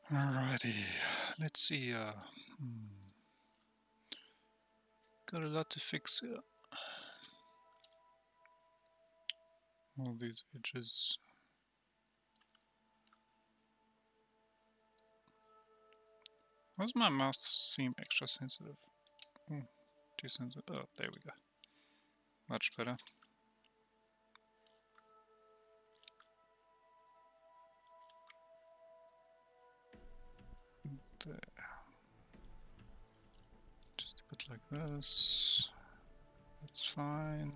Alrighty, let's see. Got a lot to fix here. All these edges. Why does my mouse seem extra sensitive? Too sensitive. Oh, there we go. Much better. There. Just a bit like this. That's fine.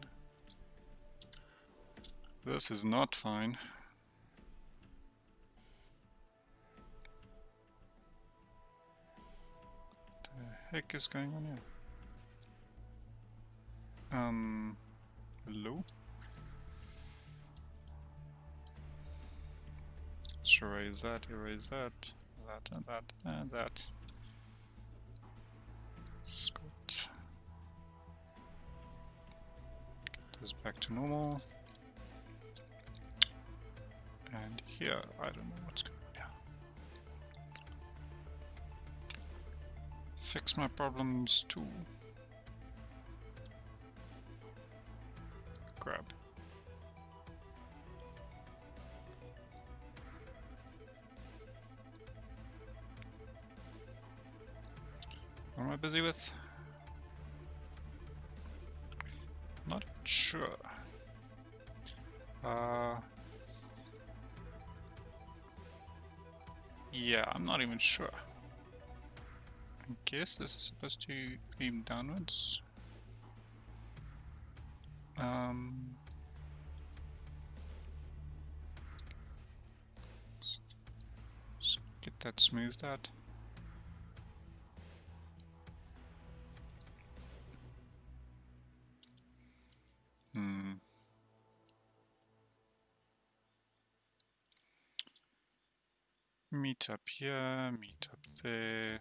This is not fine. What the heck is going on here? Hello? Let's erase that, that and that and that. Scott. Get this back to normal. And here, I don't know what's going on here. Fix my problems too. Grab. What am I busy with? Not sure. Yeah, I'm not even sure. I guess this is supposed to aim downwards. Let's get that smoothed out. Meet up here, meet up there.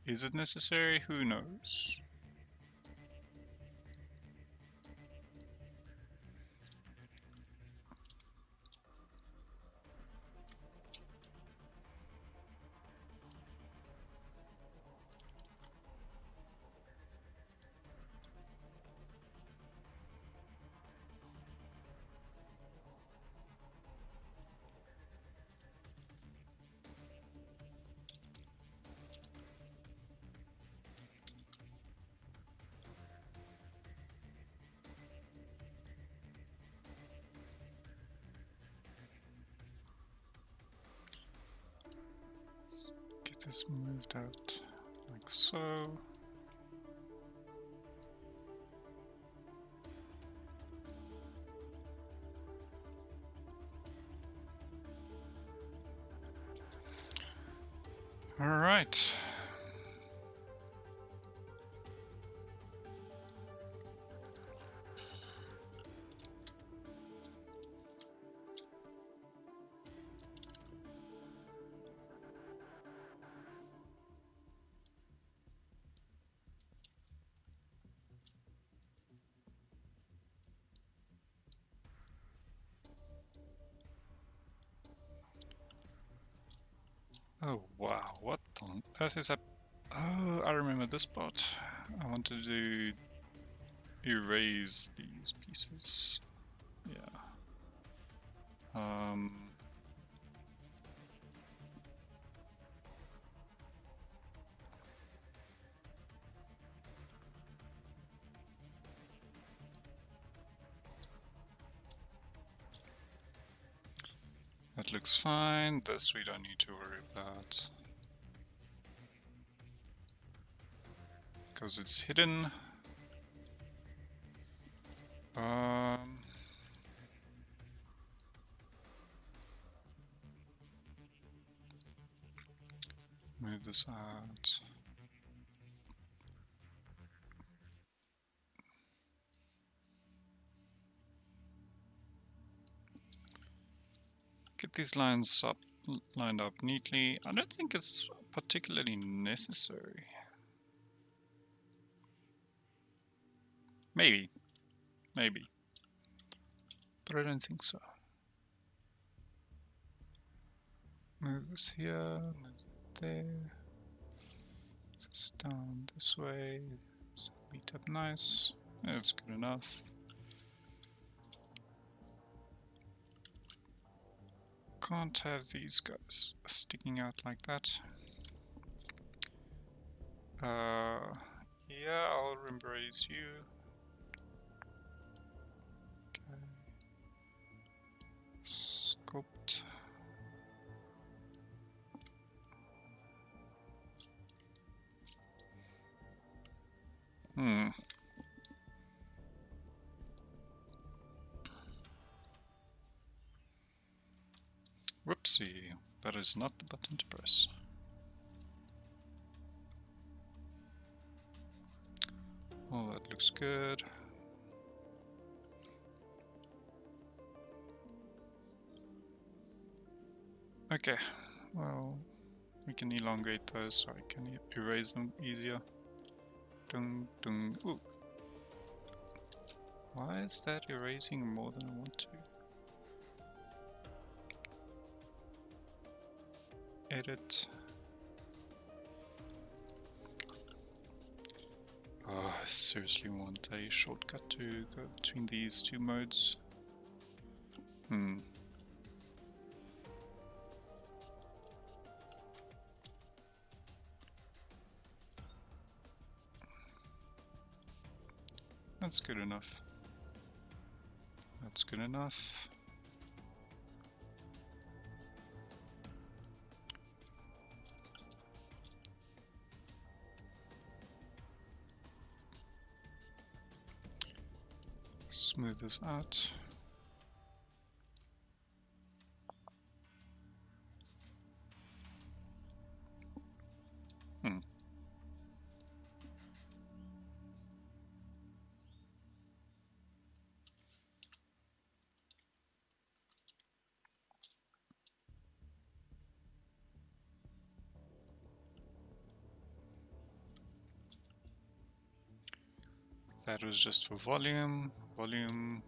Is it necessary? Who knows? Get this moved out like so. All right. Oh wow, what on earth is up? Oh, I remember this part. I wanted to erase these pieces. Yeah. That looks fine. This we don't need to worry about. Because it's hidden. Move this out. Get these lines up, lined up neatly. I don't think it's particularly necessary. Maybe. But I don't think so. Move this here, move it there. Just down this way. So meet up nice. That's good enough. Can't have these guys sticking out like that. Yeah, I'll embrace you. Okay. Sculpt. Whoopsie, that is not the button to press. Oh, that looks good. Okay, well, we can elongate those so I can erase them easier. Dung, dung. Ooh. Why is that erasing more than I want to? Edit. Oh, I seriously want a shortcut to go between these two modes. That's good enough. That's good enough. Smooth this out. That was just for volume. Volume.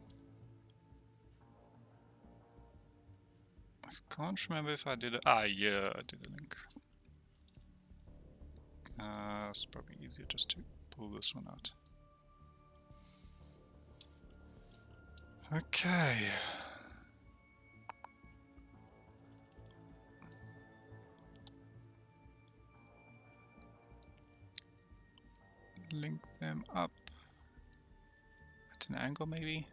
I can't remember if I did it. Ah, yeah, I did a link. It's probably easier just to pull this one out. Okay. Link them up at an angle, maybe.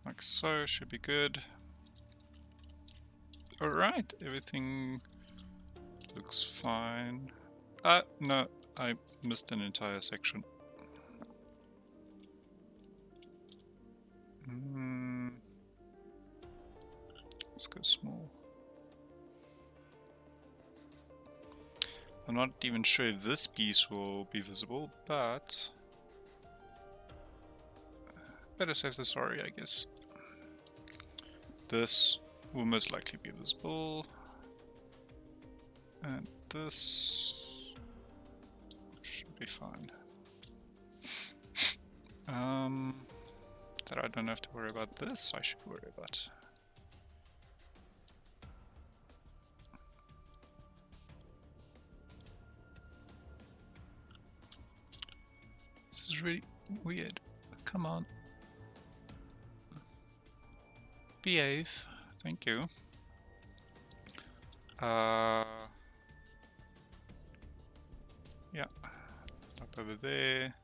Like so, should be good. Alright, everything looks fine. No, I missed an entire section. Let's go small. I'm not even sure if this piece will be visible, but better safe than sorry, I guess. This will most likely be visible, and this should be fine. That I don't have to worry about this, I should worry about. This is really weird. Come on. Behave. Thank you. Yeah. Up over there.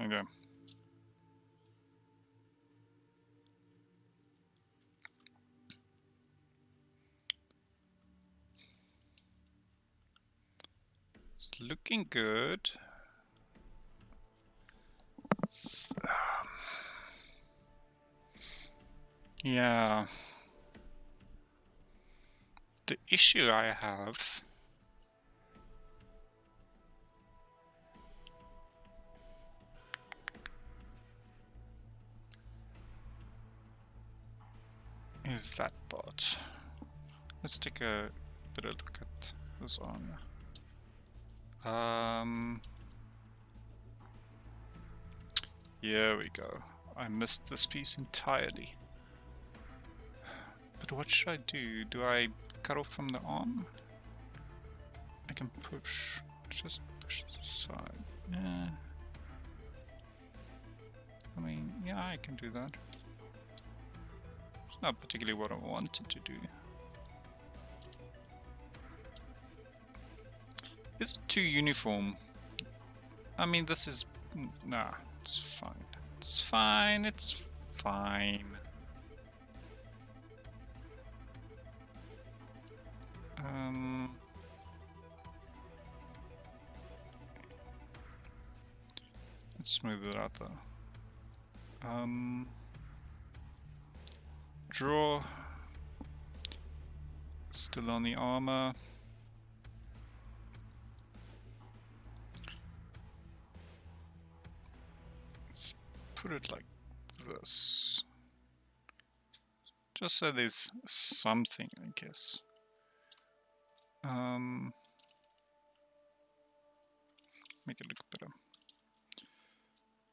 Okay. It's looking good. Yeah. The issue I have is that bot. Let's take a better look at this armor. Here we go. I missed this piece entirely. But what should I do? Do I cut off from the arm? I can push. Just push this aside. Yeah. I mean, yeah, I can do that. It's not particularly what I wanted to do. Is it too uniform? I mean, this is... Nah, it's fine. It's fine, it's fine. Let's smooth it out though. Draw. Still on the armor. Let's put it like this. Just so there's something, I guess. Make it look better.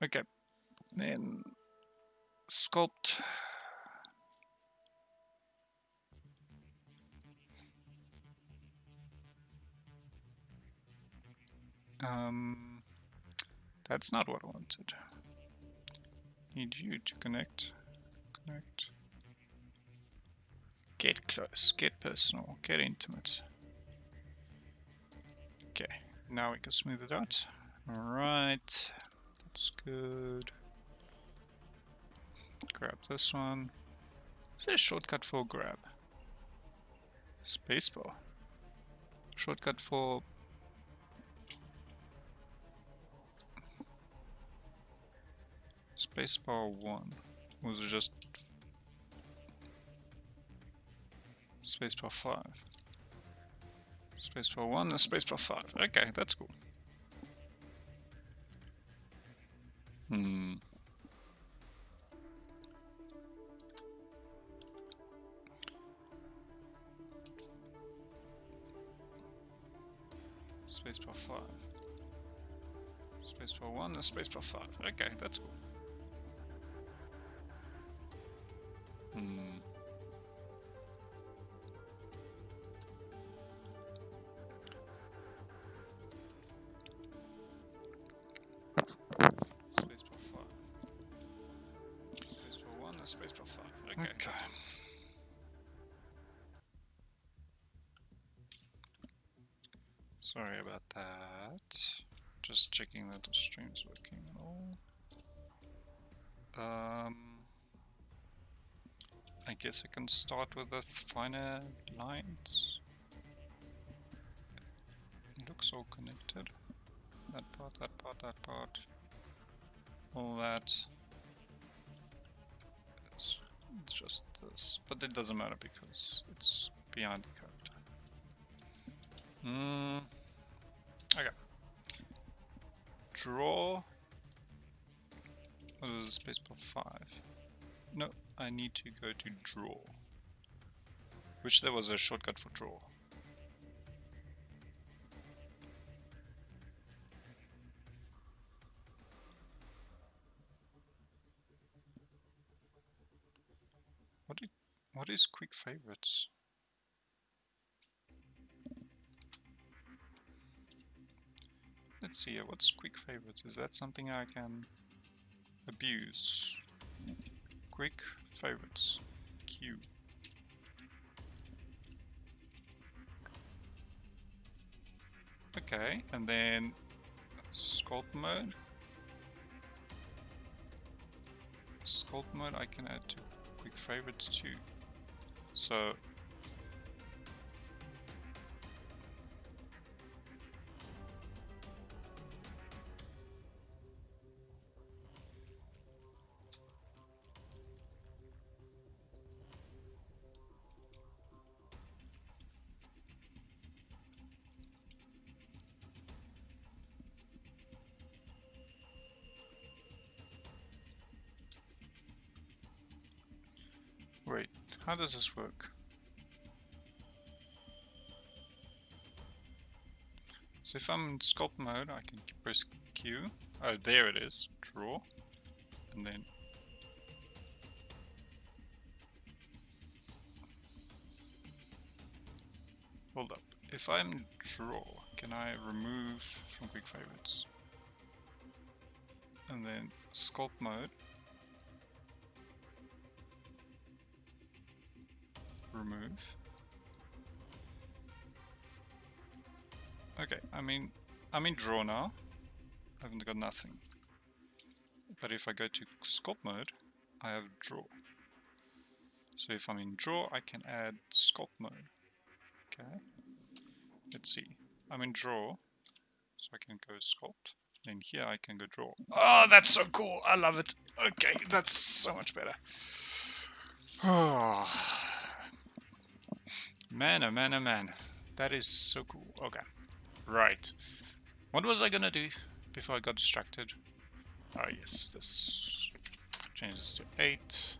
Okay, then sculpt. That's not what I wanted. Need you to connect. Connect. Get close, get personal, get intimate. Okay, now we can smooth it out. Alright, that's good. Grab this one. Is there a shortcut for grab? Spacebar. Shortcut for... Spacebar 1. Was it just... Spacebar 5? Spacebar 1 and Spacebar 5. Okay, that's cool. Spacebar 5. Spacebar 1 and Spacebar 5. Okay, that's cool. Spacebar 5. Spacebar 1 and Spacebar 5. Okay. Sorry about that. Just checking that the stream's working and all. I guess I can start with the finer lines. It looks all connected. That part, that part, that part. All that. It's just this. But it doesn't matter because it's behind the code. Okay. Draw. What is spacebar 5? No, I need to go to draw. Which there was a shortcut for draw. What is quick favorites? Let's see here, what's quick favorites? Is that something I can abuse? Quick favorites. Q. Okay, and then sculpt mode. Sculpt mode I can add to quick favorites too. So wait, How does this work? So if I'm in sculpt mode, I can press Q. Oh, there it is. Draw. And then... Hold up. If I'm draw, can I remove from quick favorites? And then sculpt mode. Remove. Okay, I'm in draw now. I haven't got nothing. But if I go to sculpt mode, I have draw. So if I'm in draw, I can add sculpt mode. Okay. Let's see. I'm in draw, so I can go sculpt. And here I can go draw. Oh, that's so cool! I love it. Okay, that's so much better. Oh. Man, oh man, oh man. That is so cool. Okay. Right. What was I gonna do before I got distracted? Oh yes, this changes to 8.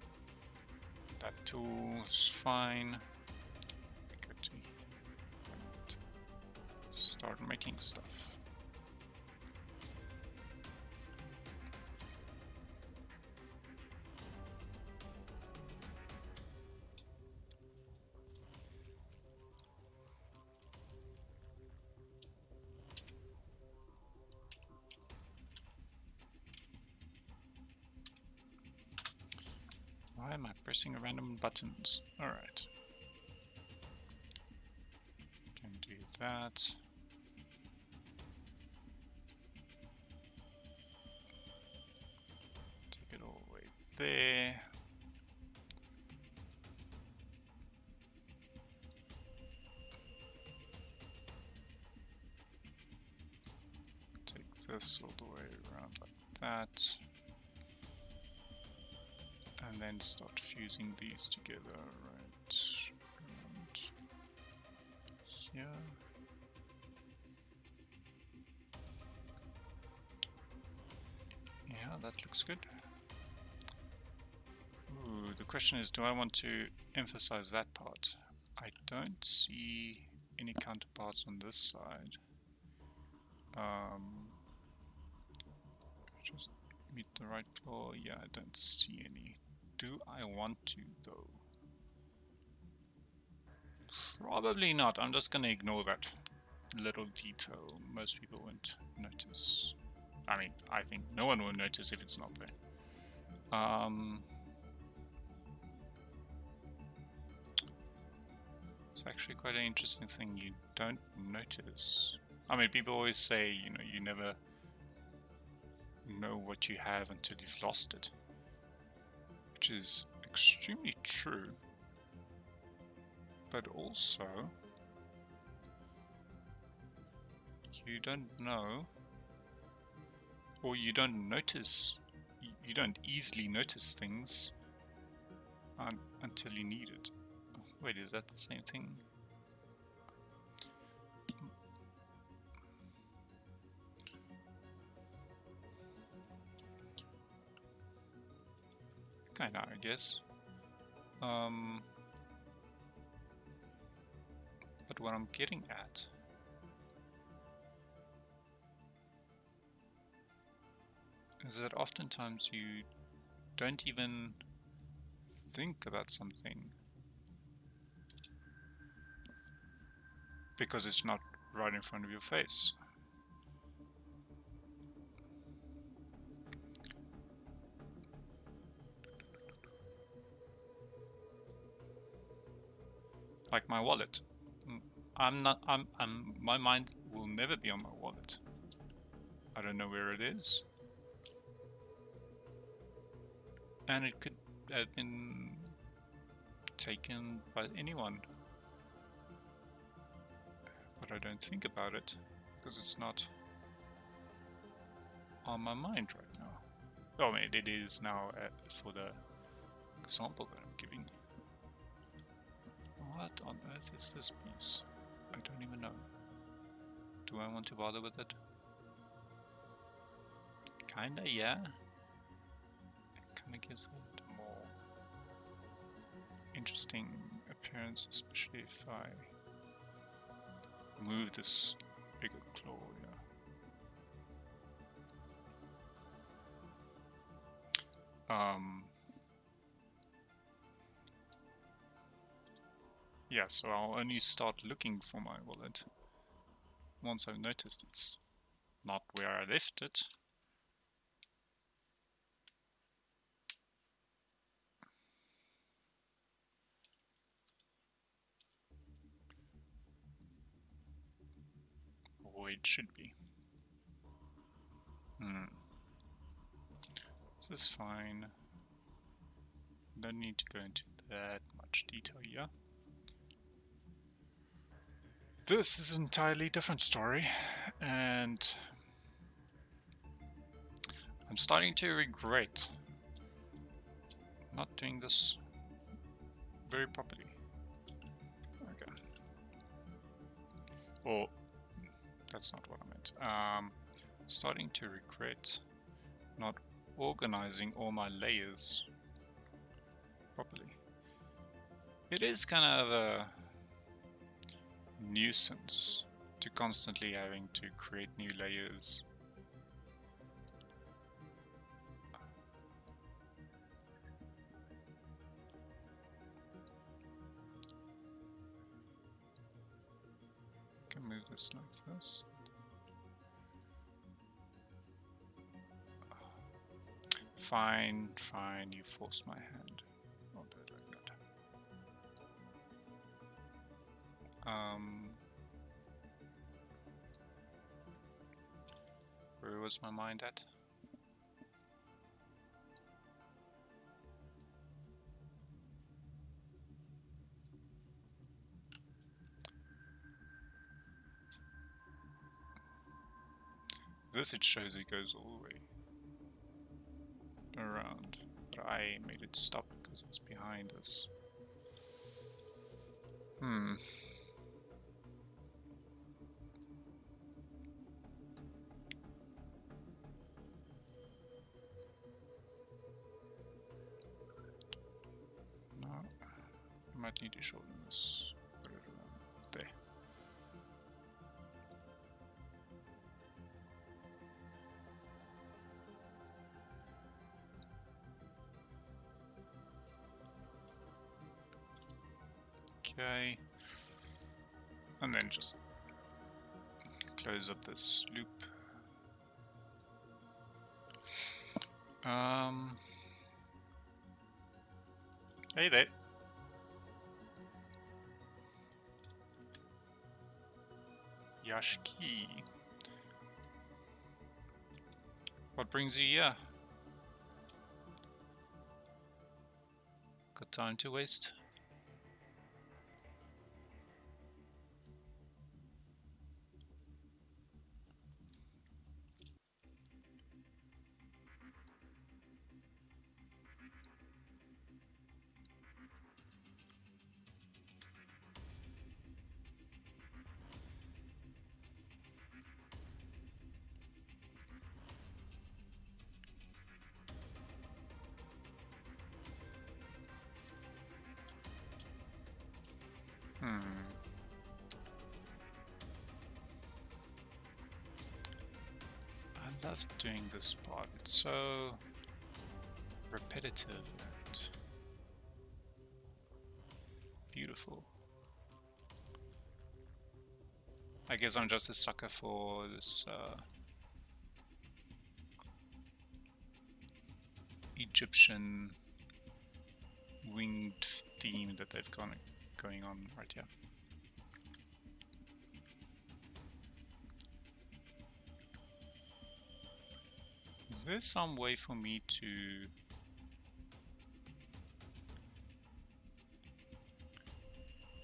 That tool is fine. Go to start making stuff. Why am I pressing random buttons? Alright. Can do that. Take it all the way there. Take this all the way around like that. And then start fusing these together right around here. Yeah, that looks good. Ooh, the question is, do I want to emphasize that part? I don't see any counterparts on this side. Just meet the right claw. Yeah, I don't see any. Do I want to though? Probably not. I'm just gonna ignore that little detail. Most people won't notice. I mean, I think no one will notice if it's not there. It's actually quite an interesting thing you don't notice. I mean, people always say, you know, you never know what you have until you've lost it, which is extremely true, but also you don't know, or you don't notice, you don't easily notice things until you need it. Wait, is that the same thing? Kinda, I guess. But what I'm getting at is that oftentimes you don't even think about something because it's not right in front of your face. Like my wallet. My mind will never be on my wallet. I don't know where it is. And it could have been taken by anyone. But I don't think about it because it's not on my mind right now. Oh, I mean, it is now for the example that I'm giving. What on earth is this piece? I don't even know. Do I want to bother with it? Kinda, yeah. It kinda gives it more interesting appearance, especially if I move this bigger claw. Yeah, so I'll only start looking for my wallet once I've noticed it's not where I left it. Or it should be. This is fine. Don't need to go into that much detail here. This is an entirely different story, and I'm starting to regret not doing this very properly. Okay. Or, that's not what I meant. Starting to regret not organizing all my layers properly. It is kind of a nuisance to constantly having to create new layers. I can move this like this. Fine, fine, you forced my hand. I'll do it like that. Where was my mind at? This it shows it goes all the way around, but I made it stop because it's behind us. No, I might need to shorten this. Put it around there. Okay, and then just close up this loop. Hey there. Yashiki. What brings you here? Got time to waste? I love doing this part. It's so repetitive and beautiful. I guess I'm just a sucker for this Egyptian winged theme that they've got going on right here. Is there some way for me to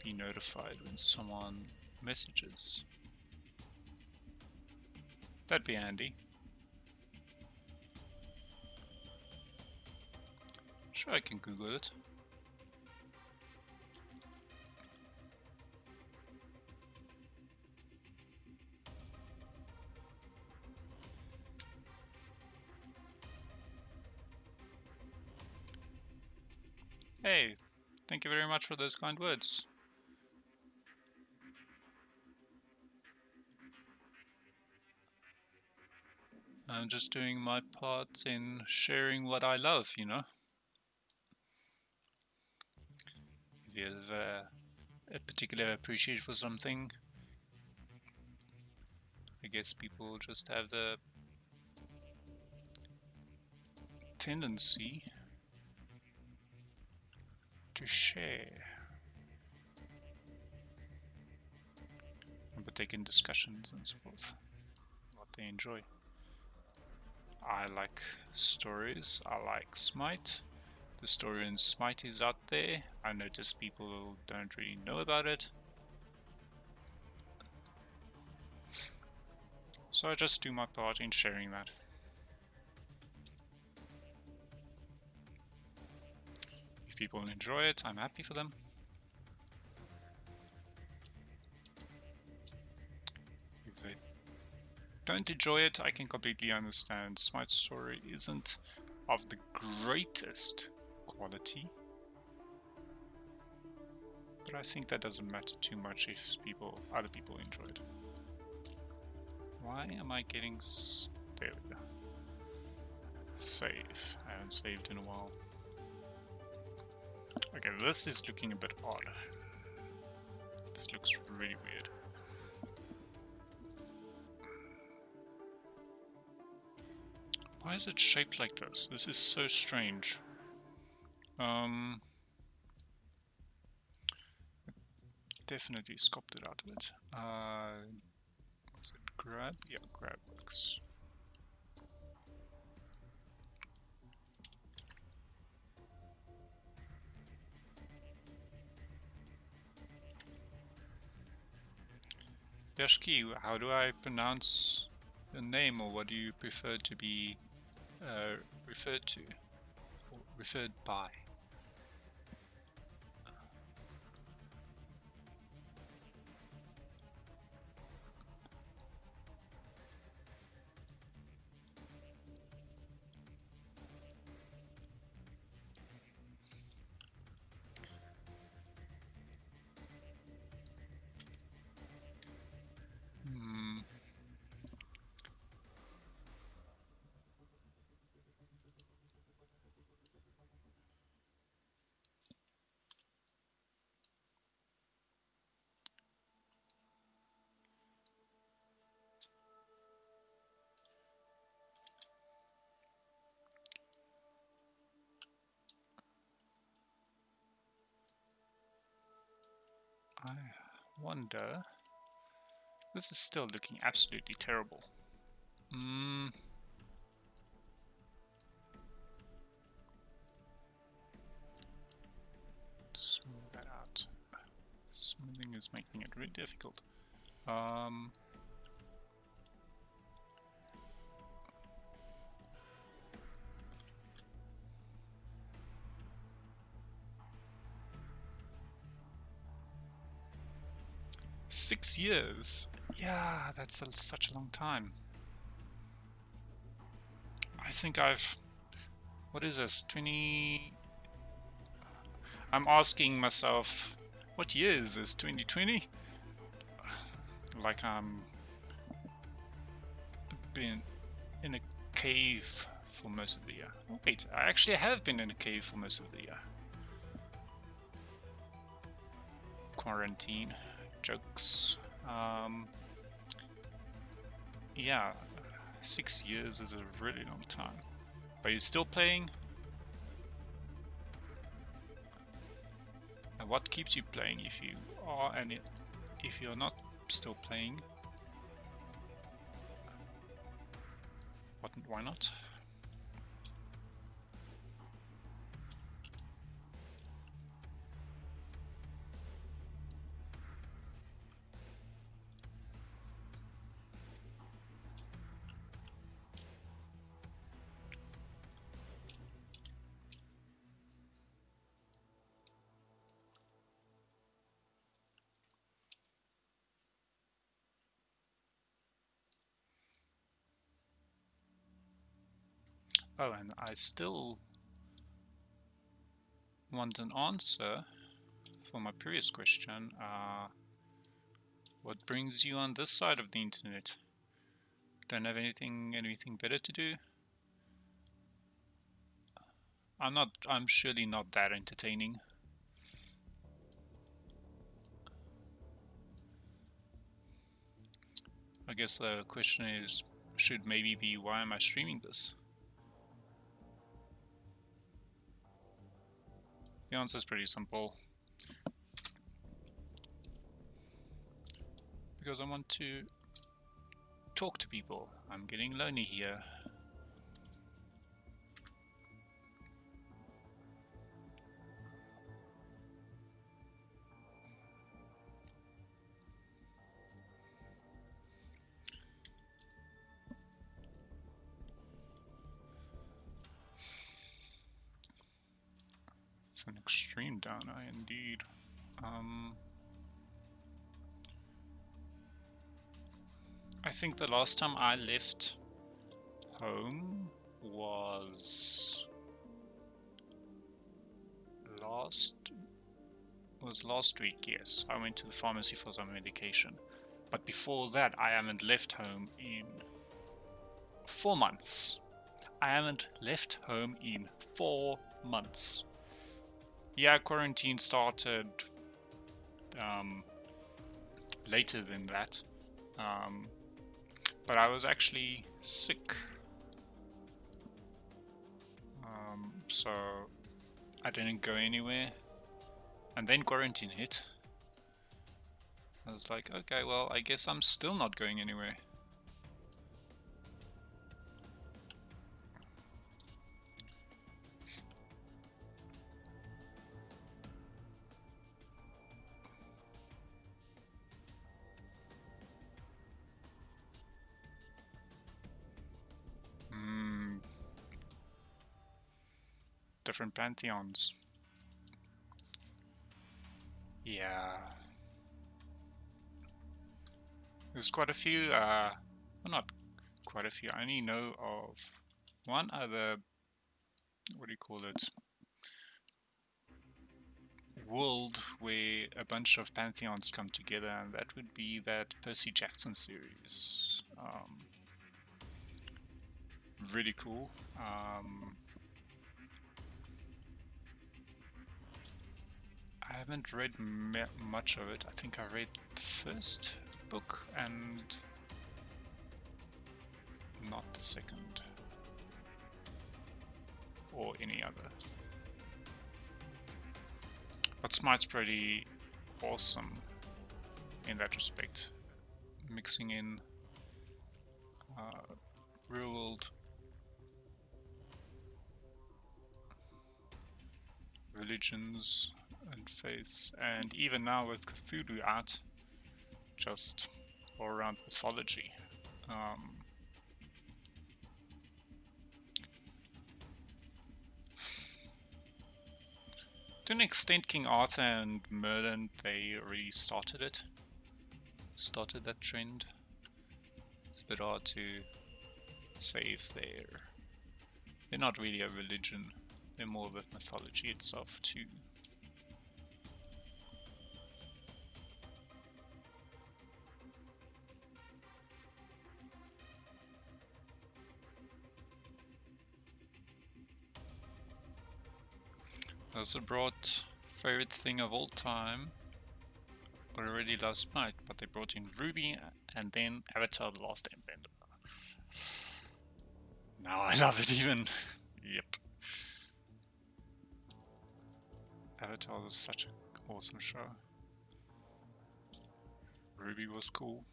be notified when someone messages? That'd be handy. Sure, I can Google it. Hey, Thank you very much for those kind words. I'm just doing my part in sharing what I love, you know. If you have a particular appreciation for something, I guess people just have the tendency to share and partake in discussions and so forth, what they enjoy. I like stories, I like Smite. The story in Smite is out there. I notice people don't really know about it. So I just do my part in sharing that. If people enjoy it, I'm happy for them. If they don't enjoy it, I can completely understand. Smite's story isn't of the greatest quality, but I think that doesn't matter too much if other people enjoy it. Why am I getting... there we go. Save. I haven't saved in a while. Okay, this is looking a bit odd. This looks really weird. Why is it shaped like this? This is so strange. Definitely sculpted out of it. Was it grab? Yeah, grab works. Yashki, how do I pronounce your name, or what do you prefer to be referred to, or referred by? I wonder... This is still looking absolutely terrible. Smooth that out. Smoothing is making it really difficult. 6 years. Yeah, that's such a long time. I think I've... What is this? 20... I'm asking myself, what year is this? 2020? Like I'm been in a cave for most of the year. Oh wait, I actually have been in a cave for most of the year. Quarantine. Jokes. Yeah, 6 years is a really long time. Are you still playing? And what keeps you playing if you are, and if you're not still playing? Why not? Oh, and I still want an answer for my previous question, what brings you on this side of the internet? Don't have anything better to do? I'm surely not that entertaining. I guess the question is, should maybe be, why am I streaming this? The answer is pretty simple. Because I want to talk to people. I'm getting lonely here. It's an extreme downer indeed. I think the last time I left home was last week. Yes, I went to the pharmacy for some medication, but before that I haven't left home in 4 months. I haven't left home in 4 months. Yeah, quarantine started later than that, but I was actually sick, so I didn't go anywhere, and then quarantine hit. I was like, okay, well, I guess I'm still not going anywhere. Different pantheons. Yeah. There's quite a few, well, not quite a few, I only know of one other, what do you call it, world where a bunch of pantheons come together, and that would be that Percy Jackson series. Really cool. I haven't read much of it. I think I read the first book and not the second or any other. But Smite's pretty awesome in that respect, mixing in real world religions and faiths, and even now with Cthulhu out, just all around mythology. To an extent, King Arthur and Merlin, they really started that trend. It's a bit hard to say if they're not really a religion, they're more of a mythology itself too. I also brought favorite thing of all time. I already love Smite, but they brought in Ruby and then Avatar: The Last Airbender. Now I love it even. Yep. Avatar was such an awesome show. Ruby was cool.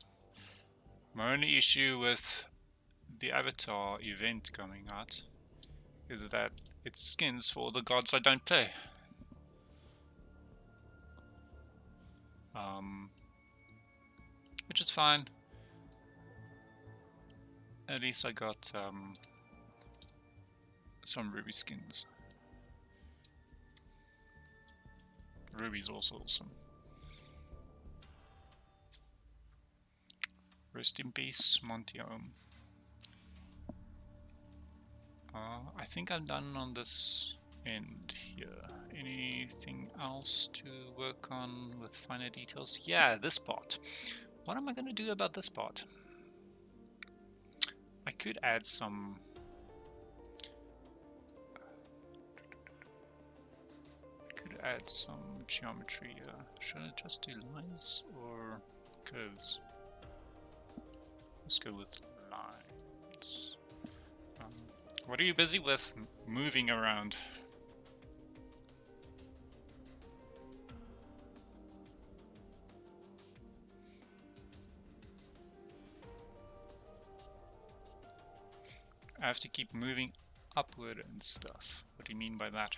My only issue with the Avatar event coming out is that it's skins for the gods I don't play. Which is fine. At least I got some Ruby skins. Ruby's also awesome. Rest in peace, Monty Ohm. I think I'm done on this end here. Anything else to work on with finer details? Yeah, this part. What am I going to do about this part? I could add some... geometry here. Should I just do lines or curves? Let's go with lines. What are you busy with? Moving around. I have to keep moving upward and stuff. What do you mean by that?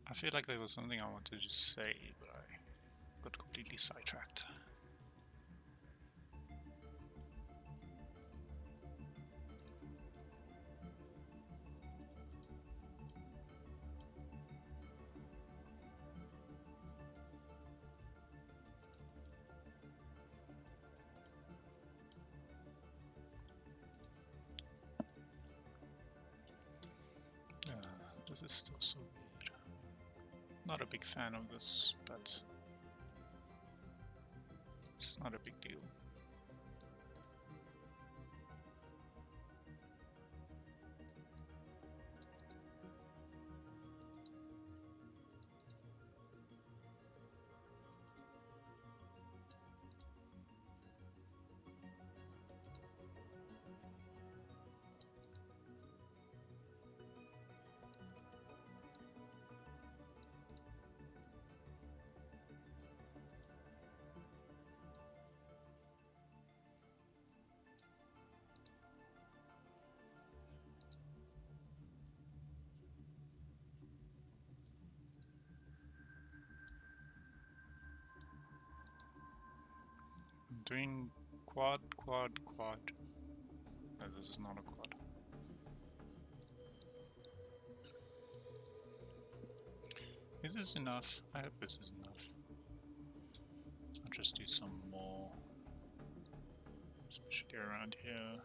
I feel like there was something I wanted to say, but I got completely sidetracked. This is still so weird. Not a big fan of this, but it's not a big deal. Doing quad. No, this is not a quad. Is this enough? I hope this is enough. I'll just do some more, especially around here.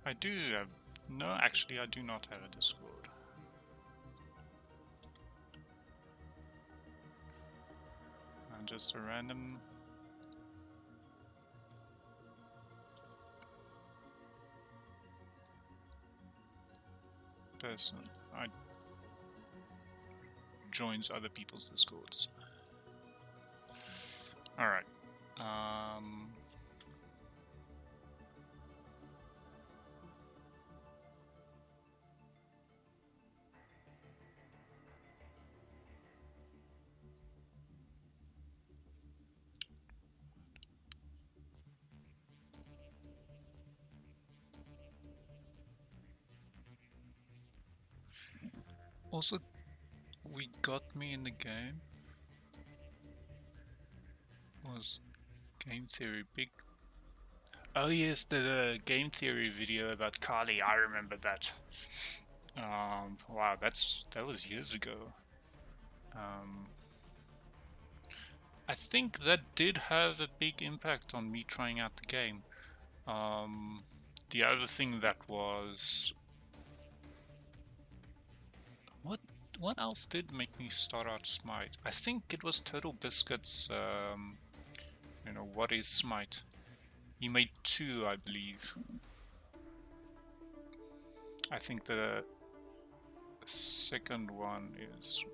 I do have... No, actually I do not have a Discord. I'm just a random... person. I joins other people's Discords. Alright. Also, we got me in the game was game theory big. Oh yes, the game theory video about Kali. I remember that. Wow, that was years ago. I think that did have a big impact on me trying out the game. The other thing that was... What else did make me start out Smite? I think it was Total Biscuit's, you know, what is Smite? He made 2, I believe. I think the second one is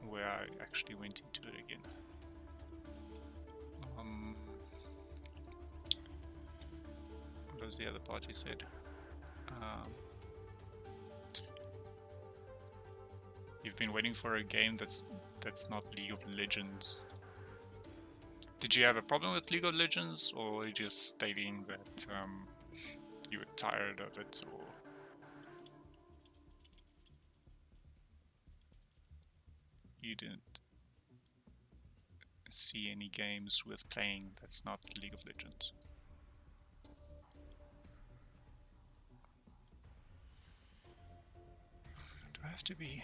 where I actually went into it again. What was the other part you said? You've been waiting for a game that's not League of Legends. Did you have a problem with League of Legends, or were you just stating that you were tired of it, or you didn't see any games with playing that's not League of Legends? Do I have to be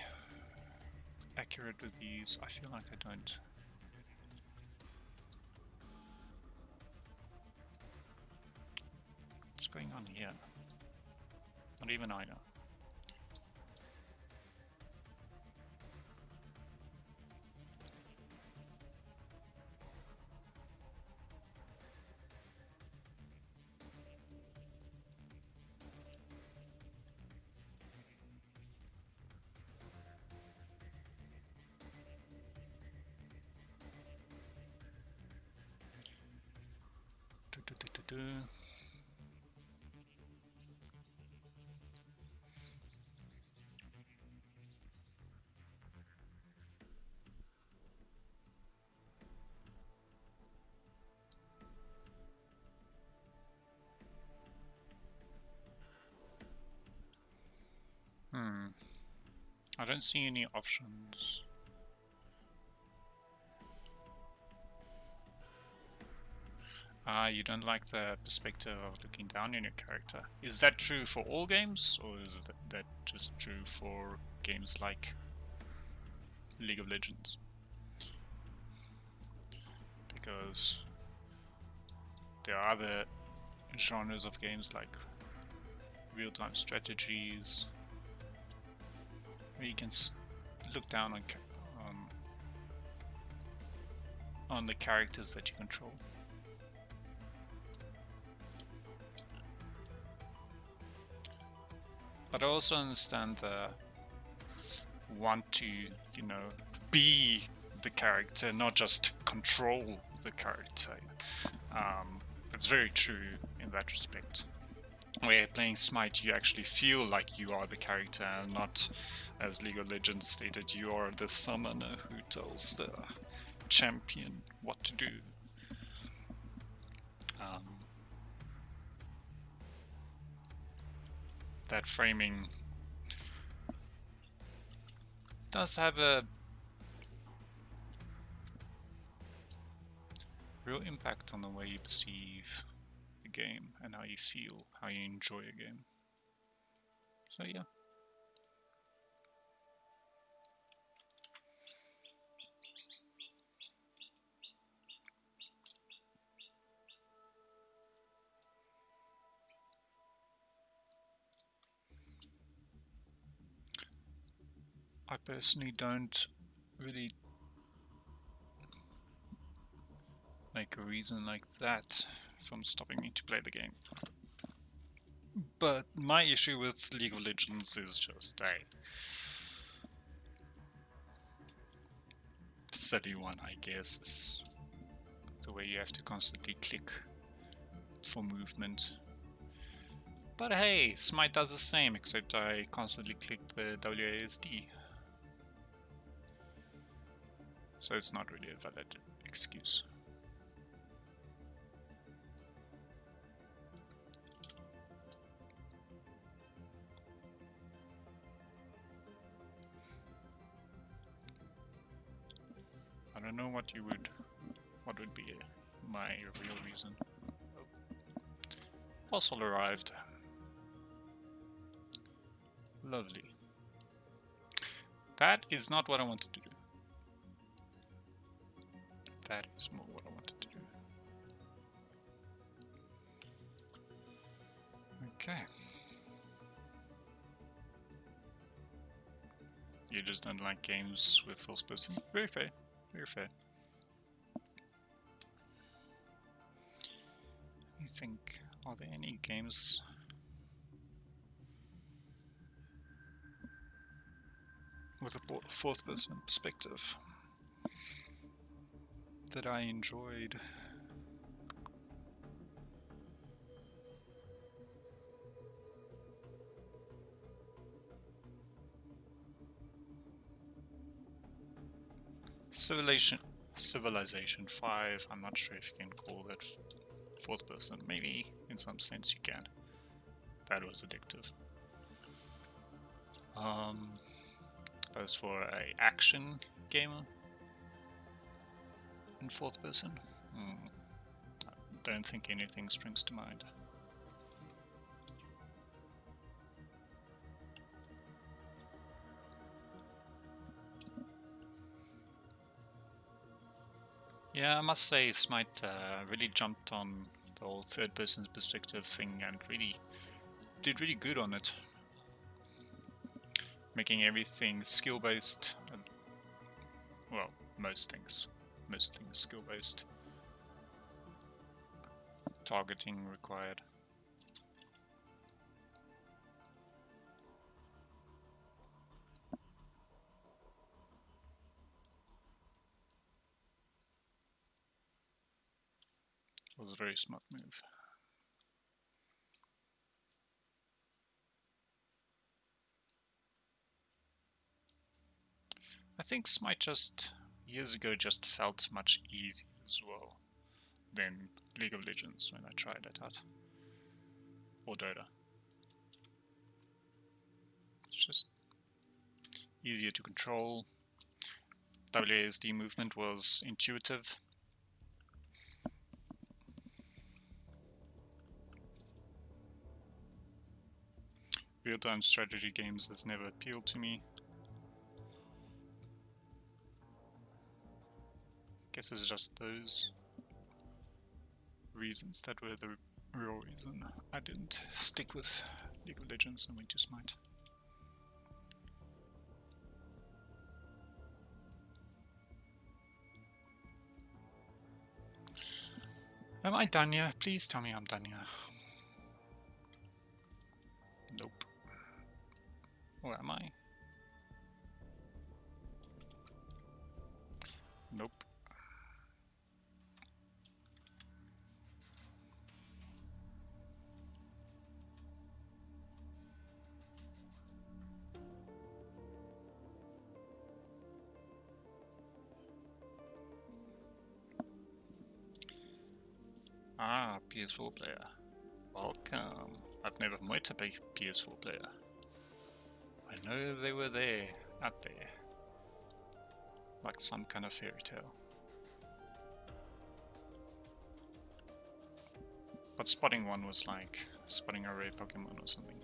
accurate with these? I feel like I don't. What's going on here? Not even I know. I don't see any options. You don't like the perspective of looking down on your character. Is that true for all games, or is that just true for games like League of Legends? Because there are other genres of games like real-time strategies where you can look down on the characters that you control. But I also understand the want to, you know, be the character, not just control the character. It's very true in that respect. Where playing Smite, you actually feel like you are the character, and not, as League of Legends stated, you are the summoner who tells the champion what to do. That framing does have a real impact on the way you perceive the game and how you feel, how you enjoy a game. So yeah. I personally don't really make a reason like that from stopping me to play the game. But my issue with League of Legends is just a silly one, I guess. Is the way you have to constantly click for movement. But hey, Smite does the same, except I constantly click the WASD. So it's not really a valid excuse. I don't know what would be my real reason. Fossil arrived. Lovely. That is not what I wanted to do. That is more what I wanted to do. Okay. You just don't like games with first person. Very fair. Very fair. I think, are there any games with a fourth person perspective that I enjoyed? Civilization 5, I'm not sure if you can call that fourth person. Maybe in some sense you can. That was addictive. As for a action game in fourth person, I don't think anything springs to mind. Yeah, I must say Smite really jumped on the whole third person perspective thing and really did really good on it. Making everything skill based. Well, most things skill based. Targeting required. It was a very smart move. I think Smite just years ago just felt much easier as well than League of Legends when I tried it out. Or Dota. It's just easier to control. WASD movement was intuitive. Real-time strategy games has never appealed to me. Guess it's just those reasons that were the real reason I didn't stick with League of Legends and went to Smite. Am I done here? Please tell me I'm done here. Nope. Or am I? Nope. Ah, PS4 player. Welcome. I've never met a PS4 player. I know they were there, out there. Like some kind of fairy tale. But spotting one was like spotting a rare Pokemon or something.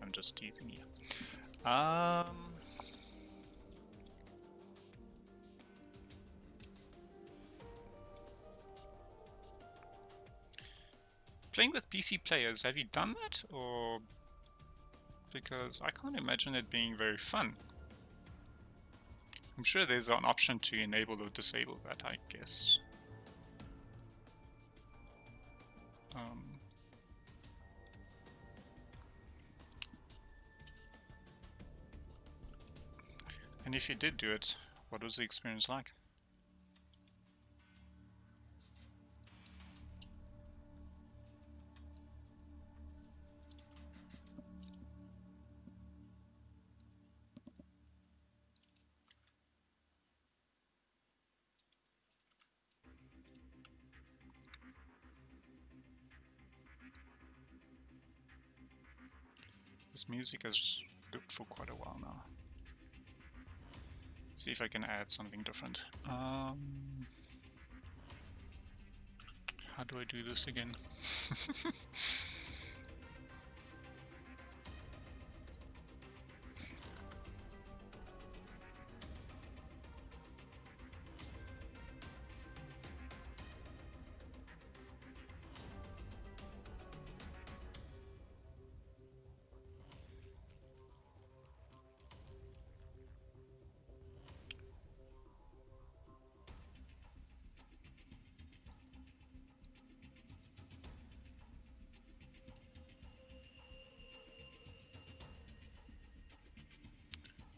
I'm just teasing you. Playing with PC players, have you done that? Or because I can't imagine it being very fun. I'm sure there's an option to enable or disable that, I guess. And if you did do it, what was the experience like? This music has looped for quite a while now. Let's see if I can add something different. How do I do this again?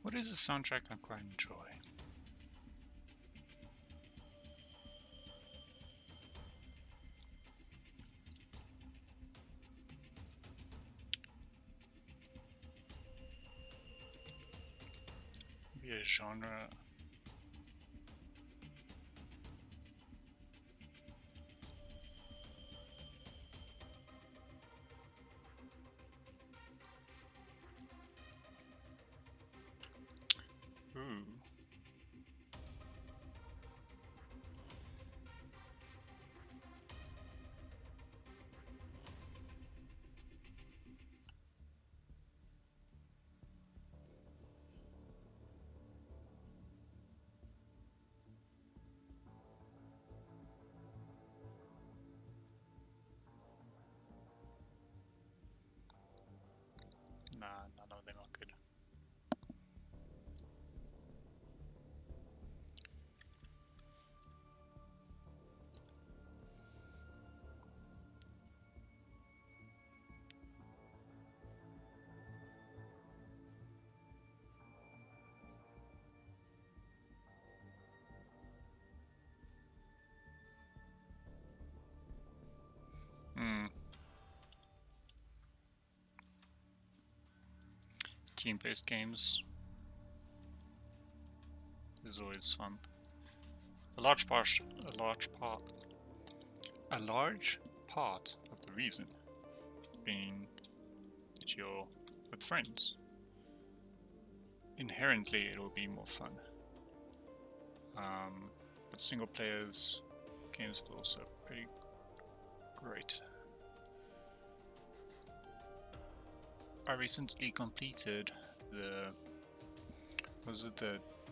What is a soundtrack I quite enjoy? Be a genre. Ooh. Nah, none of them are good. Team-based games is always fun. A large part of the reason being that you're with friends. Inherently, it will be more fun. But single players games are also pretty great. I recently completed the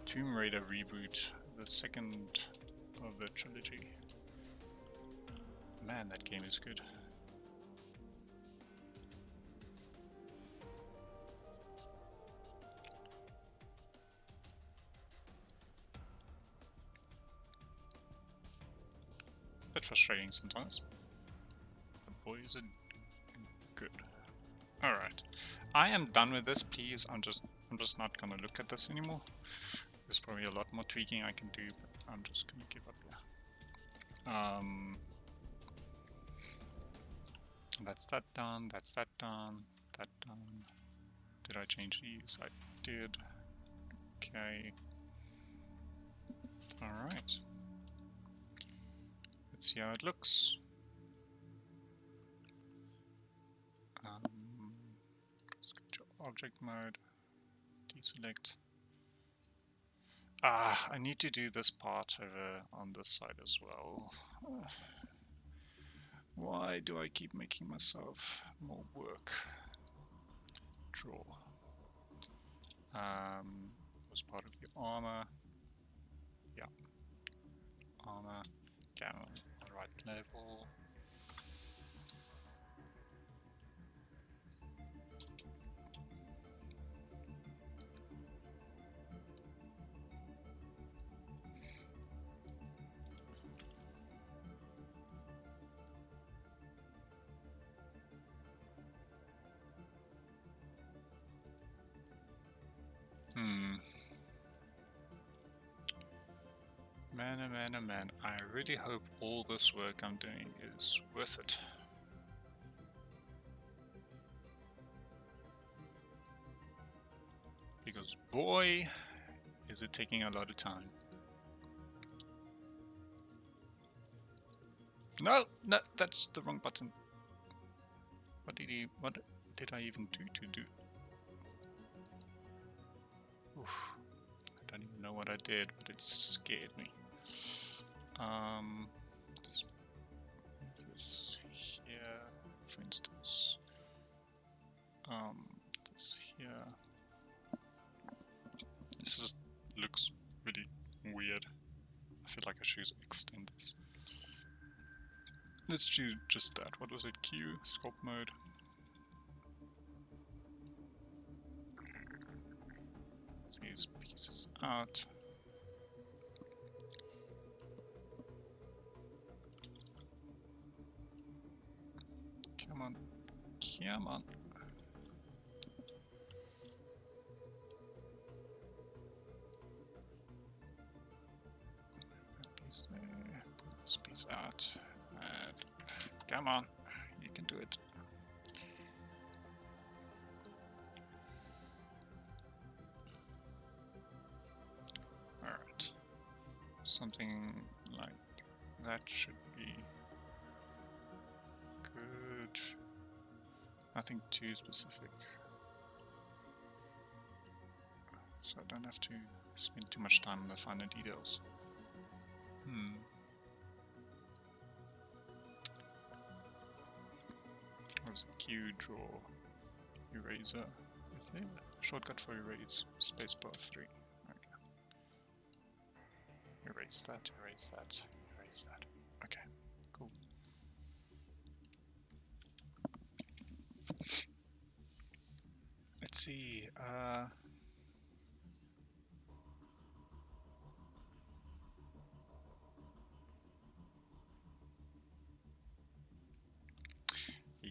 Tomb Raider reboot, the second of the trilogy. Man, that game is good. Bit frustrating sometimes, but boy is it good. Alright, I am done with this, please. I'm just not gonna look at this anymore. There's probably a lot more tweaking I can do, but I'm just gonna give up here. That's that done, that's that done, that done. Did I change these? I did. Okay. Alright. Let's see how it looks. Let's go to object mode, deselect. I need to do this part over on this side as well. Why do I keep making myself more work? Draw. Was part of the armor. Yeah. Armor. Gamma on the right level. Man, oh man, oh man, I really hope all this work I'm doing is worth it. Because boy, is it taking a lot of time. No, that's the wrong button. What did I even do? Oof. I don't even know what I did, but it scared me. This here, for instance. This here. This just looks really weird. I feel like I should extend this. Let's do just that. What was it? Q, sculpt mode. These pieces out. Come on. Come on. Come on, you can do it. Alright. Something like that should be good. Nothing too specific. So I don't have to spend too much time on the finer details. What's a Q, draw, eraser? Is there a shortcut for erase? Spacebar 3. Okay. Erase that, erase that, erase that. Okay, cool. Let's see,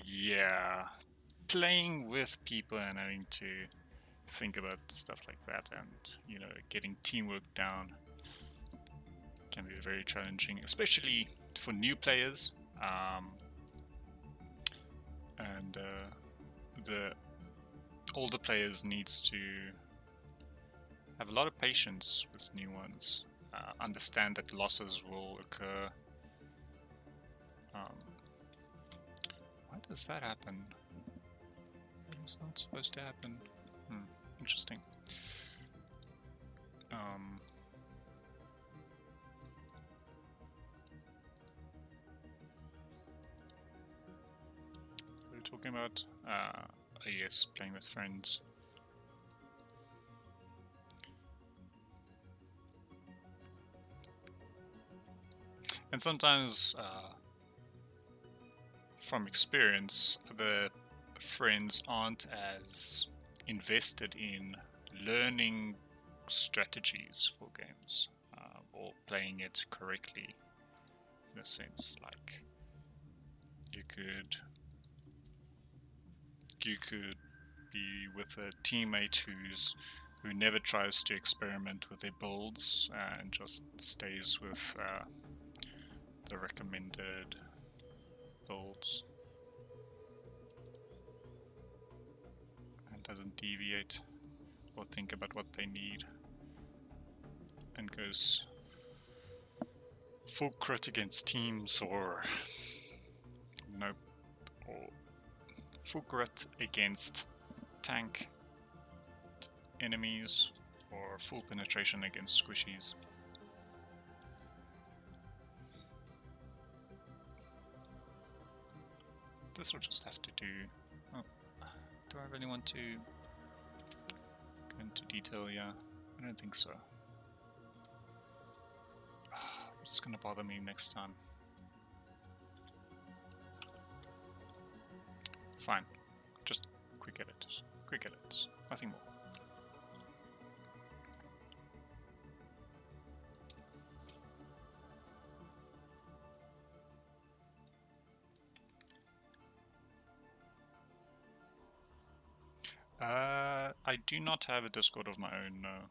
yeah, playing with people and having to think about stuff like that and, you know, getting teamwork down can be very challenging, especially for new players. And the older players needs to have a lot of patience with new ones, understand that losses will occur. Why does that happen? It's not supposed to happen. Interesting. What are we talking about? Yes, playing with friends. And sometimes, from experience, the friends aren't as invested in learning strategies for games, or playing it correctly, in a sense. Like, you could be with a teammate who never tries to experiment with their builds and just stays with the recommended builds and doesn't deviate or think about what they need and goes full crit against teams, or nope, or full crit against tank enemies, or full penetration against squishies. This will just have to do. Oh, do I really want to go into detail? Yeah, I don't think so. It's gonna bother me next time. Fine, just quick edits, nothing more. I do not have a Discord of my own, no.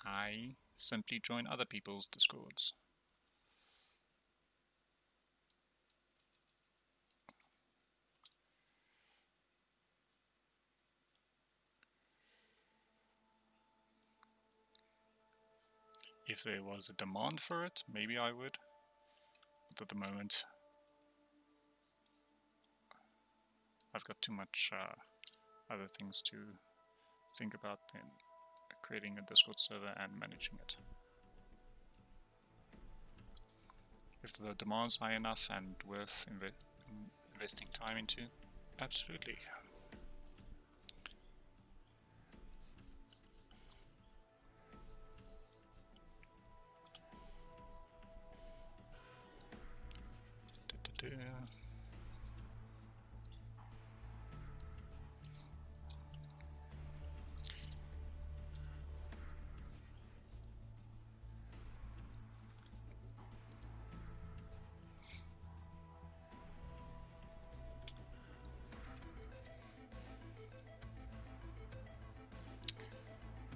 I simply join other people's Discords. If there was a demand for it, maybe I would. But at the moment, I've got too much other things to think about than creating a Discord server and managing it. If the demand's high enough and worth investing time into, absolutely.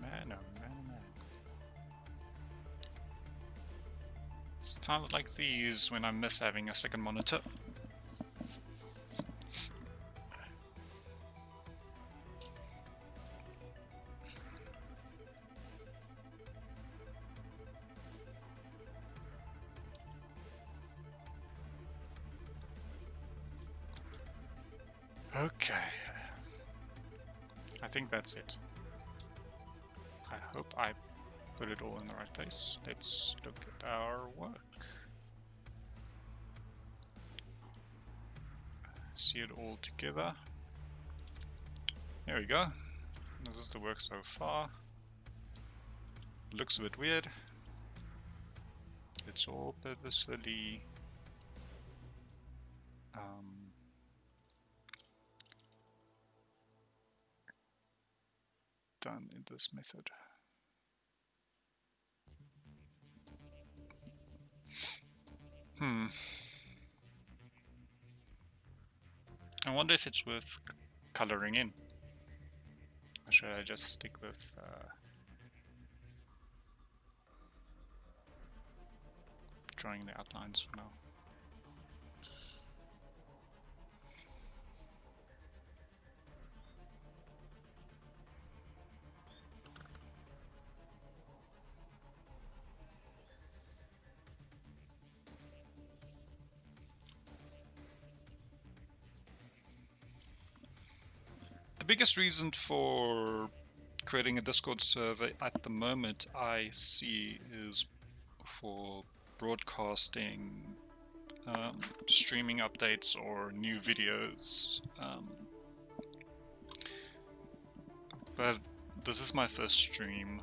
Man. It's times like these when I miss having a second monitor. Okay. I think that's it. I hope I put it all in the right place. Let's look at our work. See it all together. There we go. This is the work so far. Looks a bit weird. It's all purposefully done in this method. I wonder if it's worth coloring in. Or should I just stick with drawing the outlines for now? The biggest reason for creating a Discord server at the moment I see is for broadcasting streaming updates or new videos. But this is my first stream,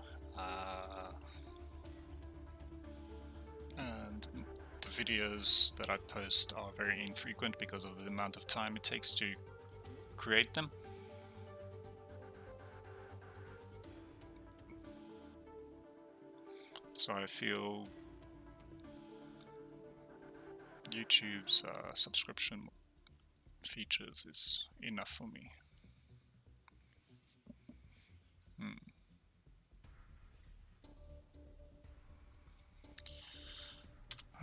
and the videos that I post are very infrequent because of the amount of time it takes to create them. So I feel YouTube's subscription features is enough for me.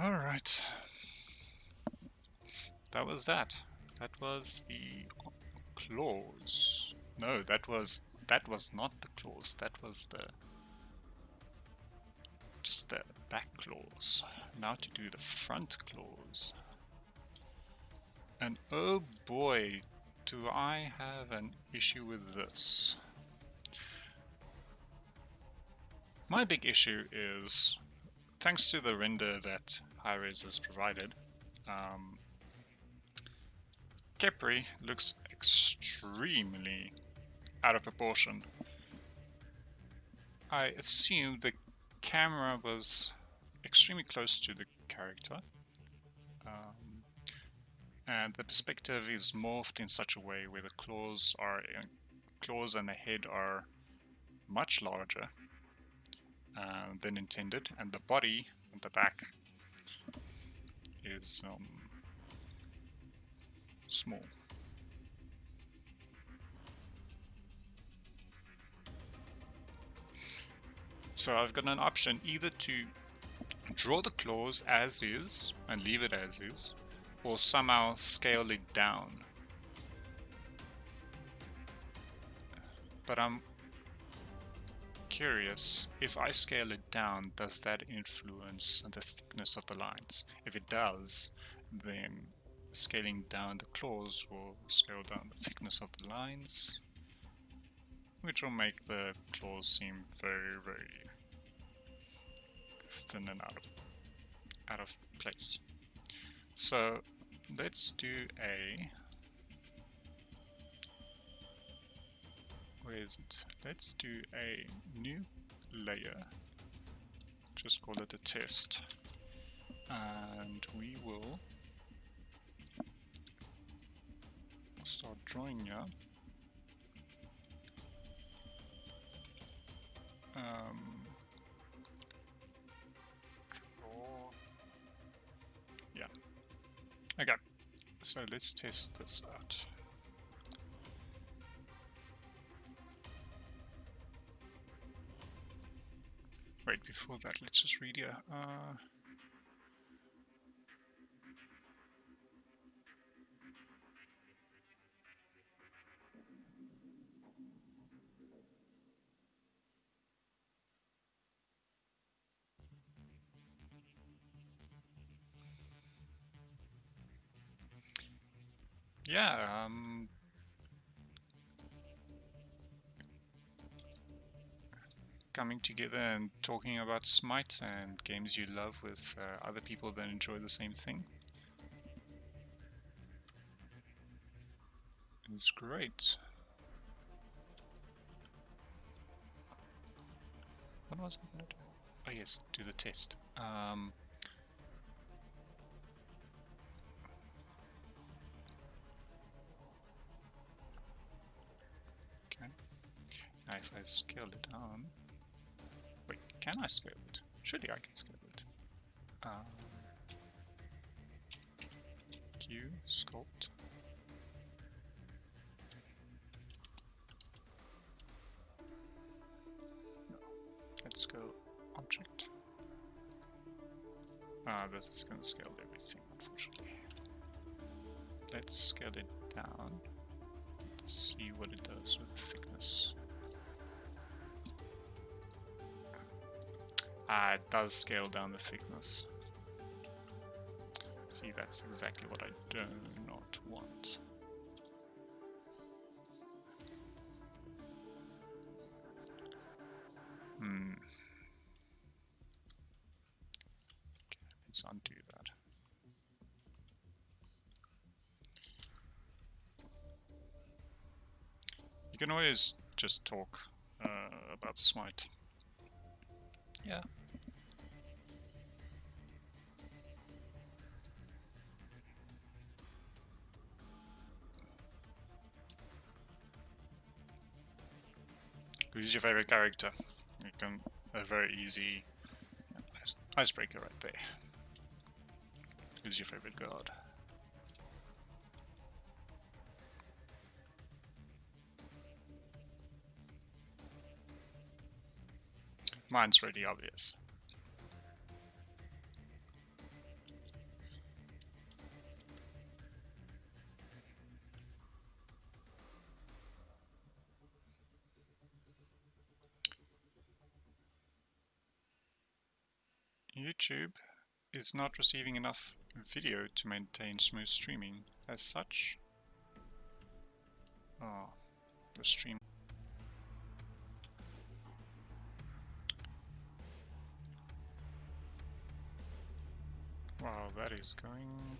Alright. That was that. That was the claws. No, that was not the claws. That was just the back claws. Now to do the front claws. And oh boy, do I have an issue with this. My big issue is, thanks to the render that Hi-Res has provided, Kepri looks extremely out of proportion. I assume the camera was extremely close to the character, and the perspective is morphed in such a way where the claws and the head are much larger than intended, and the body and the back is small. So I've got an option either to draw the claws as is and leave it as is, or somehow scale it down. But I'm curious, if I scale it down, does that influence the thickness of the lines? If it does, then scaling down the claws will scale down the thickness of the lines, which will make the claws seem very, very thin and out of place. So let's do where is it? Let's do a new layer, just call it a test, and we will start drawing here. Draw. Yeah. Okay. So let's test this out. Wait, before that, let's just read here. Yeah, coming together and talking about Smite and games you love with other people that enjoy the same thing. It's great. What was I going to do? Oh yes, do the test. Okay. Now if I scale it down... Wait, can I scale it? Surely I can scale it. Q, sculpt. No. Let's go object. This is going to scale everything, unfortunately. Let's scale it down. Let's see what it does with the thickness. It does scale down the thickness. See, that's exactly what I do not want. Okay, let's undo that. You can always just talk about Smite. Yeah. Who's your favorite character? You can a very easy icebreaker right there. Who's your favorite god? Mine's really obvious. YouTube is not receiving enough video to maintain smooth streaming. As such, the stream. Wow, that is going.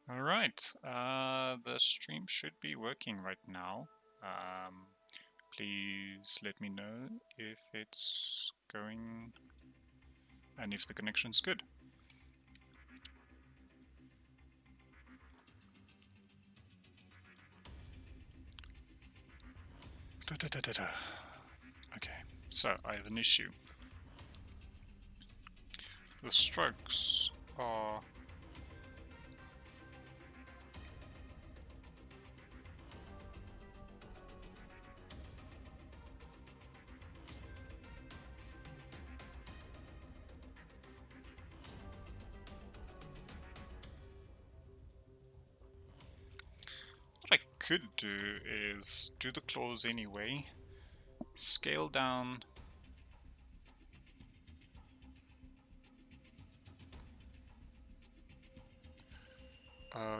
Alright, the stream should be working right now. Please let me know if it's going and if the connection's good. Okay, so I have an issue. The strokes are what I could do is do the claws anyway, scale down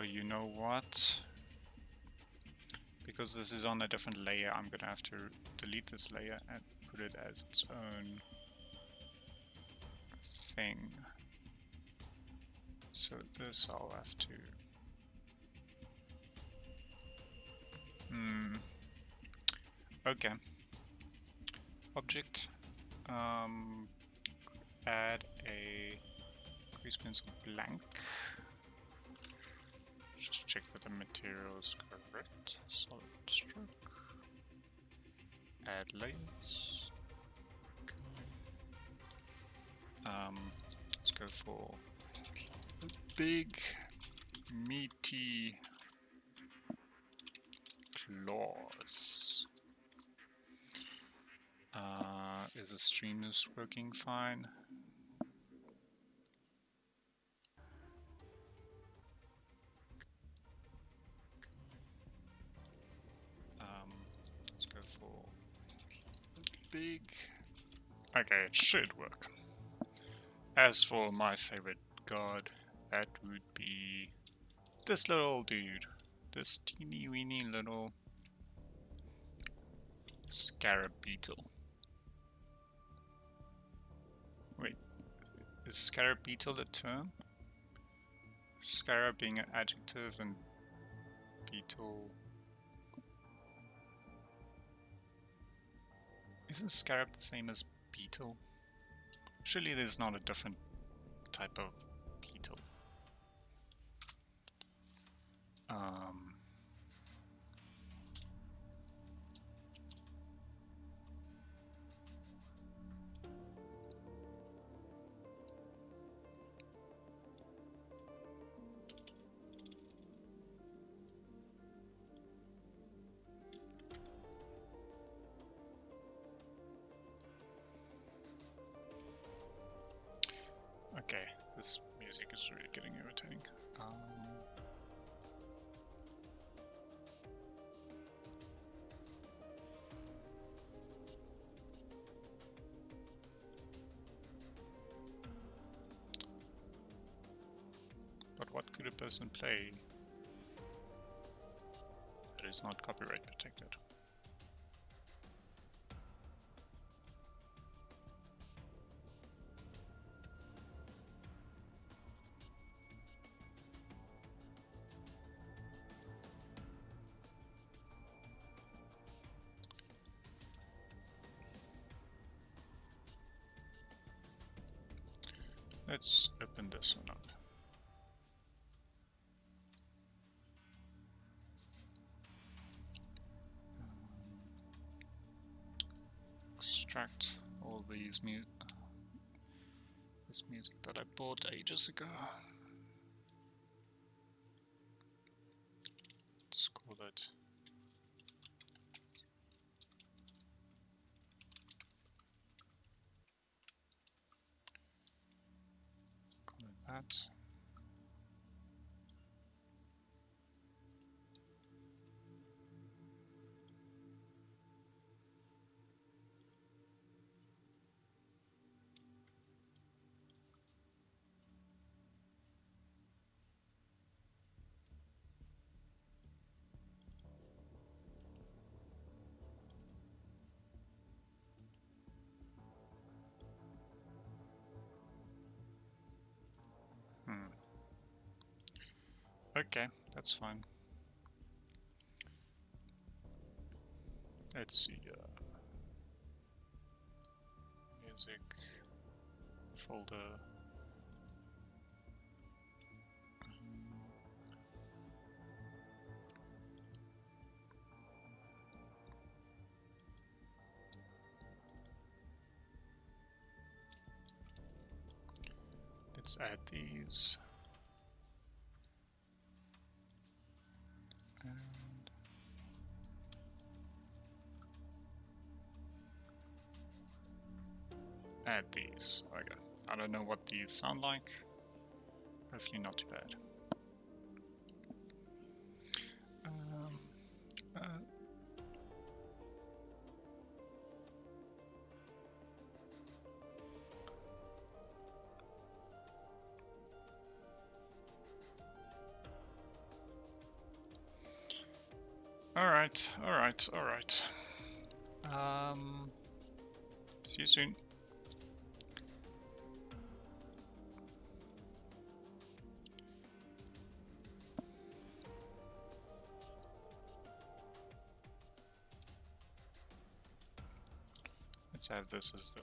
you know what? Because this is on a different layer, I'm gonna have to delete this layer and put it as its own thing. So this I'll have to... Okay. Object. Add a grease pencil blank. Just check that the material is correct. Solid stroke. Add layers. Let's go for a big, meaty claws. Is the streamers working fine? Let's go for big. Okay, it should work. As for my favorite god, that would be this little dude. This teeny weeny little scarab beetle. Wait, is scarab beetle a term? Scarab being an adjective and beetle... Isn't scarab the same as beetle? Surely there's not a different type of beetle. Okay, this music is really getting irritating. But what could a person play that is not copyright protected? Let's open this one up. Extract all these this music that I bought ages ago. Let's call it that. Okay, that's fine. Let's see. Music folder. Let's add these. And add these. Okay. I don't know what these sound like. Hopefully not too bad. Alright. See you soon. Let's have this as the...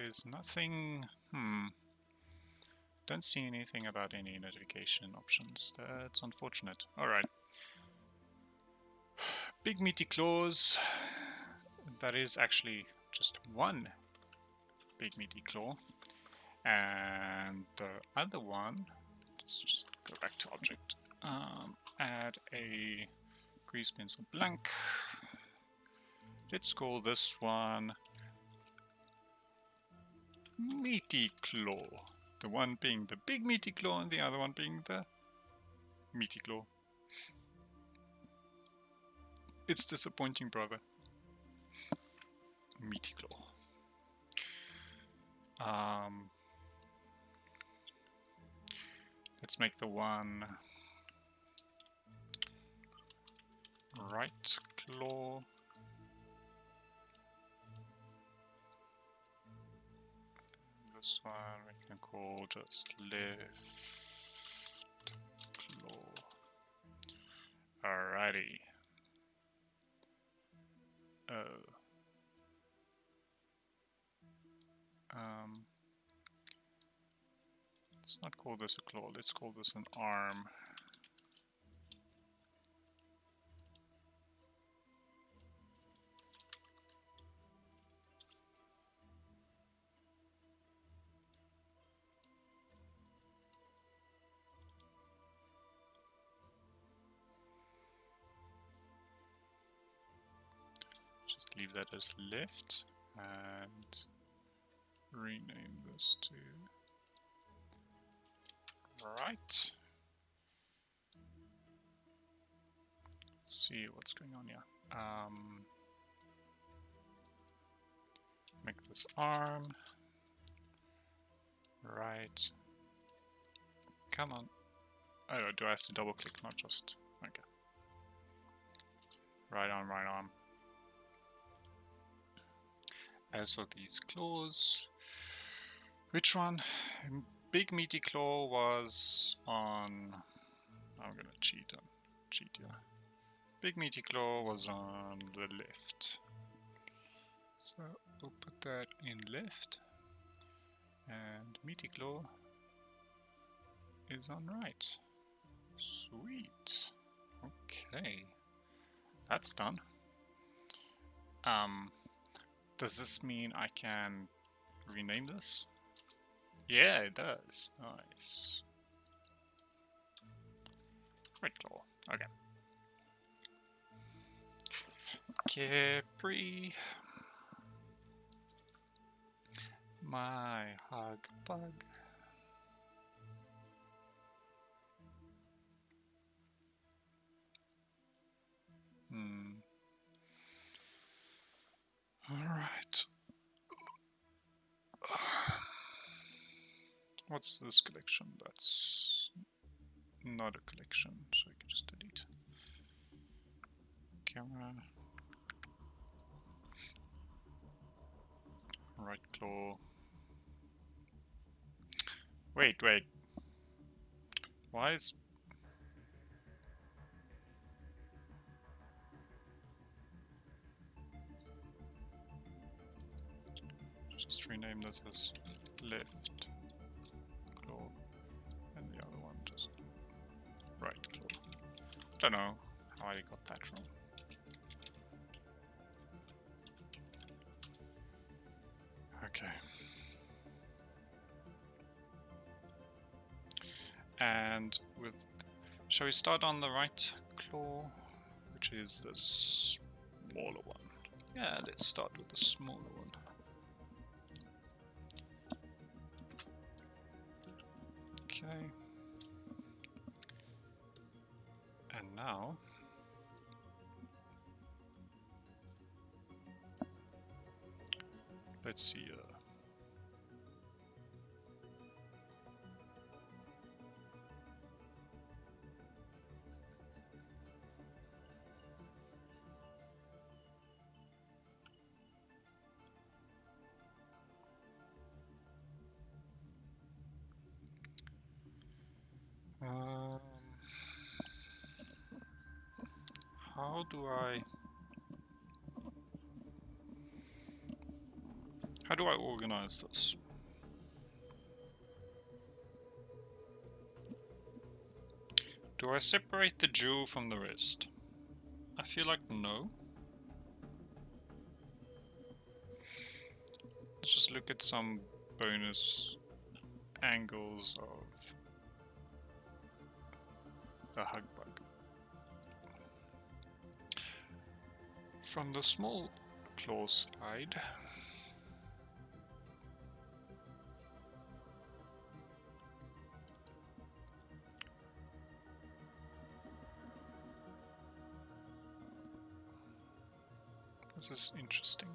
There's nothing... Don't see anything about any notification options. That's unfortunate. Alright. Big meaty claws. That is actually just one big meaty claw. And the other one, let's just go back to object. Add a grease pencil blank. Let's call this one Meaty Claw. The one being the big meaty claw and the other one being the meaty claw. It's disappointing, brother. Meaty claw. Let's make the one right claw. This one we can call just left claw. Alrighty. Let's not call this a claw, let's call this an arm. Just leave that as left and rename this to right. See what's going on here. Make this arm right. Come on. Oh, do I have to double click? Not just. Okay. Right arm, right arm. As for these claws, which one? Big meaty claw was on. I'm gonna cheat here. Big meaty claw was on the left, so we'll put that in left, and meaty claw is on right. Sweet. Okay, that's done. Does this mean I can rename this? Yeah, it does. Nice. Red claw. Okay. Capri. My hug bug. Alright. What's this collection? That's not a collection, so we can just delete. Camera. Right claw. Wait. Why is... Just rename this as left claw, and the other one just right claw. Don't know how I got that wrong. Okay. And with, shall we start on the right claw, which is the smaller one? Yeah, let's start with the smaller one. Okay. And now let's see. How do I organize this. Do I separate the jewel from the rest? I feel like no. Let's just look at some bonus angles of the hug bug. From the small claw side, this is interesting.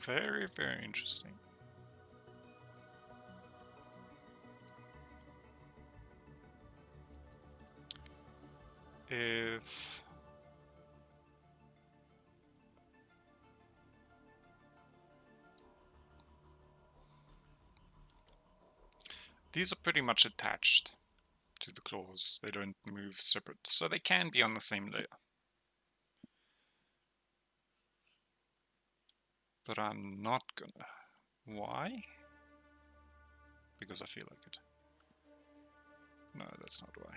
Very, very interesting. If these are pretty much attached to the claws, they don't move separate, so they can be on the same layer. But I'm not gonna. Why? Because I feel like it. No, that's not why.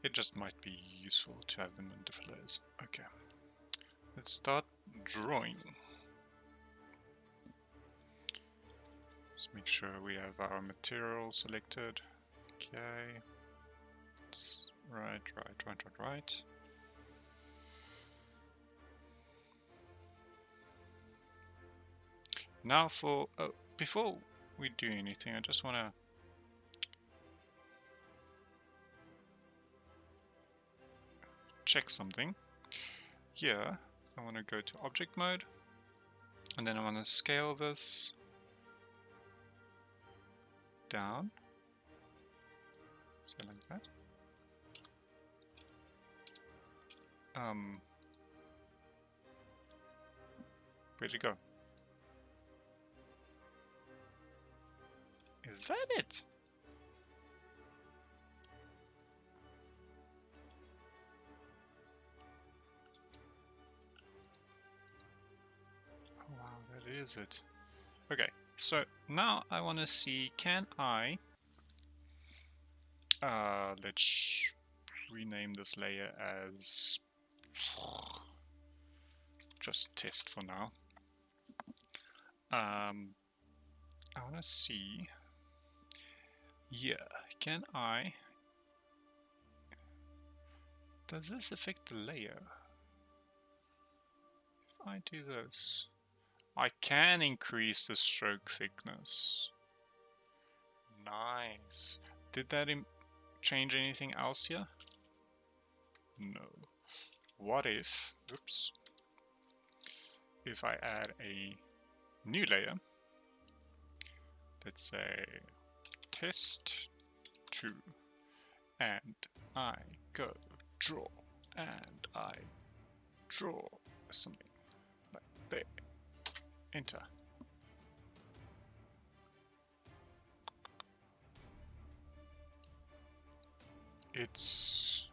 It just might be useful to have them in different layers. Okay. Let's start drawing. Let's make sure we have our material selected. Okay. Right. Now for, before we do anything, I just want to check something. Here, I want to go to object mode, and then I want to scale this down, so like that. Where'd it go? Is that it? Oh wow, that is it. Okay, so now I want to see, can I let's rename this layer as just test for now. I want to see, yeah, can I, does this affect the layer? If I do this, I can increase the stroke thickness. Nice. Did that change anything else here? No. What if, oops, if I add a new layer, let's say test 2, and I go draw, and I draw something like there, enter. It's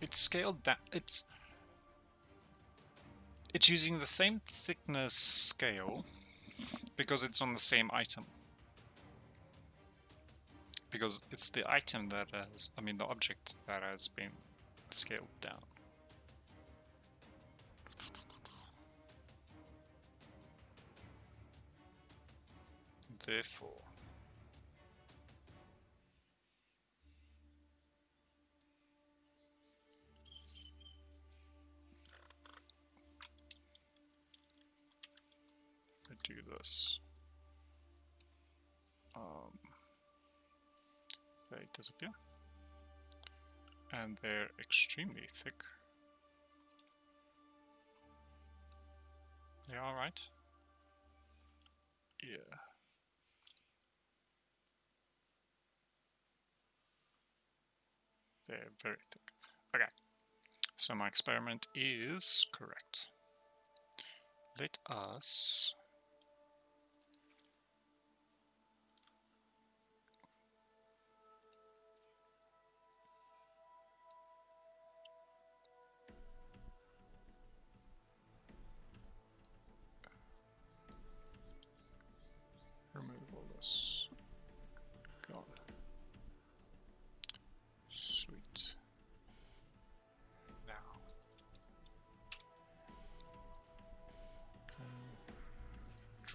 scaled down. It's using the same thickness scale because it's on the same item. Because it's the item that has, I mean the object that has been scaled down. Therefore, I do this. They disappear. And they're extremely thick. They are, right? Yeah. They're very thick. Okay. So my experiment is correct. Let us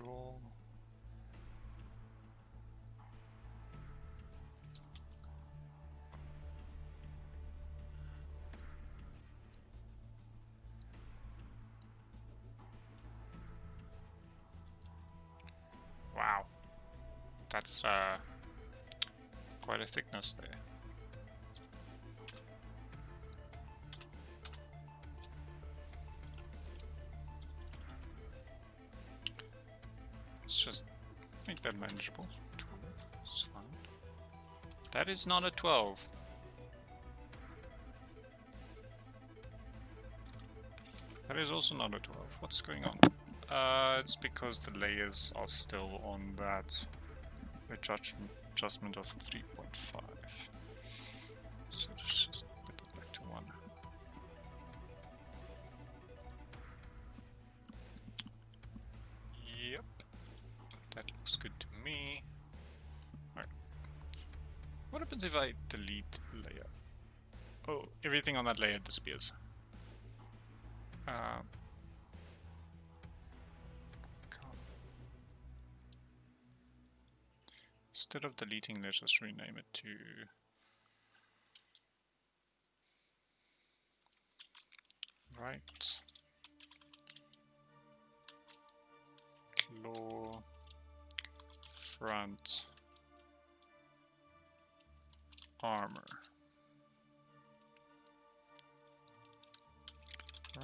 draw. Wow, that's quite a thickness there. Let's just make that manageable. 12 is fine. That is not a 12. That is also not a 12. What's going on? It's because the layers are still on that adjustment of 3.5. So let's just put it back to 1. Yep. That looks good to me. Alright. What happens if I delete layer? Oh, everything on that layer disappears. Instead of deleting, let's just rename it to right claw front armor.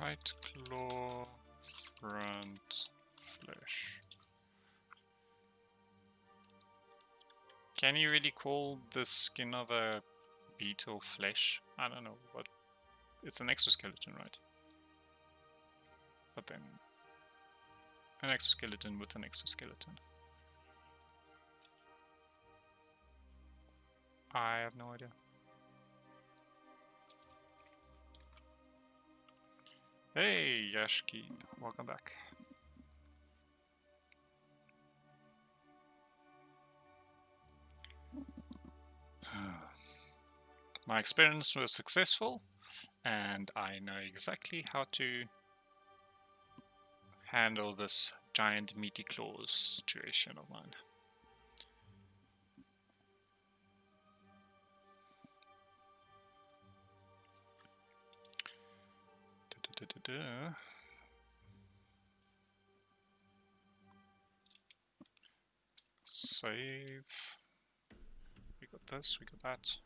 Right claw front flesh. Can you really call the skin of a beetle flesh? I don't know, but it's an exoskeleton, right? But then an exoskeleton with an exoskeleton. I have no idea. Hey, Yashki, welcome back. My experiments were successful, and I know exactly how to handle this giant meaty claws situation of mine. Save. We got this, we got that.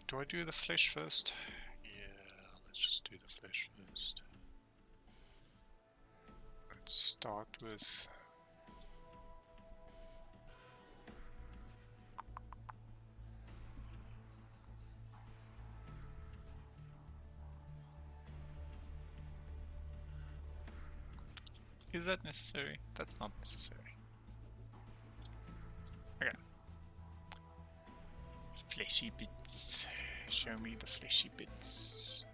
Do I do the flesh first? Yeah, let's just do the flesh first. Let's start with is that necessary? That's not necessary. Okay. Fleshy bits. Show me the fleshy bits.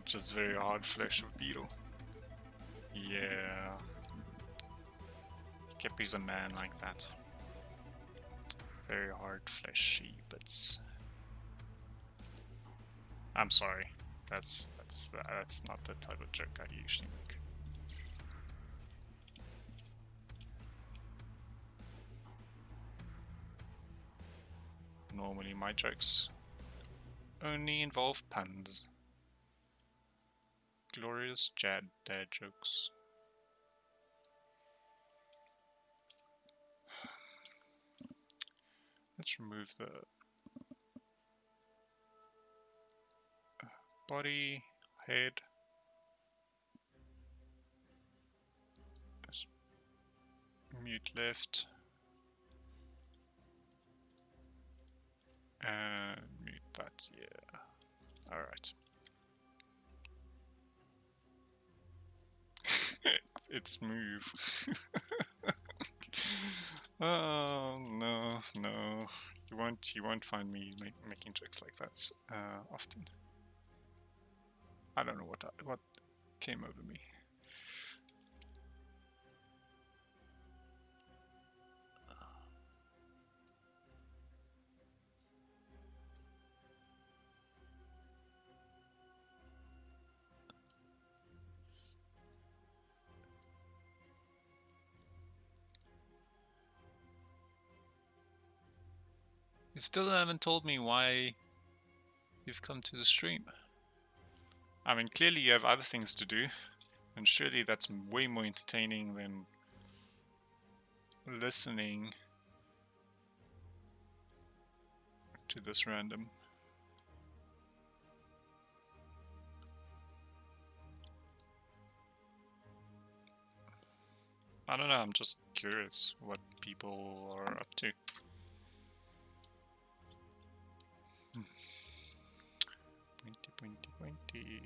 Just very hard flesh of beetle. Yeah. Kepi's a man like that. Very hard fleshy bits. I'm sorry. That's not the type of joke I usually make. Normally my jokes only involve puns. Glorious dad jokes. Let's remove the body, head. Let's mute left. And mute that, yeah. Alright. its move. Oh no, no, you won't find me making jokes like that often. I don't know what came over me. You still haven't told me why you've come to the stream. I mean, clearly you have other things to do, and surely that's way more entertaining than listening to this random. I don't know, I'm just curious what people are up to. Pointy.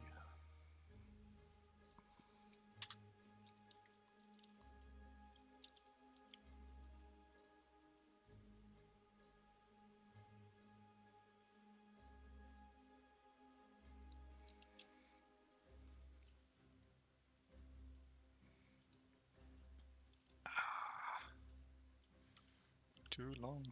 Too long.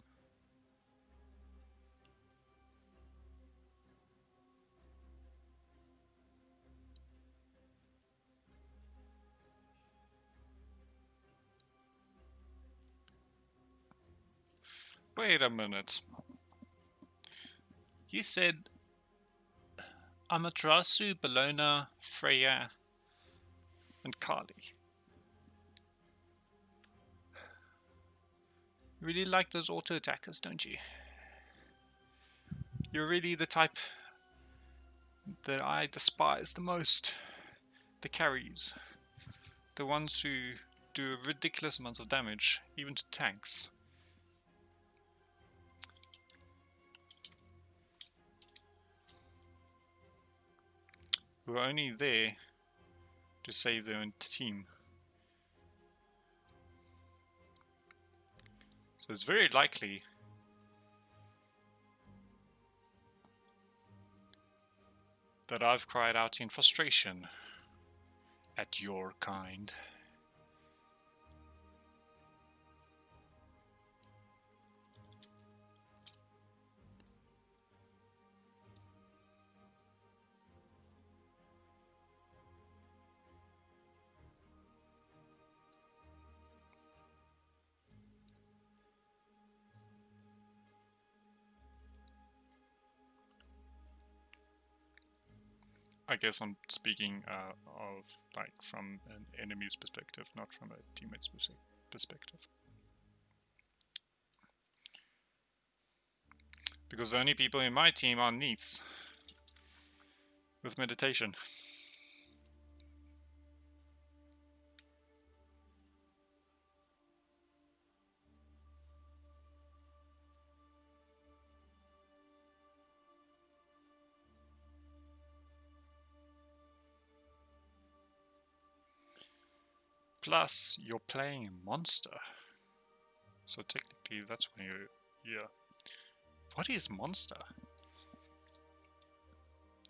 Wait a minute. You said Amaterasu, Bellona, Freya, and Kali. You really like those auto attackers, don't you? You're really the type that I despise the most. The carries. The ones who do ridiculous amounts of damage, even to tanks. Who are only there to save their own team. So it's very likely that I've cried out in frustration at your kind. I guess I'm speaking of like from an enemy's perspective, not from a teammate's perspective. Because the only people in my team are Neiths with meditation. Plus, you're playing Monster. So technically, that's when you're... Yeah. What is Monster?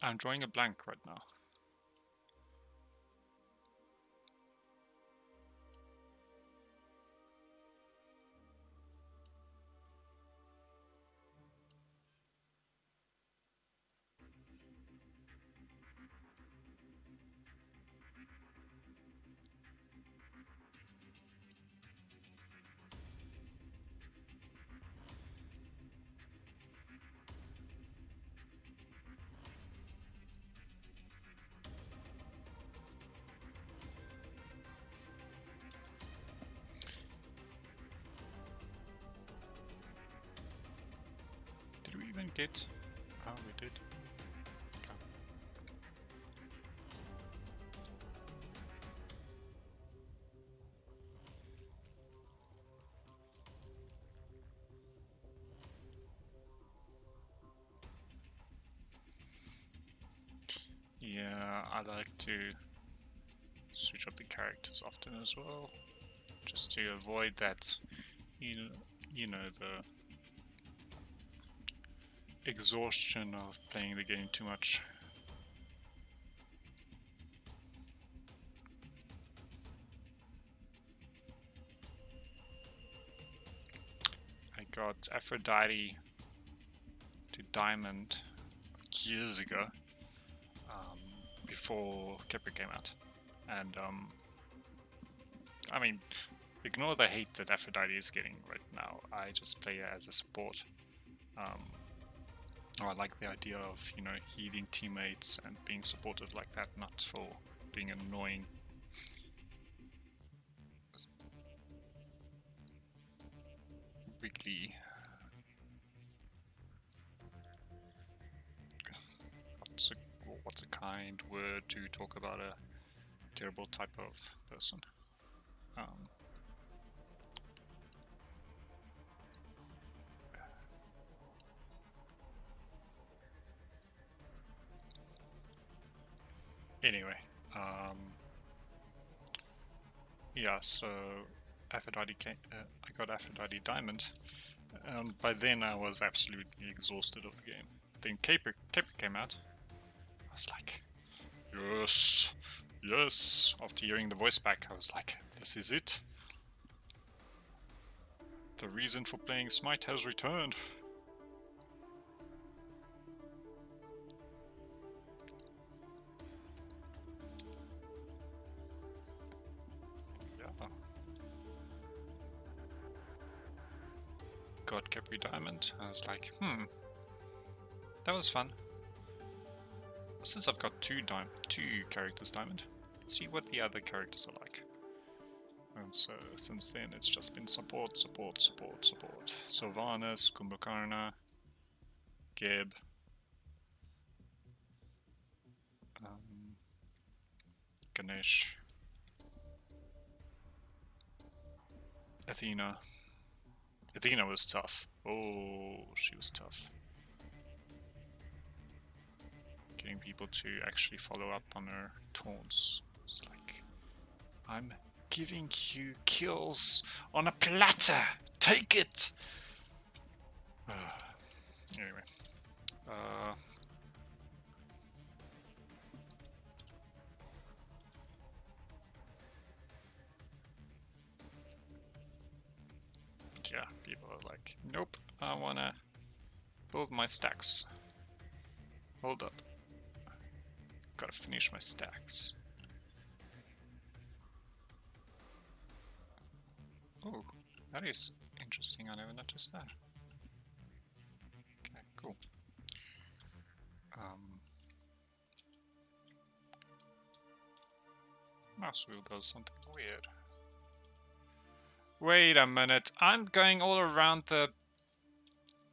I'm drawing a blank right now. Did we even get... Oh, we did. Yeah, I like to switch up the characters often as well, just to avoid that, you know, the exhaustion of playing the game too much. I got Aphrodite to Diamond years ago, before Kepri came out, and I mean, ignore the hate that Aphrodite is getting right now. I just play her as a support. I like the idea of, you know, healing teammates and being supported like that, not for being annoying. Weekly. What's a kind word to talk about a terrible type of person? Anyway, yeah, so Aphrodite I got Aphrodite Diamond. By then I was absolutely exhausted of the game. Then Caper came out. I was like, yes, yes. After hearing the voice back, I was like, this is it. The reason for playing Smite has returned. Yeah. Got Capri Diamond. I was like, that was fun. Since I've got two characters Diamond, let's see what the other characters are like. And so since then it's just been support. Sylvanas, Kumbhakarna, Geb, Ganesh, Athena. Athena was tough. Oh, she was tough. Getting people to actually follow up on her taunts. It's like, I'm giving you kills on a platter. Take it. Anyway, yeah, people are like, nope, I wanna build my stacks. Hold up. Gotta finish my stacks. Oh, that is interesting. I never noticed that. Okay, cool. Mouse wheel does something weird. Wait a minute, I'm going all around the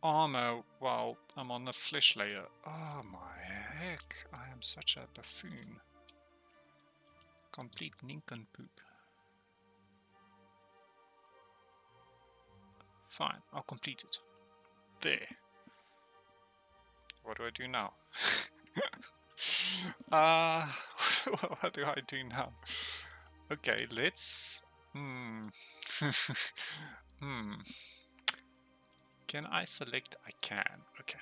armor while I'm on the flesh layer. Oh my heck, I am such a buffoon. Complete nincompoop. Fine, I'll complete it. There. What do I do now? What do I do now? Okay, let's... Can I select? I can. Okay.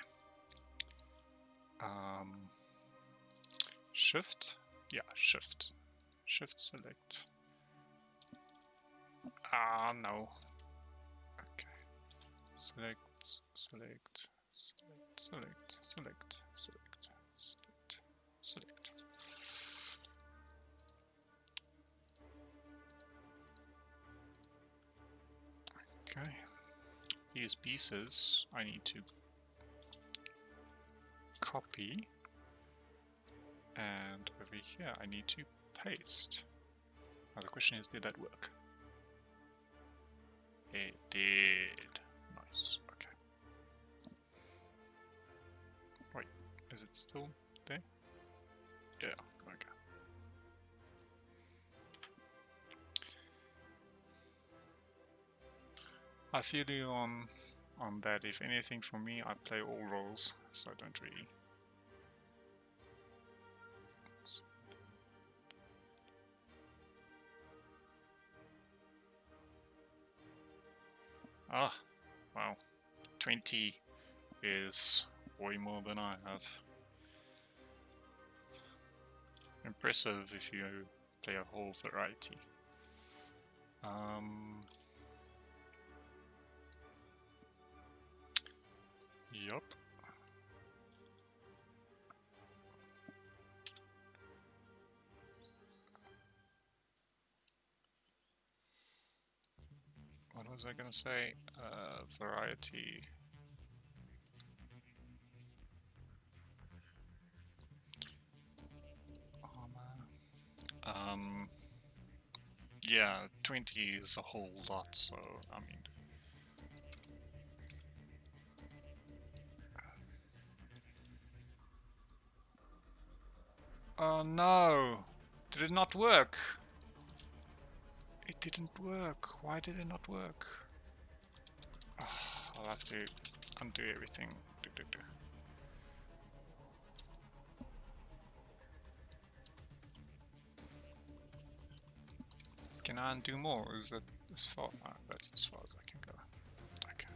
Shift? Yeah, shift. Shift select. No. Okay. Select. Okay. These pieces I need to copy, and over here I need to paste. Now the question is, did that work? It did. Nice. Okay. Wait, is it still there? Yeah, okay. I feel you on that. If anything, for me, I play all roles, so I don't really. Ah, wow. 20 is way more than I have. Impressive if you play a whole variety. Yup. What was I gonna say? Variety. Armor. Yeah, 20 is a whole lot, so I mean. Oh no! Did it not work? It didn't work. Why did it not work? I'll have to undo everything. Can I undo more? Is that as far? Oh, that's as far as I can go. Okay.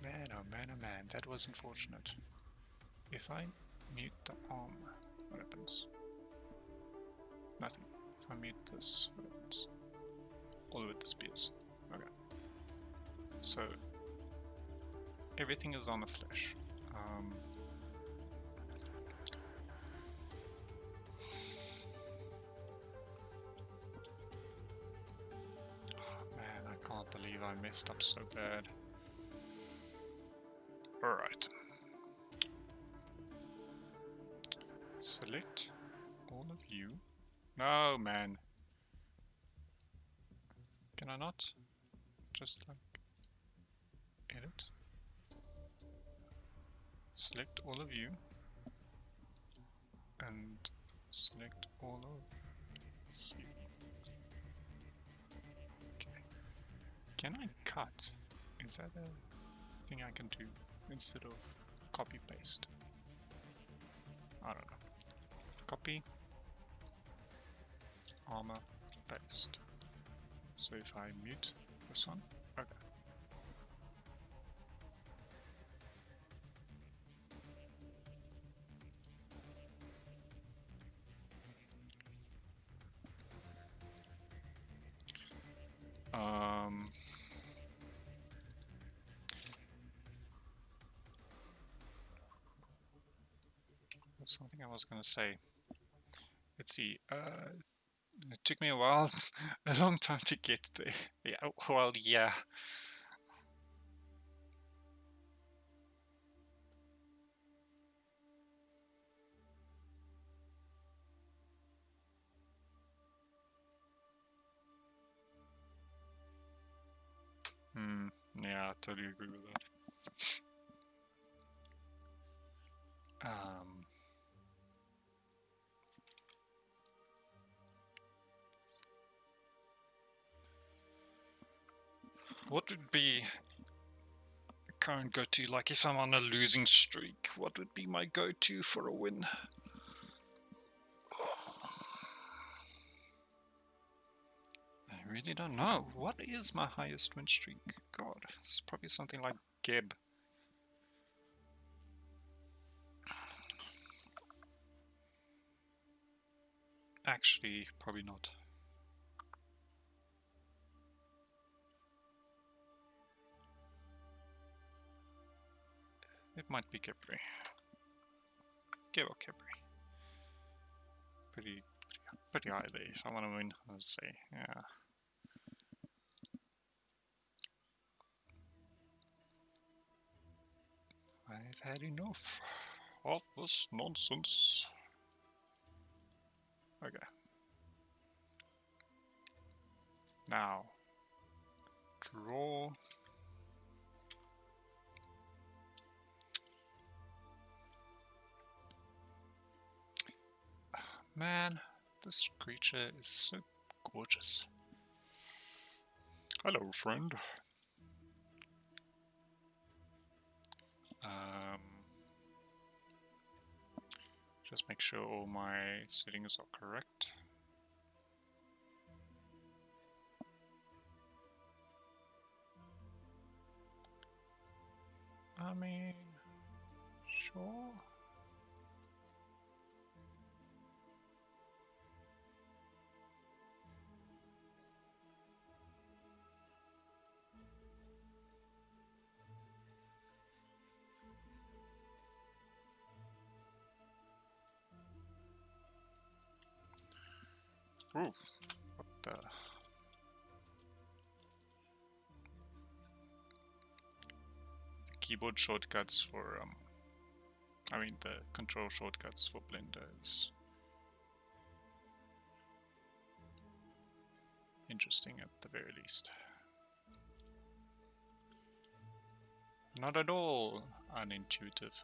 Man, oh man, oh man, that was unfortunate. If I mute the arm, what happens? Nothing. If I mute this, what happens? All of it disappears. Okay. So, everything is on the flesh. Oh man, I can't believe I messed up so bad. Alright. Select all of you. No, man. Can I not? Just like edit. Select all of you. And select all of you. Okay. Can I cut? Is that a thing I can do instead of copy paste? I don't know. Copy. Armor. Paste. So if I mute this one, okay. There's something I was gonna say. Let's see. It took me a while, a long time to get there. Yeah, well, yeah. Yeah, I totally agree with that. What would be a current go-to, like if I'm on a losing streak, what would be my go-to for a win? I really don't know. What is my highest win streak? God, it's probably something like Geb. Actually, probably not. It might be Kepri. Geb or Kepri. Pretty high there. If I want to win, I'd say, yeah. I've had enough of this nonsense. Okay. Now, draw. Man, this creature is so gorgeous. Hello, friend. Just make sure all my settings are correct. I mean, sure. Ooh, what the? Keyboard shortcuts for, I mean the control shortcuts for Blender is interesting at the very least. Not at all unintuitive.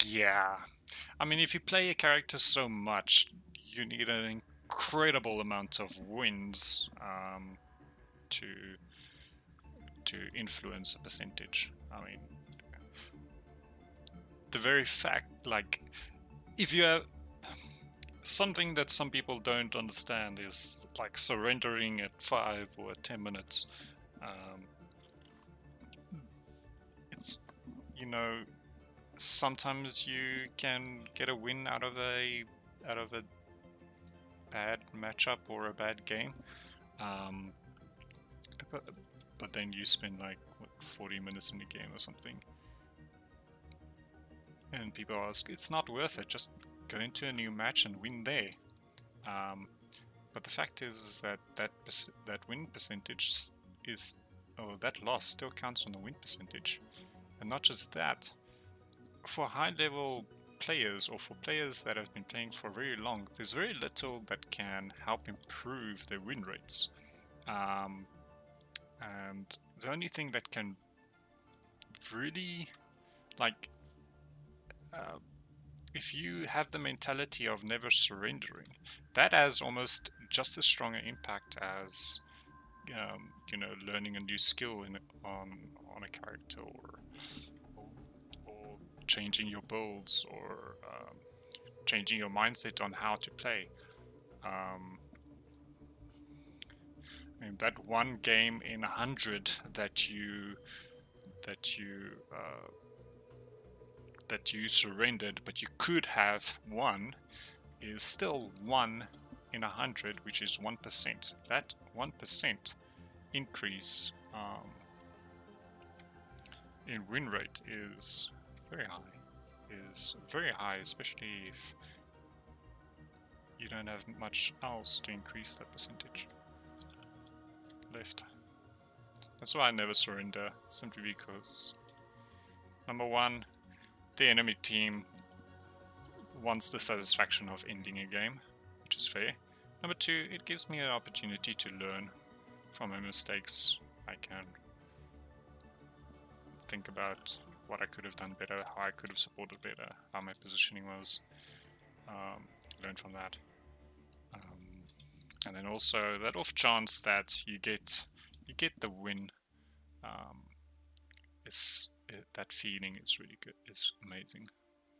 Yeah, I mean, if you play a character so much, you need an incredible amount of wins to influence a percentage. I mean, the very fact, like, if you have something that some people don't understand is like surrendering at 5 or 10 minutes. It's, you know, sometimes you can get a win out of a bad matchup or a bad game, but then you spend like what, 40 minutes in the game or something, and people ask, it's not worth it, just go into a new match and win there. But the fact is that that win percentage is, or that loss still counts on the win percentage. And not just that, for high level players or for players that have been playing for very long, there's very little that can help improve their win rates. And the only thing that can really, like, if you have the mentality of never surrendering, that has almost just as strong an impact as you know, learning a new skill on a character, or changing your builds, or changing your mindset on how to play. I mean, that one game in 100 that you surrendered, but you could have won, is still 1 in 100, which is 1%. That 1% increase in win rate is very high. Especially if you don't have much else to increase that percentage. Left. That's why I never surrender, simply because, number one, the enemy team wants the satisfaction of ending a game, which is fair. Number two, it gives me an opportunity to learn from my mistakes. I can think about what I could have done better, how I could have supported better, how my positioning was. Learn from that. And then also that off chance that you get the win, that feeling is really good. It's amazing.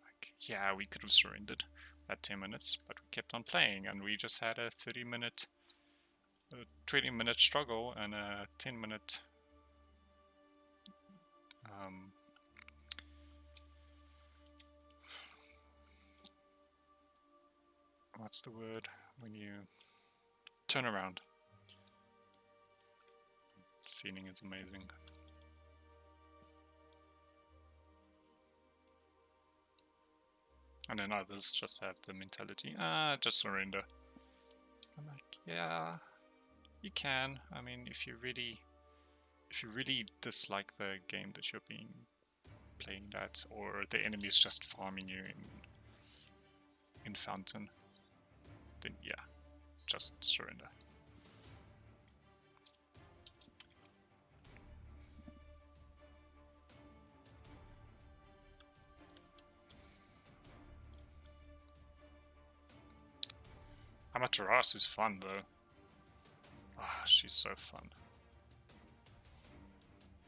Like, yeah, we could have surrendered at 10 minutes, but we kept on playing, and we just had a 30-minute, 20-minute struggle and a 10-minute what's the word when you turn around. Feeling is amazing. And then others just have the mentality, just surrender. I'm like, yeah, you can. I mean, if you really dislike the game that you're playing that, or the enemy's just farming you in Fountain, then yeah, just surrender. Amaterasu is fun though. Ah, she's so fun.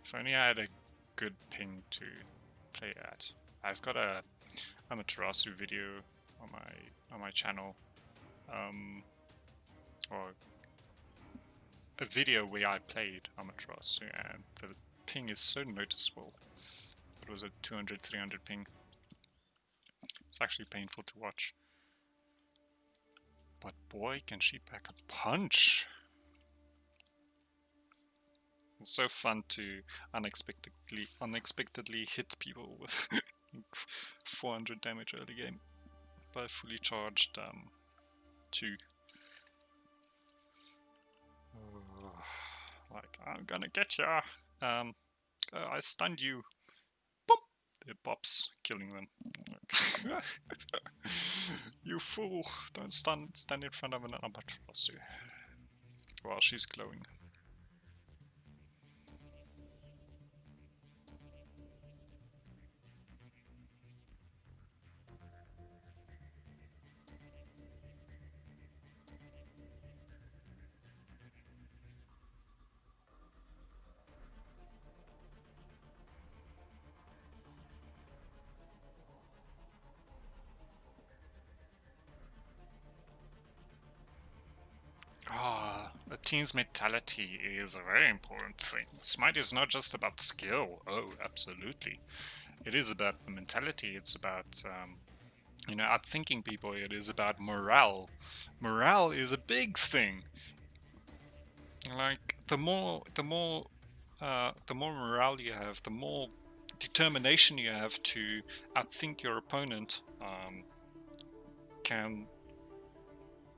If only I had a good ping to play at. I've got a Amaterasu video on my channel, or a video where I played Amaterasu, and the ping is so noticeable. It was a 200-300 ping. It's actually painful to watch. But boy, can she pack a punch! It's so fun to unexpectedly hit people with 400 damage early game by fully charged 2. Like, I'm gonna get ya! I stunned you! Boop! It pops, killing them. You fool! Don't stand in front of an Amaterasu. Well, she's glowing. A team's mentality is a very important thing. Smite is not just about skill. Oh, absolutely. It is about the mentality. It's about, outthinking people. It is about morale. Morale is a big thing. Like, the more morale you have, the more determination you have to outthink your opponent, can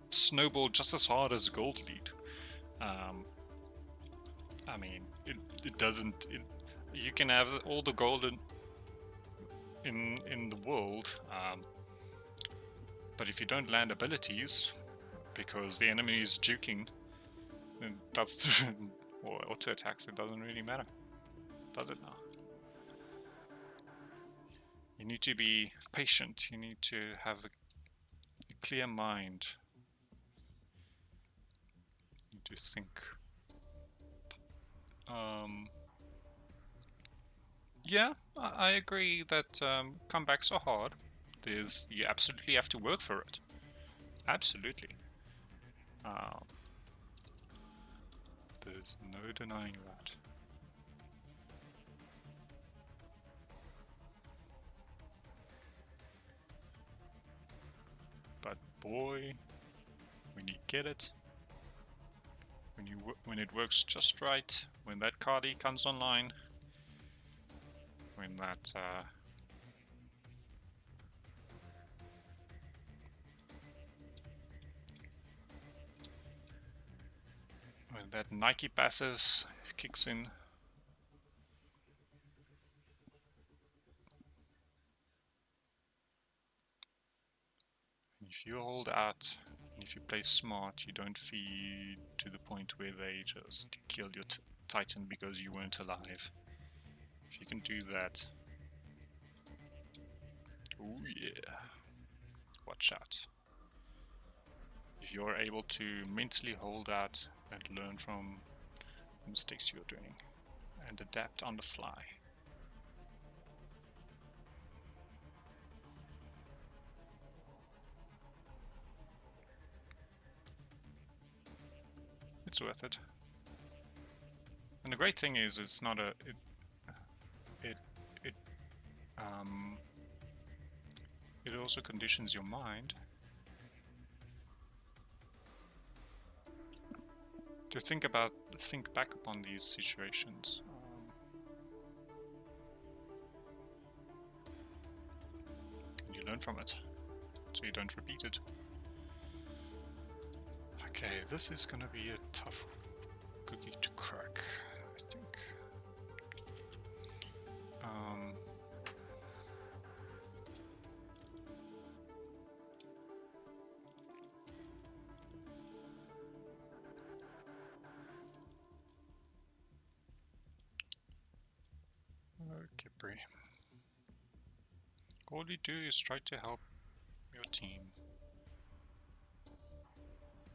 snowball just as hard as a gold lead. I mean, it doesn't. You can have all the gold in the world, but if you don't land abilities because the enemy is juking, then that's or auto attacks. It doesn't really matter, does it now? You need to be patient. You need to have a clear mind. You need to think. Yeah, I agree that comebacks are hard. You absolutely have to work for it. Absolutely. There's no denying that. But boy, when you get it, when it works just right, when that Cardi comes online, when that Nike passive kicks in. If you hold out, and if you play smart, you don't feed to the point where they just kill your Titan because you weren't alive. If you can do that, oh yeah, watch out. If you're able to mentally hold out and learn from the mistakes you're doing and adapt on the fly. It's worth it. And the great thing is, it's not a it also conditions your mind to think back upon these situations. And you learn from it, so you don't repeat it. Okay, this is gonna be a tough cookie to crack, I think. Okay, Brie. All you do is try to help your team.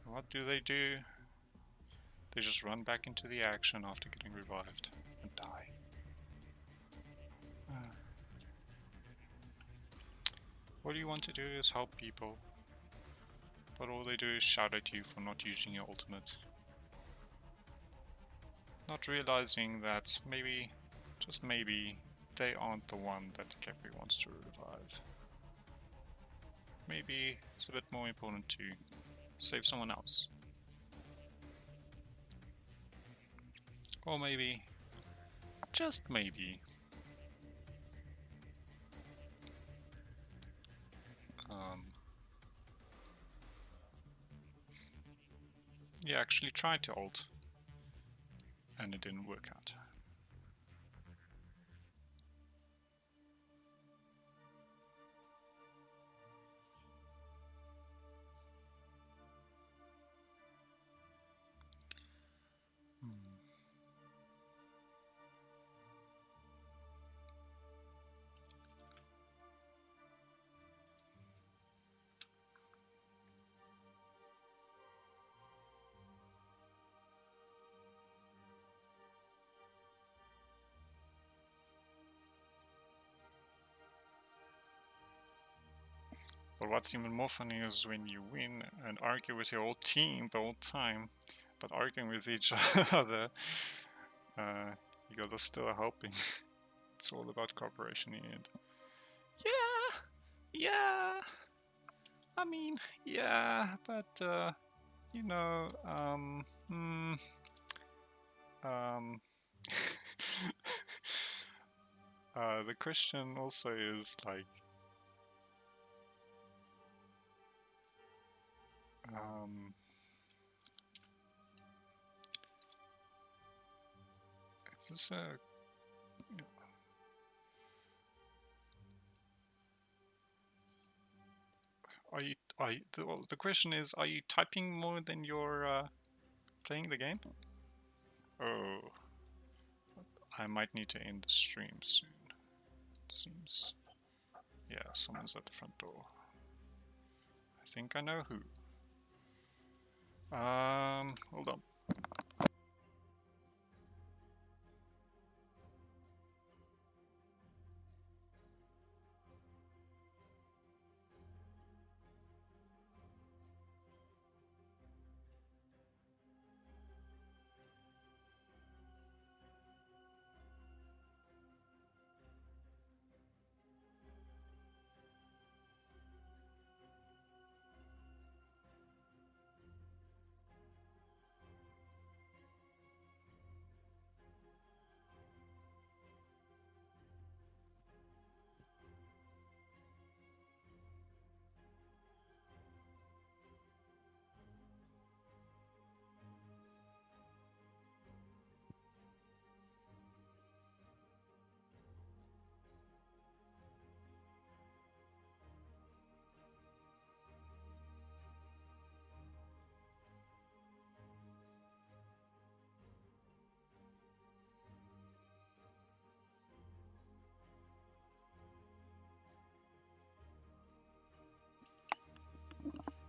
What do? They just run back into the action after getting revived and die. What you want to do is help people, but all they do is shout at you for not using your ultimate. Not realizing that maybe, just maybe, they aren't the one that Kepri wants to revive. Maybe it's a bit more important to save someone else. Or maybe, just maybe, you actually tried to ult and it didn't work out. But what's even more funny is when you win and argue with your whole team the whole time, but arguing with each other, you guys are still helping. It's all about cooperation in the end. Yeah, I mean, yeah, but, you know, the question also is like, is this a... the question is, are you typing more than you're playing the game? Oh, I might need to end the stream soon. It seems. Yeah, someone's at the front door. I think I know who. Hold on.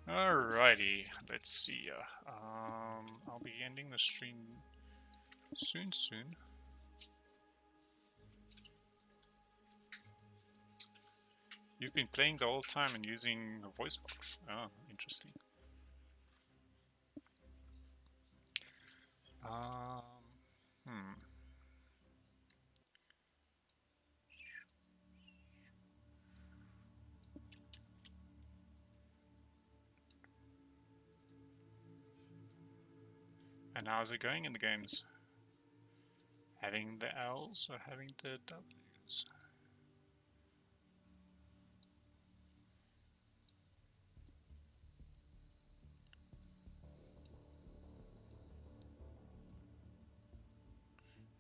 Alrighty, let's see. I'll be ending the stream soon. You've been playing the whole time and using a voice box. Oh, interesting. And how's it going in the games? Having the L's or having the W's?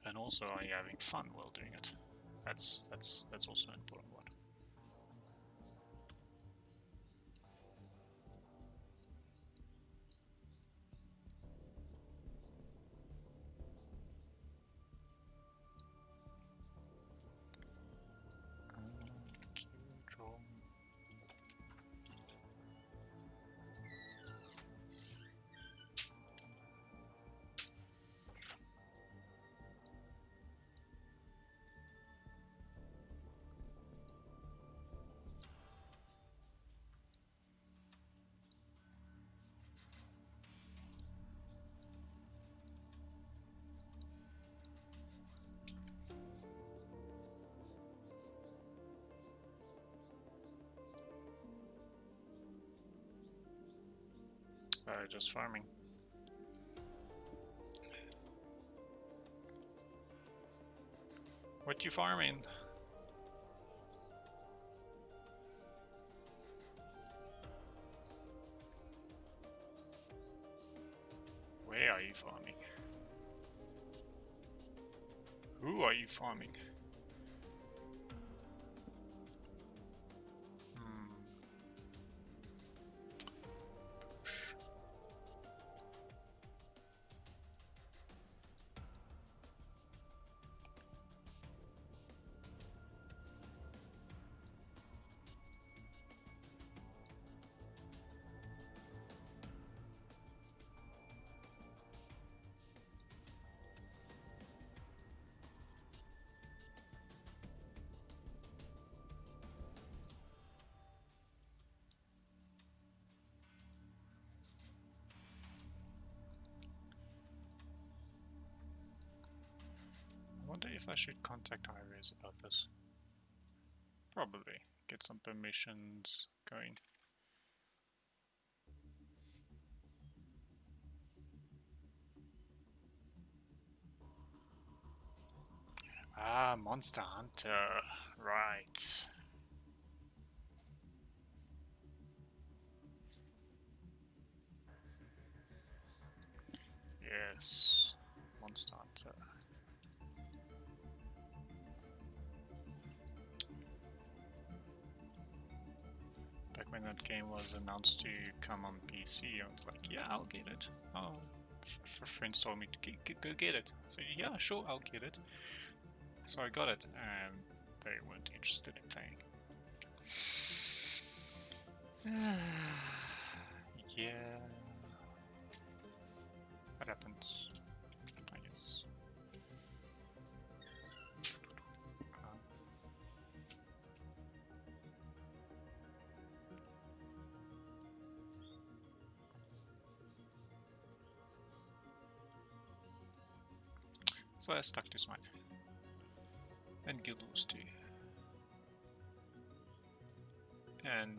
And also, are you having fun while doing it? That's also an important one. So just farming. What you farming? Where are you farming? Who are you farming? I wonder if I should contact Iris about this. Probably. Get some permissions going. Ah, Monster Hunter. Right. Yes. Monster Hunter. Back when that game was announced to come on PC, I was like, yeah, I'll get it. Oh, friends told me to go get it. I said, yeah, sure, I'll get it. So I got it, and they weren't interested in playing. Yeah. What happens? I guess. So I stuck to Smite. And Guild Wars 2. And...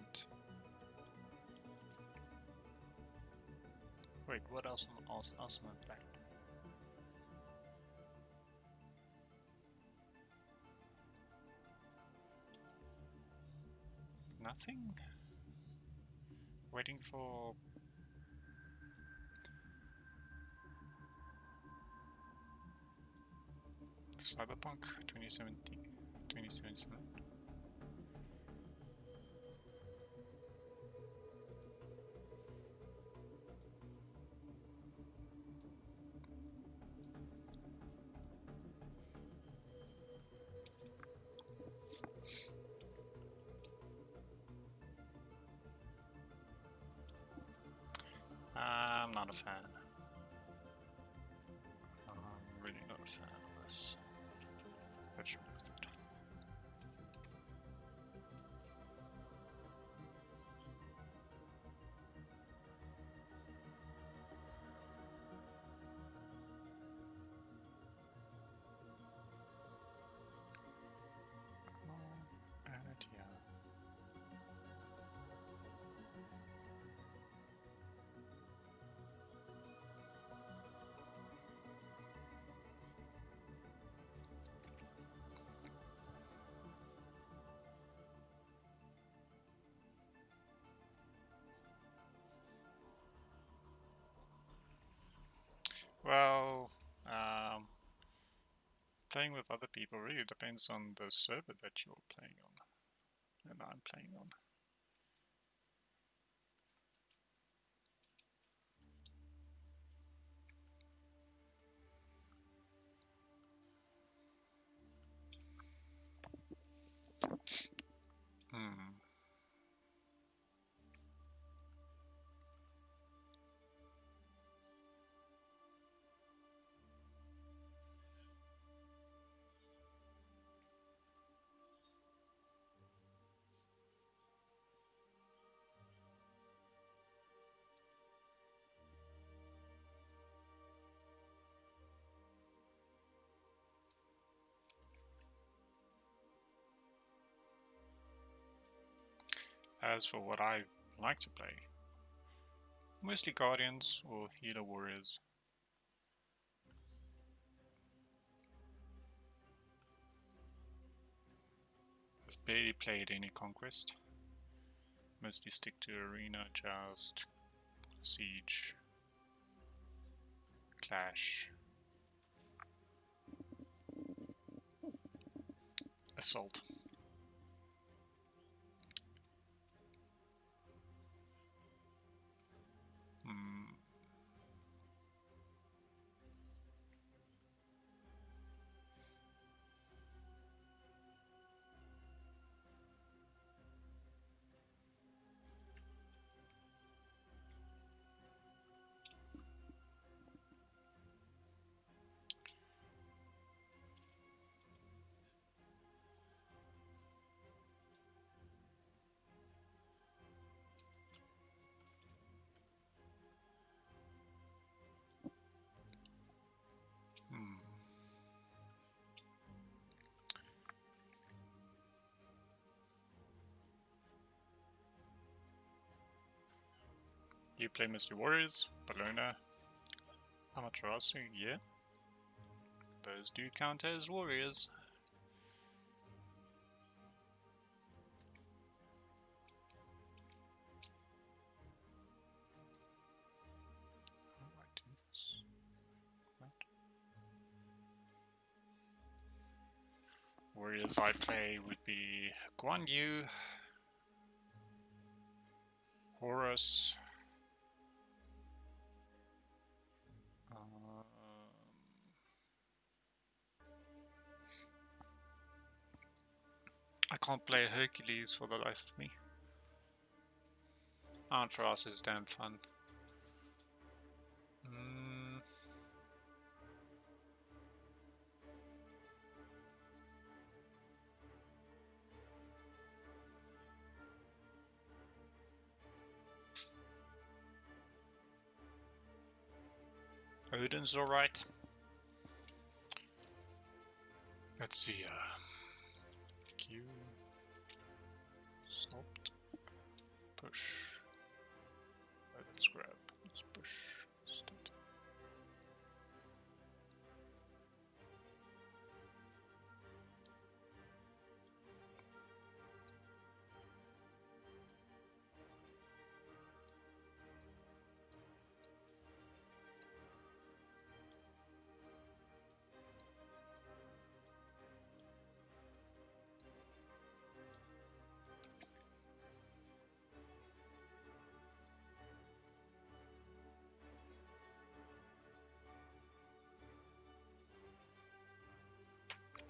wait, what else am I playing? Nothing? Waiting for... Cyberpunk 2077. I'm not a fan. I'm really not a fan of this. Let's remove that. Add it here. Well, playing with other people really depends on the server that you're playing on, and I'm playing on. As for what I like to play, Mostly guardians or healer warriors. I've barely played any conquest. Mostly stick to arena, joust, siege, clash, assault. You play mostly warriors, Bologna, Amaterasu, yeah. Those do count as warriors. How do I do this? What? Warriors I play would be Guan Yu, Horus, I can't play Hercules for the life of me. Antras is damn fun. Odin's alright. Let's see, Q, salt, push. Let's grab, let's push instead.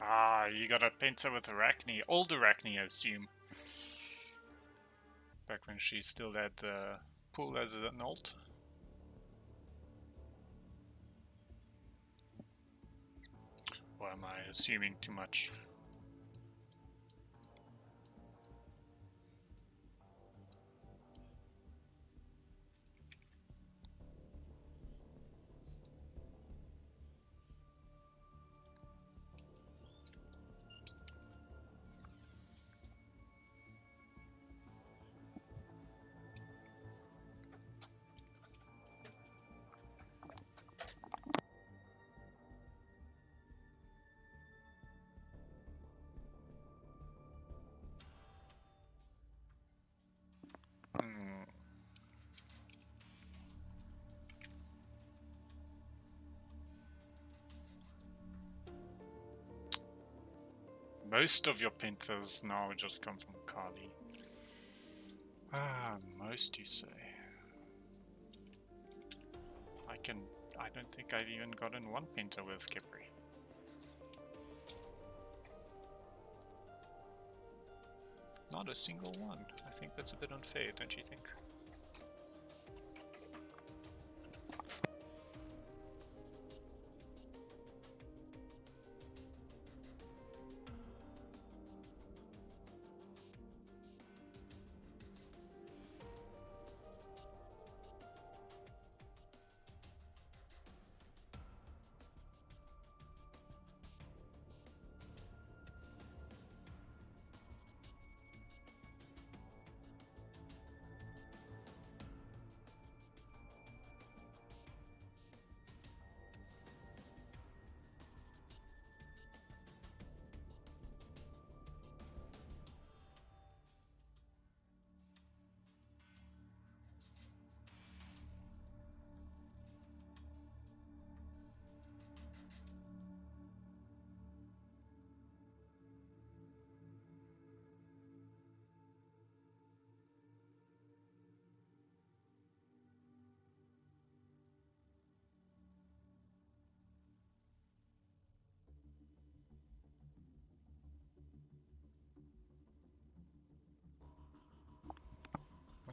Ah, you got a painter with Arachne. Old Arachne, I assume. Back when she still had the pool as an ult. Or am I assuming too much? Most of your painters now just come from Kali. Ah, most you say. I don't think I've even gotten one painter with Kipri. Not a single one. I think that's a bit unfair, don't you think?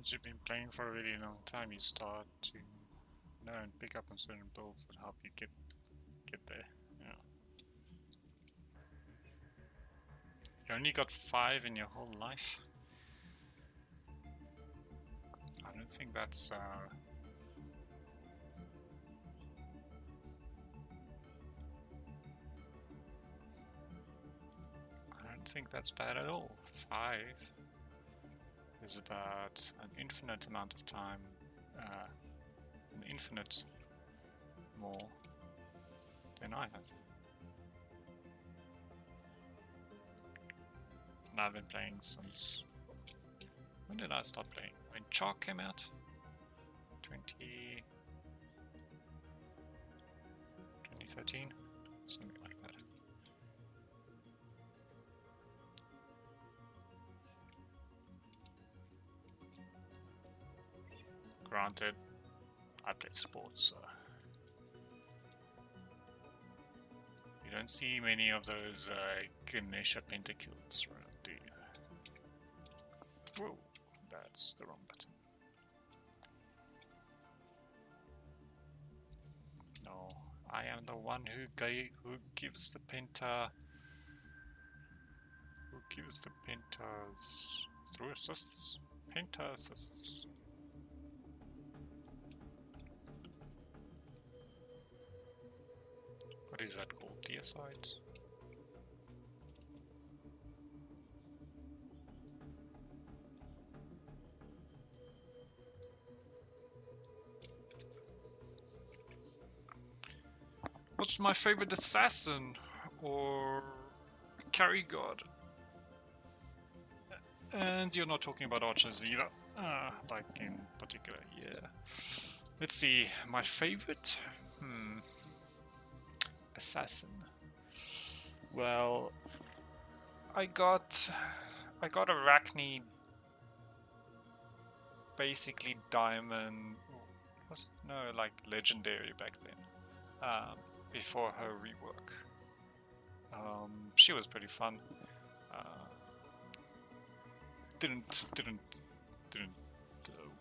Once you've been playing for a really long time, you start to know and pick up on certain builds that help you get there. Yeah. You only got 5 in your whole life. I don't think that's bad at all. 5 is about an infinite amount of time, an infinite more than I have. And I've been playing since... When did I start playing? When Chalk came out? 2013? Something like that. Granted, I play sports, so you don't see many of those Ganesha pentakills around, do you? Whoa, that's the wrong button. No, I am the one who gives the pentas through assists. Penta assists. What is that called? Deicides? What's my favorite assassin or carry god? And you're not talking about archers either, like in particular, yeah. Let's see, my favorite? Assassin. Well, I got Arachne basically diamond, was it? No, like legendary back then, before her rework. She was pretty fun. Didn't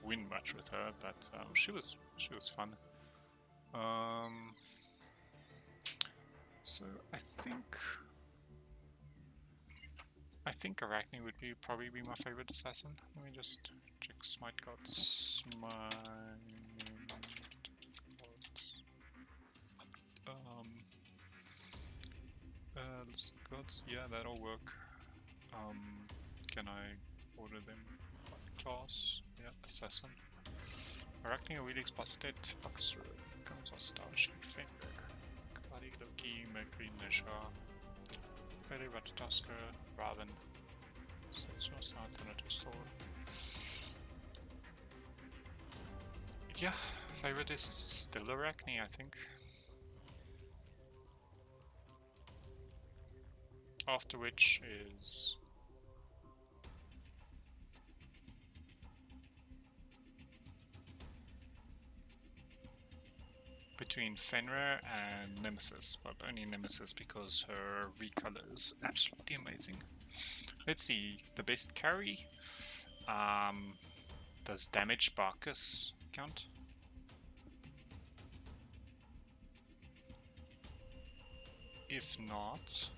win much with her, but she was fun. So I think Arachne would probably be my favorite assassin. Let me just check Smite Gods. List of gods. Yeah, that'll work. Can I order them by class? Yeah, assassin. Arachne, Obelix, Bastet, Baxter, Guns of Starship, Fenrir, Kali, Loki, Mercury, Nesha, Pele, Ratatosker, Raven, Sensual South, Thanatos Thor. Yeah, favorite is still Arachne, I think. After which is between Fenrir and Nemesis, but only Nemesis because her recolor is absolutely amazing. Let's see, the best carry. Does damage Barkus count? If not,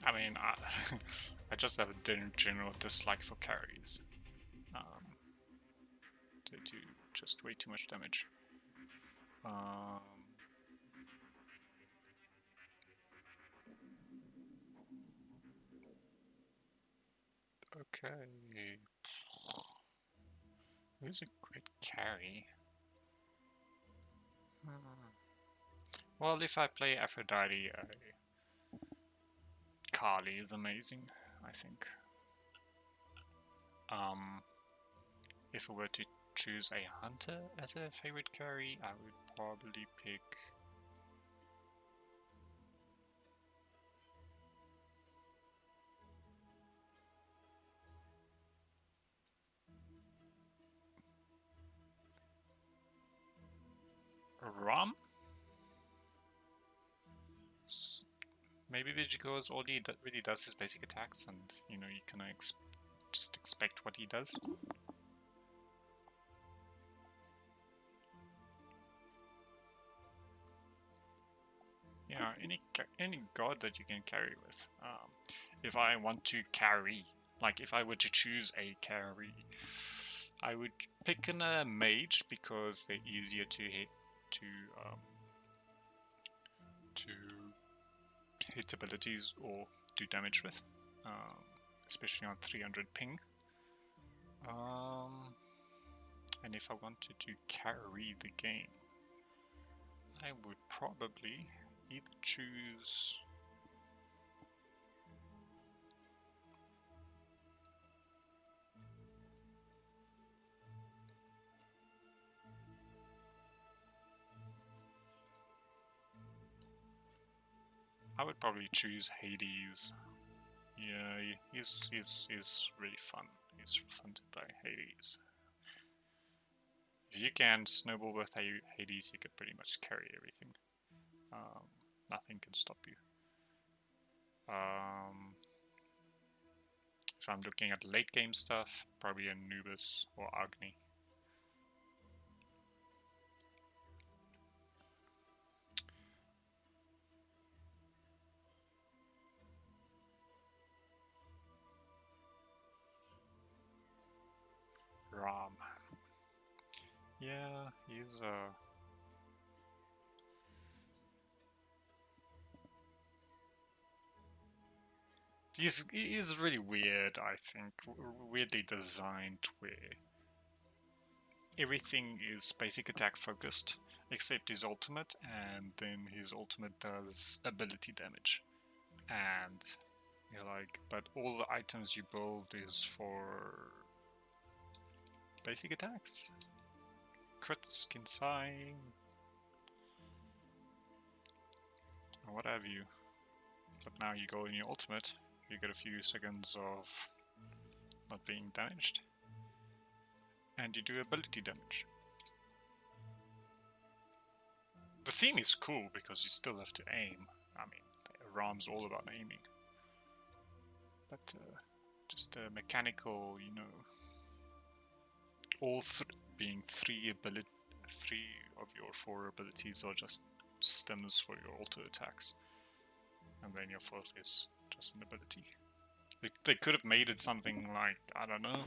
I mean, I just have a general dislike for carries. They do just way too much damage. Okay. Who's a great carry? Well, if I play Aphrodite, Kali is amazing, I think. If I were to choose a hunter as a favorite carry, I would probably pick Ram? Maybe because all he really does is basic attacks, and you know, you can just expect what he does. Yeah, any god that you can carry with. If I want to carry, like if I were to choose a carry, I would pick a mage because they're easier to hit to hit abilities or do damage with, especially on 300 ping. And if I wanted to carry the game, I would probably either choose Hades. Yeah, he's really fun. He's fun to play, Hades. If you can snowball with Hades, you can pretty much carry everything. Nothing can stop you. If I'm looking at late game stuff, probably Anubis or Agni. Ram. Yeah, he's He's really weird, I think. Weirdly designed, where everything is basic attack focused, except his ultimate, and then his ultimate does ability damage. And you're like, but all the items you build is for basic attacks. Crit, skin sign, or what have you. But now you go in your ultimate, you get a few seconds of not being damaged, and you do ability damage. The theme is cool because you still have to aim. I mean, Ram's all about aiming. But just a mechanical, you know, all being three of your 4 abilities are just stems for your auto attacks, and then your 4th is just an ability. They could have made it something like, I don't know,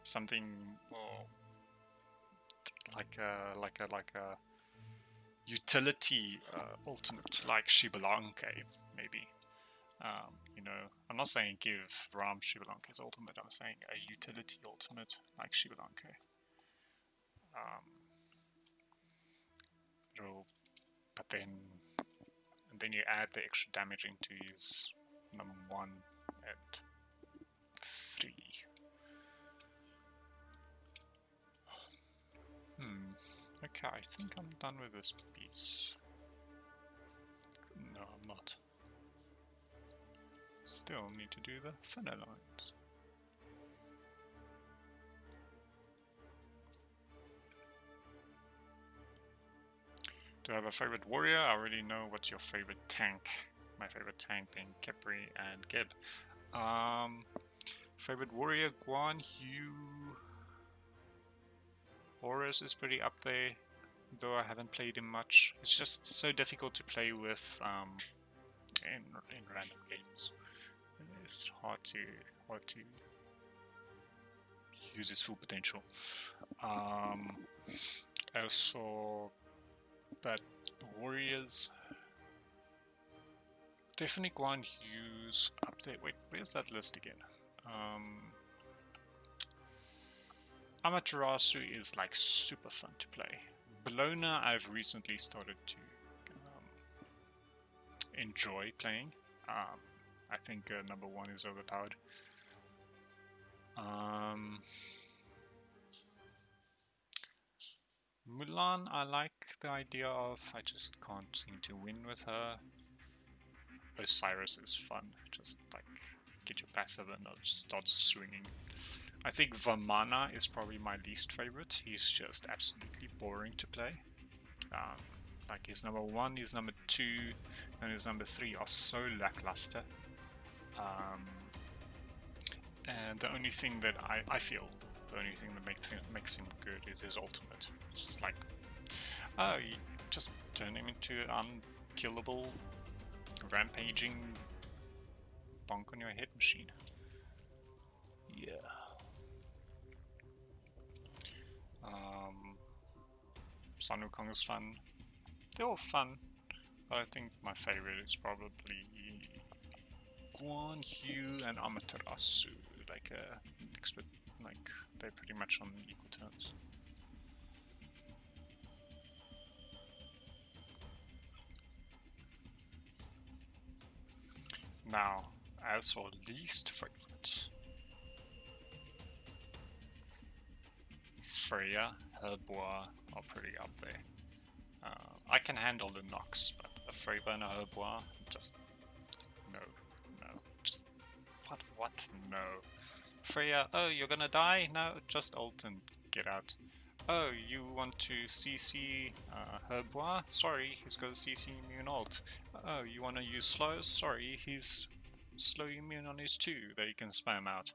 something more like a utility ultimate, like Shibalanke, maybe. You know, I'm not saying give Ram Shibalanke's ultimate, I'm saying a utility ultimate like Shibalanke. But then you add the extra damage into his number 1 and 3. Okay, I think I'm done with this piece. No, I'm not. Still need to do the thinner lines. Do I have a favorite warrior? I already know what's your favorite tank. My favorite tank being Kepri and Geb. Favorite warrior, Guan Yu. Horus is pretty up there, though I haven't played him much. It's just so difficult to play with in random games. It's hard to use his full potential. Also, but warriors, definitely Guan Yu's up there. Wait, where's that list again? Amaterasu is like super fun to play. Bologna I've recently started to enjoy playing. I think number 1 is overpowered. Mulan I like the idea of, I just can't seem to win with her. Osiris is fun, just like get your passive and I'll just start swinging. I think Vamana is probably my least favorite. He's just absolutely boring to play. Like his number 1, his number 2, and his number 3 are so lackluster. And the only thing that I feel, the only thing that makes him good is his ultimate. It's just like, oh, you just turn him into an unkillable, rampaging, bonk on your head machine. Yeah. Sun Wukong is fun. They're all fun, but I think my favorite is probably Guan Yu and Amaterasu. Like they're pretty much on equal terms. Now, as for least favorite, Freya, Herbois are pretty up there. I can handle the Nox, but a Freya and a Herbois, just no, just what? No. Freya, oh, you're gonna die? No, just ult and get out. Oh, you want to CC Herbois? Sorry, he's got a CC immune ult. Oh, you want to use slows? Sorry, he's slow immune on his 2 that he can spam out.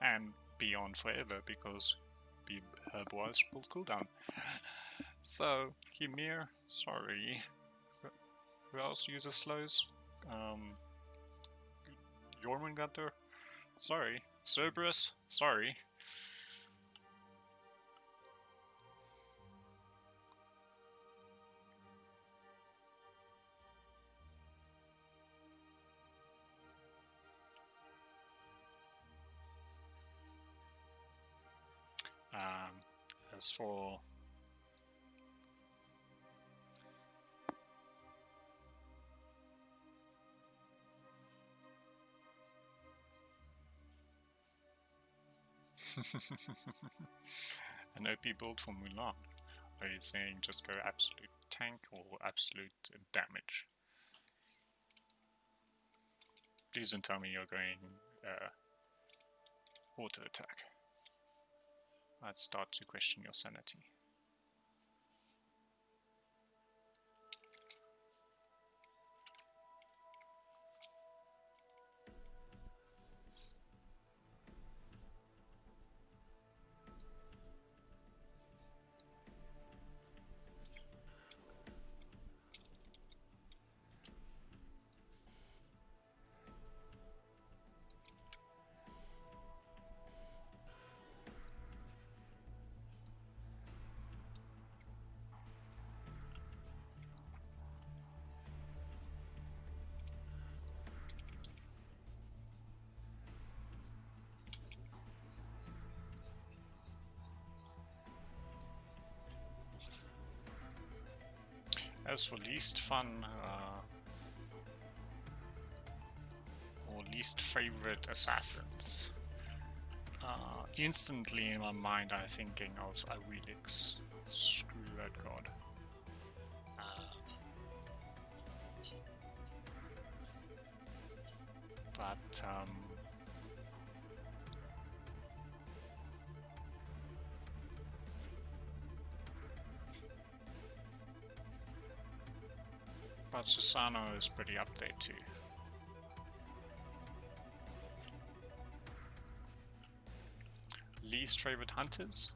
And be on forever because Herbois will cooldown. So, Hymir, sorry. Who else uses slows? Jormungandr? Sorry. Cerberus? Sorry. As for an OP build for Mulan, are you saying just go absolute tank or absolute damage? Please don't tell me you're going auto attack. I'd start to question your sanity. As for least fun or least favorite assassins, instantly in my mind I'm thinking of Awilix. Screw that god. But Susano is pretty up there too. Least favorite hunters?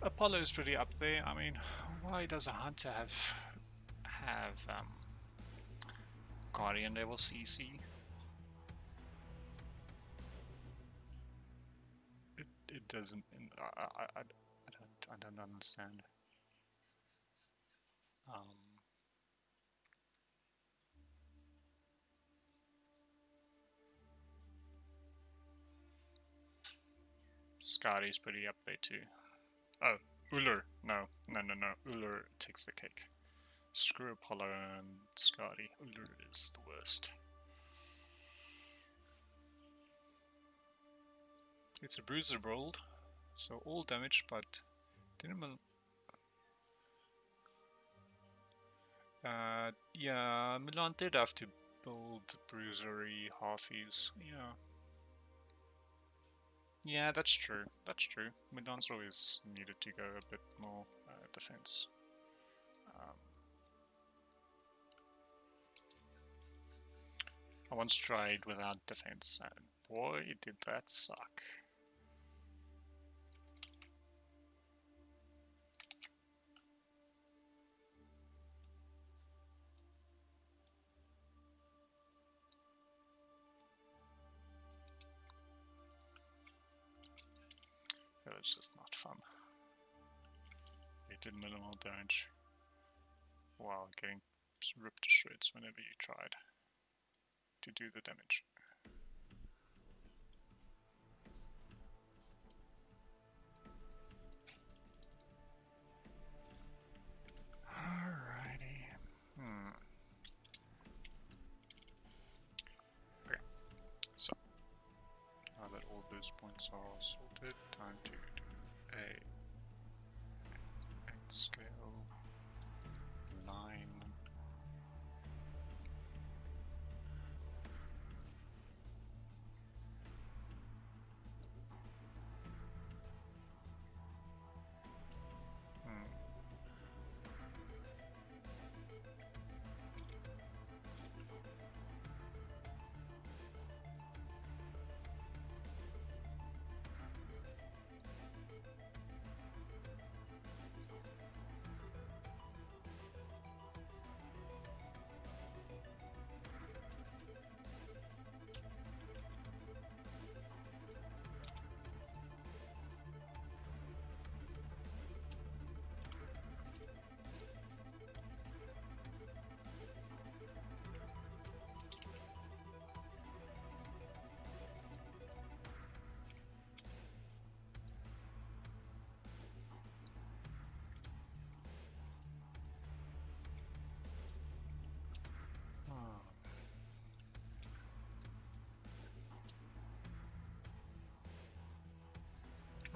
Apollo is pretty up there. I mean, why does a hunter have Guardian level CC? It doesn't. I don't understand. Skadi's pretty up there too. Oh, Ullr. No. Ullr takes the cake. Screw Apollo and Skadi. Ullr is the worst. It's a bruiser build, so all damage, but didn't yeah, Milan did have to build bruisery halfies. Yeah. Yeah, that's true. That's true. Midon's always needed to go a bit more defense. I once tried without defense, and boy, did that suck. It was just not fun. It did minimal damage while getting ripped to shreds whenever you tried to do the damage. Alrighty. Okay, so now that all those points are sorted, time to do a scale line.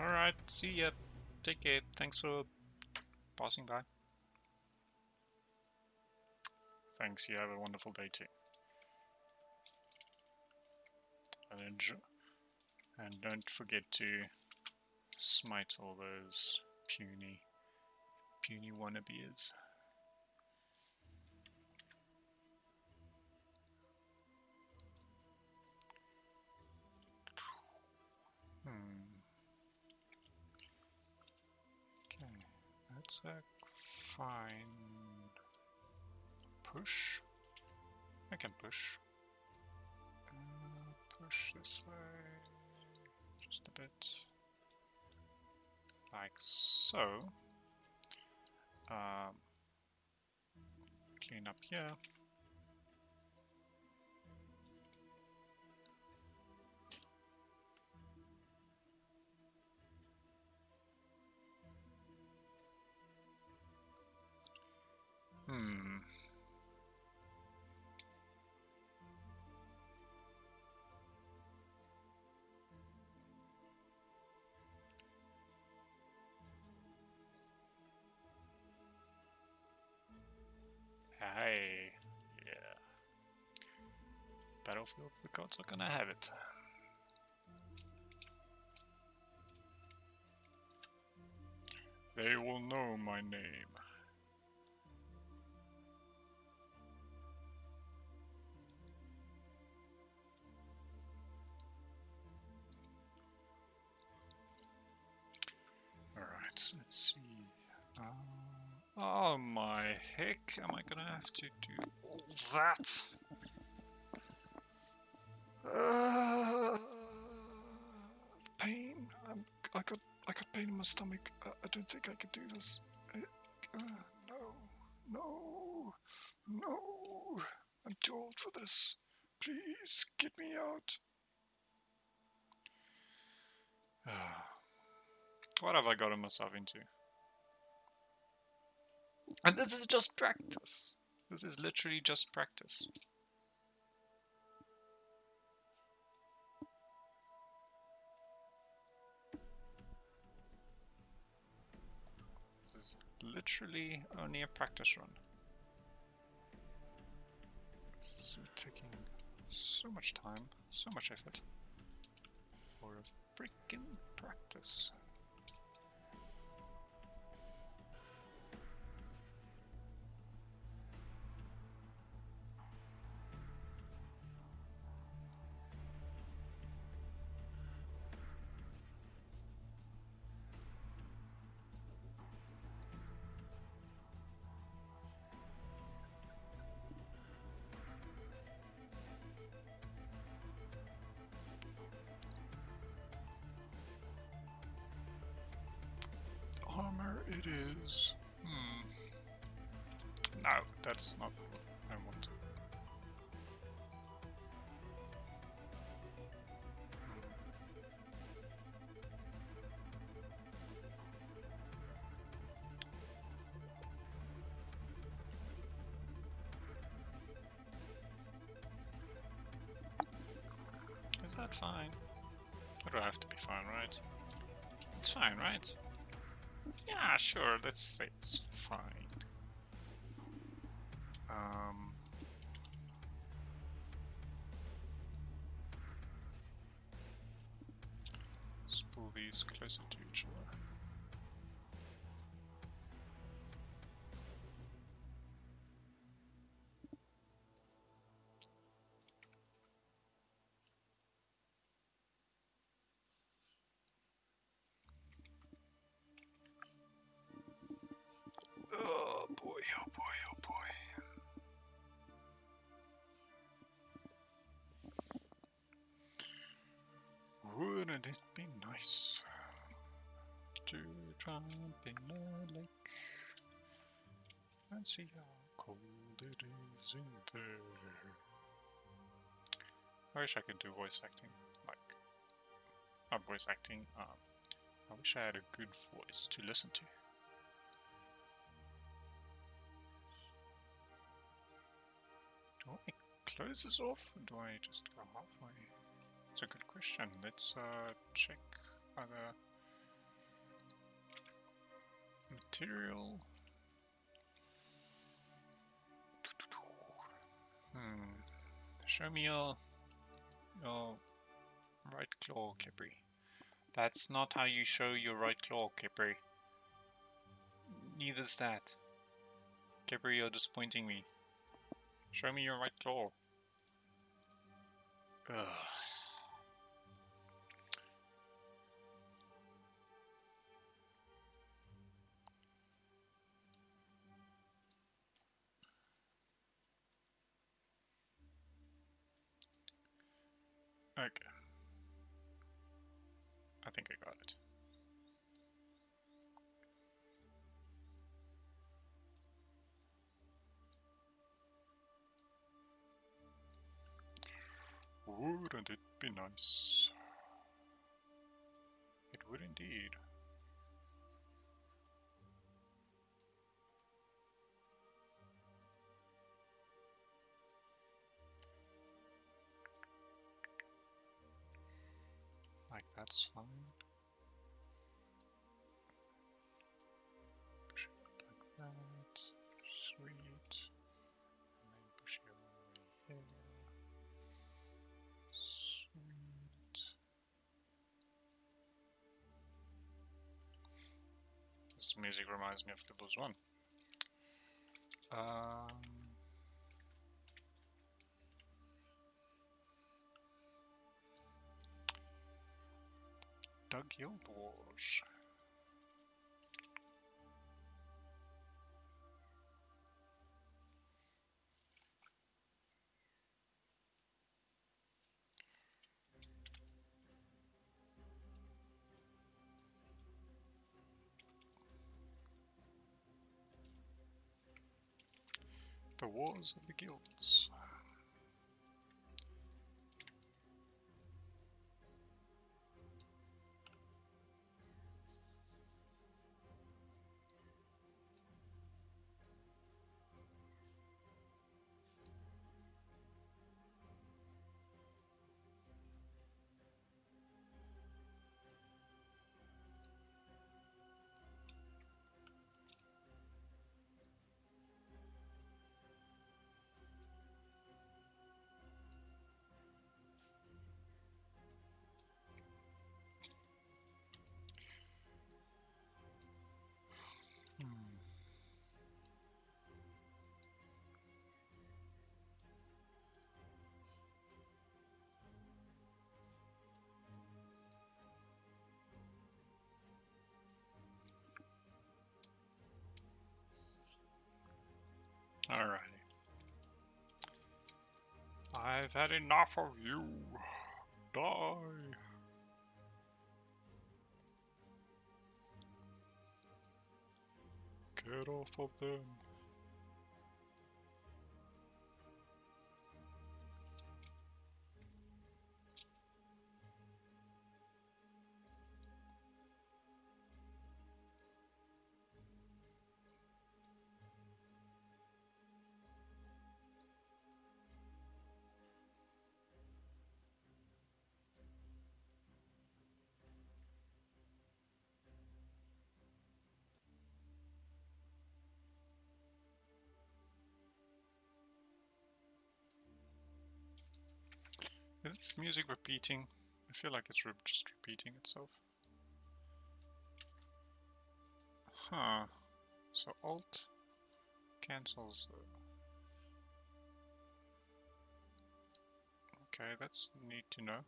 Alright, see ya. Take care. Thanks for passing by. Thanks, you have a wonderful day too. And don't forget to smite all those puny wannabes. Okay, that's a fine push. I can push. Push this way, just a bit, like so. Clean up here. Hey, yeah. Battlefield, the gods are gonna have it. They will know my name. Alright, let's see. Oh my heck, am I gonna have to do all that? Pain. I got pain in my stomach. I don't think I could do this. No. I'm too old for this. Please, get me out. What have I gotten myself into? And this is just practice. This is literally just practice. This is literally only a practice run. So taking So much time, so much effort for a freaking practice. Armor it is. No, that's not what I want. Is that fine? It would have to be fine, right? It's fine, right? Yeah, sure, let's say it's fine. Let's pull these closer to each other. Oh boy, oh boy, oh boy. Wouldn't it be nice to jump in a lake and see how cold it is in there? I wish I could do voice acting, like, not voice acting, I wish I had a good voice to listen to. Do I close this off, or do I just go halfway? It's a good question. Let's check other material. Show me your right claw, Kipri. That's not how you show your right claw, Kipri. Neither's that. Kipri, you're disappointing me. Show me your right claw. Ugh. Okay. I think I got it. Wouldn't it be nice? It would indeed. Like, that's fine. Push it up like that. Sweet. And then push it over here. Sweet. This music reminds me of Kibbles 1. The Guild Wars. The Wars of the Guilds. Alrighty. I've had enough of you. Die. Get off of them. Is this music repeating? I feel like it's just repeating itself. Huh. So Alt cancels the... Okay, that's neat to know.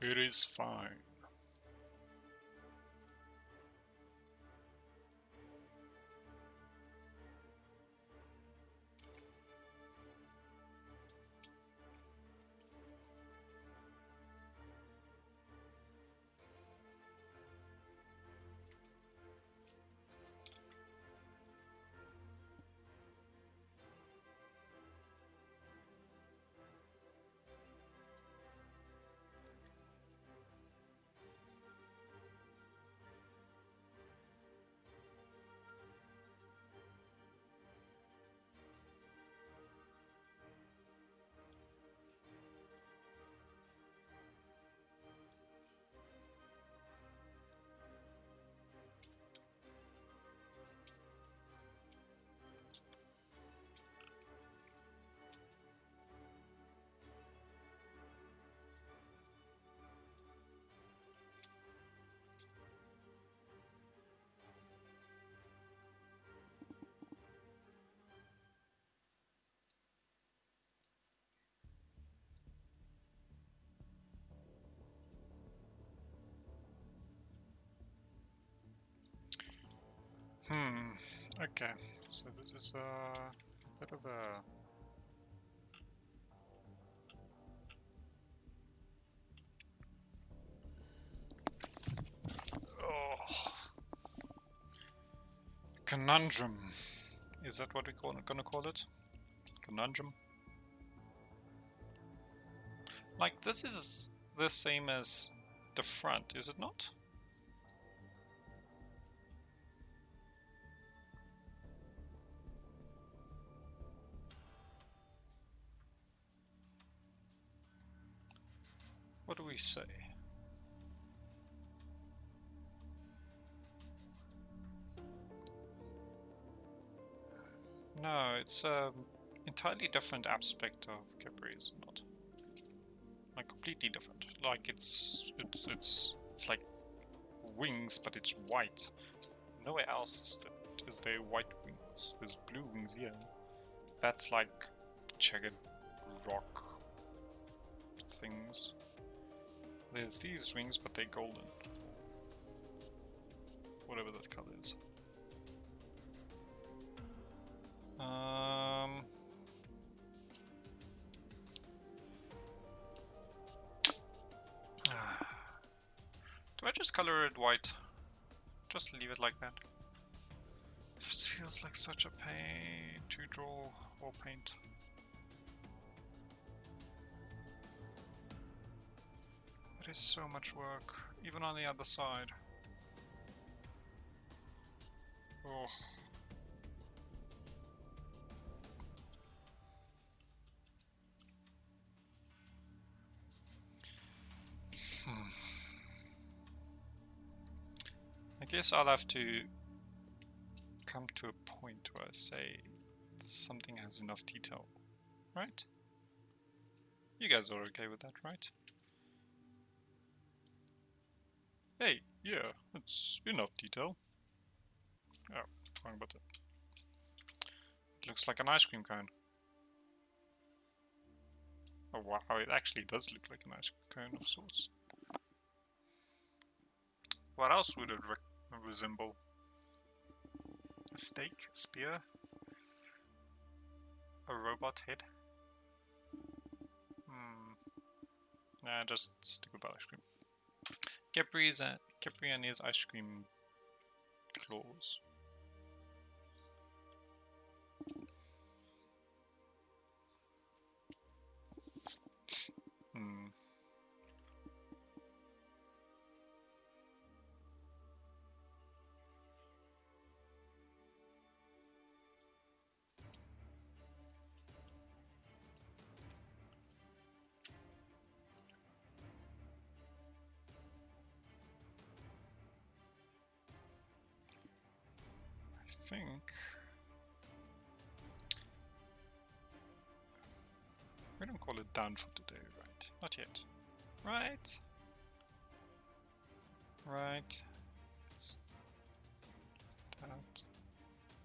It is fine. Okay, so this is a bit of a... Oh. Conundrum. Is that what we're gonna call it? Conundrum? Like, this is the same as the front, is it not? What do we say? No, it's an entirely different aspect of Capri, is it not? Like, completely different. Like, it's like wings, but it's white. Nowhere else is there white wings. There's blue wings here. That's like jagged rock things. There's these wings, but they're golden. Whatever that color is. Do I just color it white? Just leave it like that? This feels like such a pain to draw or paint. It is so much work, even on the other side. Oh. I guess I'll have to come to a point where I say something has enough detail, right? You guys are okay with that, right? Hey, yeah, it's enough detail. Oh, wrong button. It looks like an ice cream cone. Oh wow, it actually does look like an ice cream cone of sorts. What else would it resemble? A steak? A spear? A robot head? Nah, just stick with ice cream. Capri and his ice cream claws. I think we don't call it done for today, right? Not yet. Right? Right. That.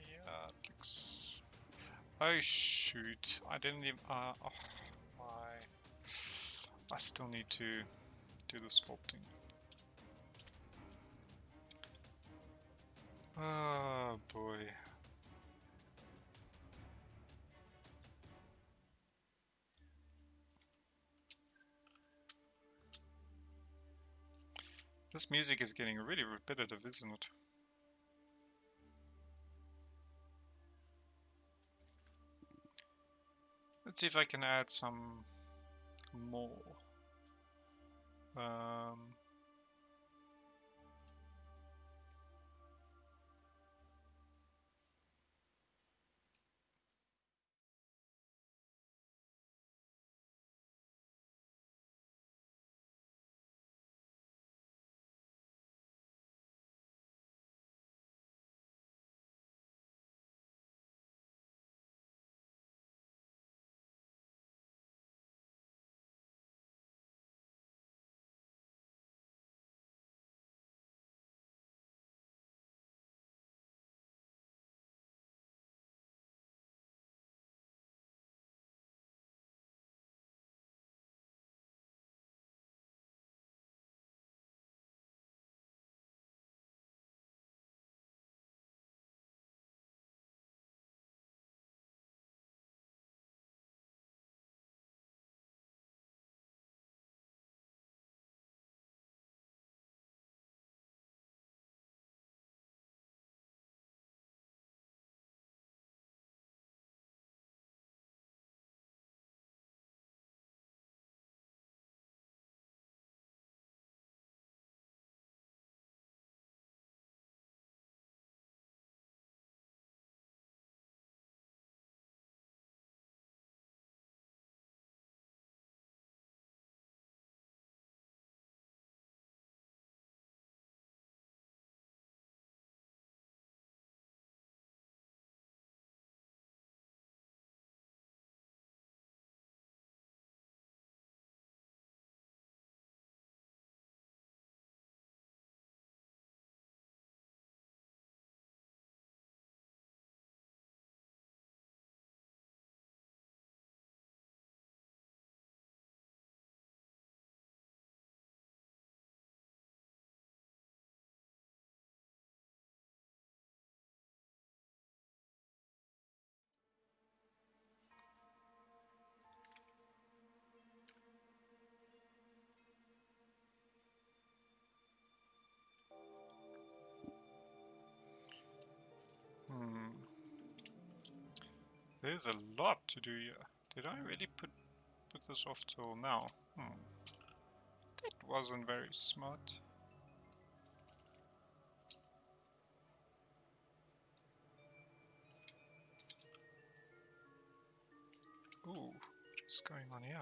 Yeah, it looks... Oh shoot, I didn't even... oh, why? I still need to do the sculpting. Oh boy. This music is getting really repetitive, isn't it? Let's see if I can add some more. There's a lot to do here. Did I really put this off till now? That wasn't very smart. Ooh, what is going on here?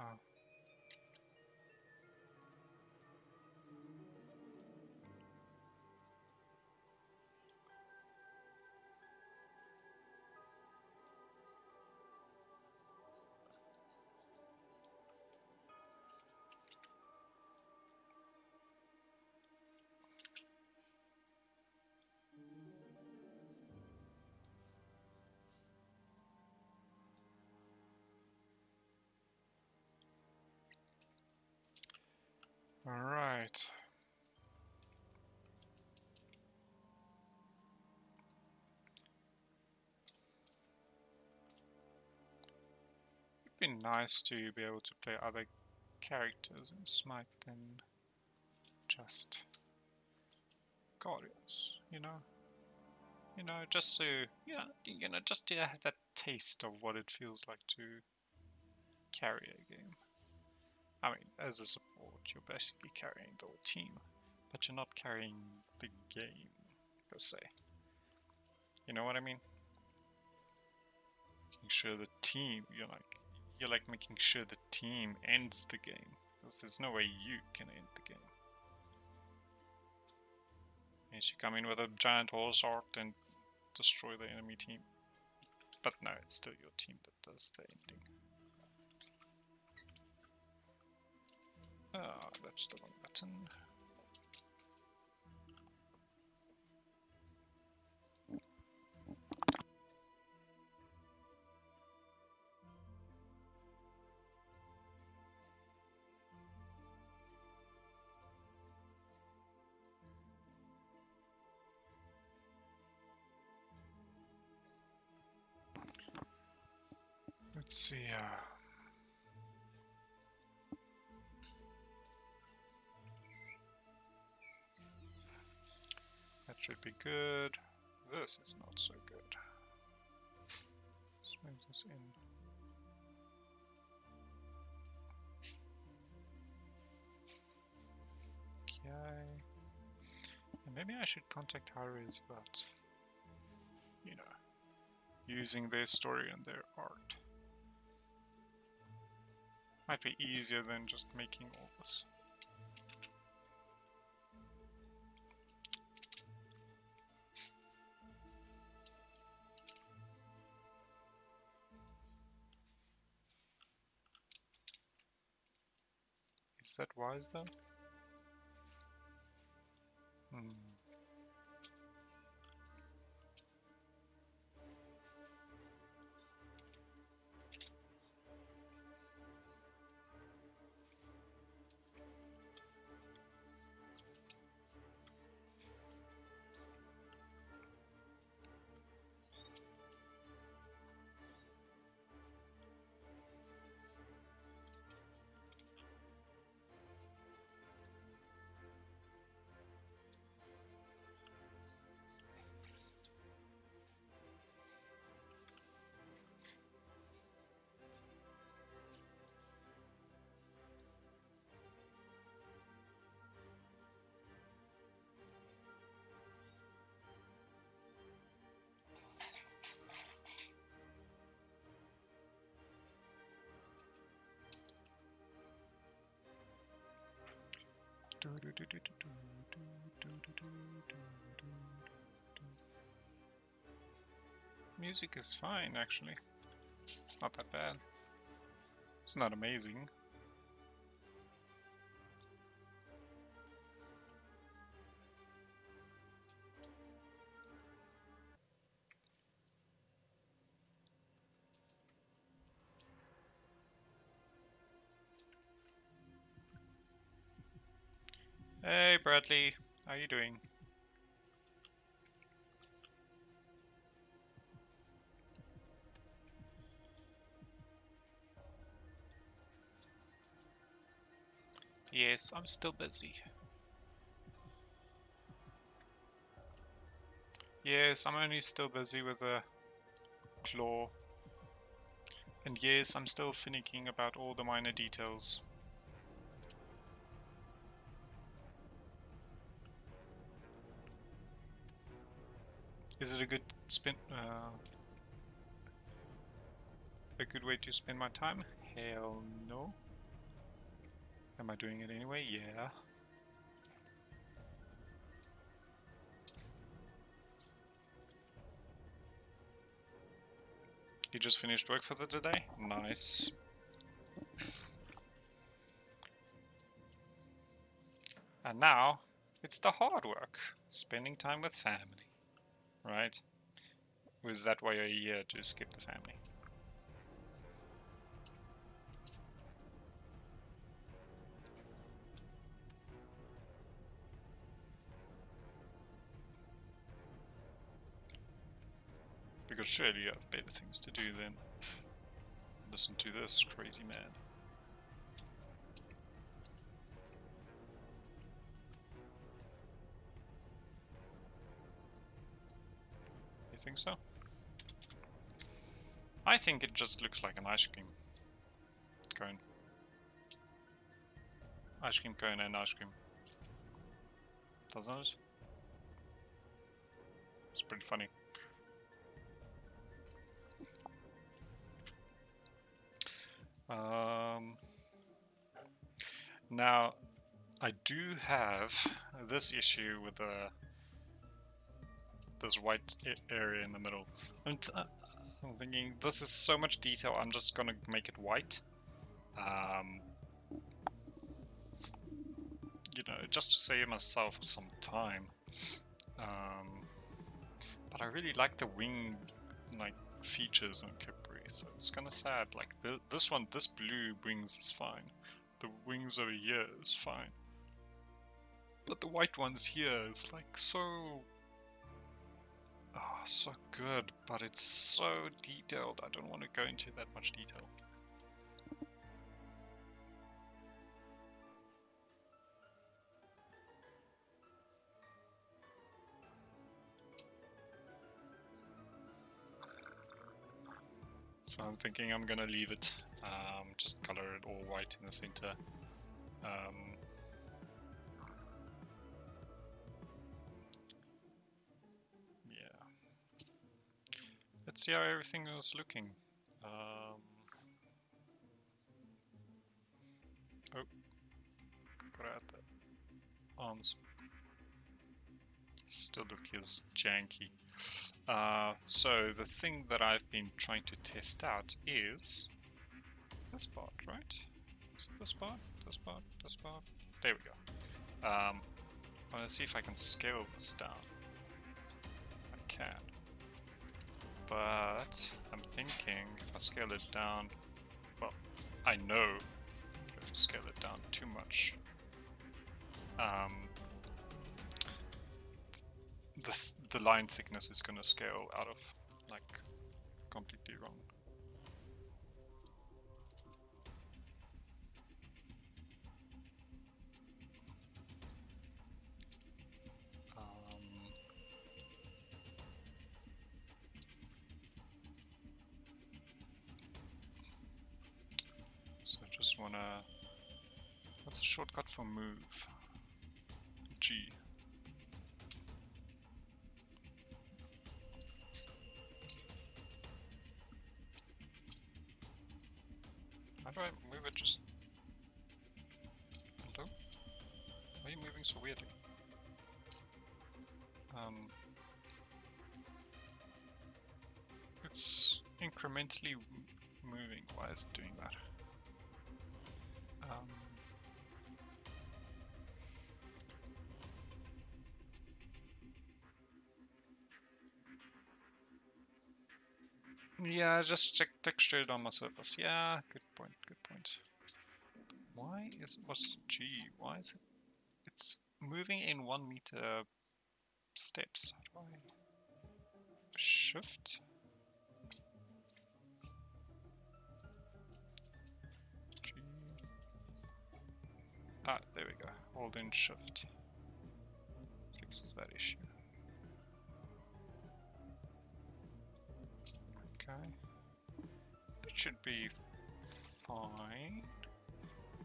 Alright. It'd be nice to be able to play other characters in Smite than just Guardians, you know? Just to, just to have that taste of what it feels like to carry a game. I mean, as a support, you're basically carrying the whole team, but you're not carrying the game, per se. You know what I mean? Making sure the team, you're like making sure the team ends the game, because there's no way you can end the game. Yes, you come in with a giant horse arc and destroy the enemy team. But no, it's still your team that does the ending. Ah, that's the wrong button. Let's see. That should be good. This is not so good. Let's move this in. Okay. And maybe I should contact Harris about, using their story and their art. Might be easier than just making all this. Is that wise though? Music is fine, actually. It's not that bad. It's not amazing. Hey Bradley, how you doing? Yes, I'm still busy. Yes, I'm only still busy with the claw. And yes, I'm still finicking about all the minor details. Is it a good a good way to spend my time? Hell no. Am I doing it anyway? Yeah. You just finished work for the today? Nice. And now, it's the hard work. Spending time with family. Right? Or is that why you're here, to skip the family? Because surely you have better things to do than listen to this crazy man. You think so? I think it just looks like an ice cream cone. Ice cream cone and ice cream. Doesn't it? It's pretty funny. Now, I do have this issue with this white area in the middle. I'm thinking this is so much detail, I'm just gonna make it white. You know, just to save myself some time. But I really like the wing, like, features on Capri, so it's kind of sad. Like this one, this blue wings is fine. The wings over here is fine. But the white ones here is like so good, but it's so detailed. I don't want to go into that much detail. So I'm thinking I'm gonna leave it, just color it all white in the center. Yeah. Let's see how everything is looking. Oh, gotta add the arms. Still look is janky. So the thing that I've been trying to test out is this part, right? Is it this part? This part? This part? There we go. I want to see if I can scale this down. I can. But I'm thinking if I scale it down, well, I know if I scale it down too much, the line thickness is going to scale out of, like, completely wrong. So I just want to... What's the shortcut for move? G. How do I move it just... Hello? Why are you moving so weirdly? It's incrementally moving. Why is it doing that? Yeah, just check texture it on my surface. Yeah, good point, good point. Why is what's G? Why is it? It's moving in 1 meter steps. How do I shift? G. Ah, there we go. Hold in shift. Fixes that issue. Okay. It should be fine.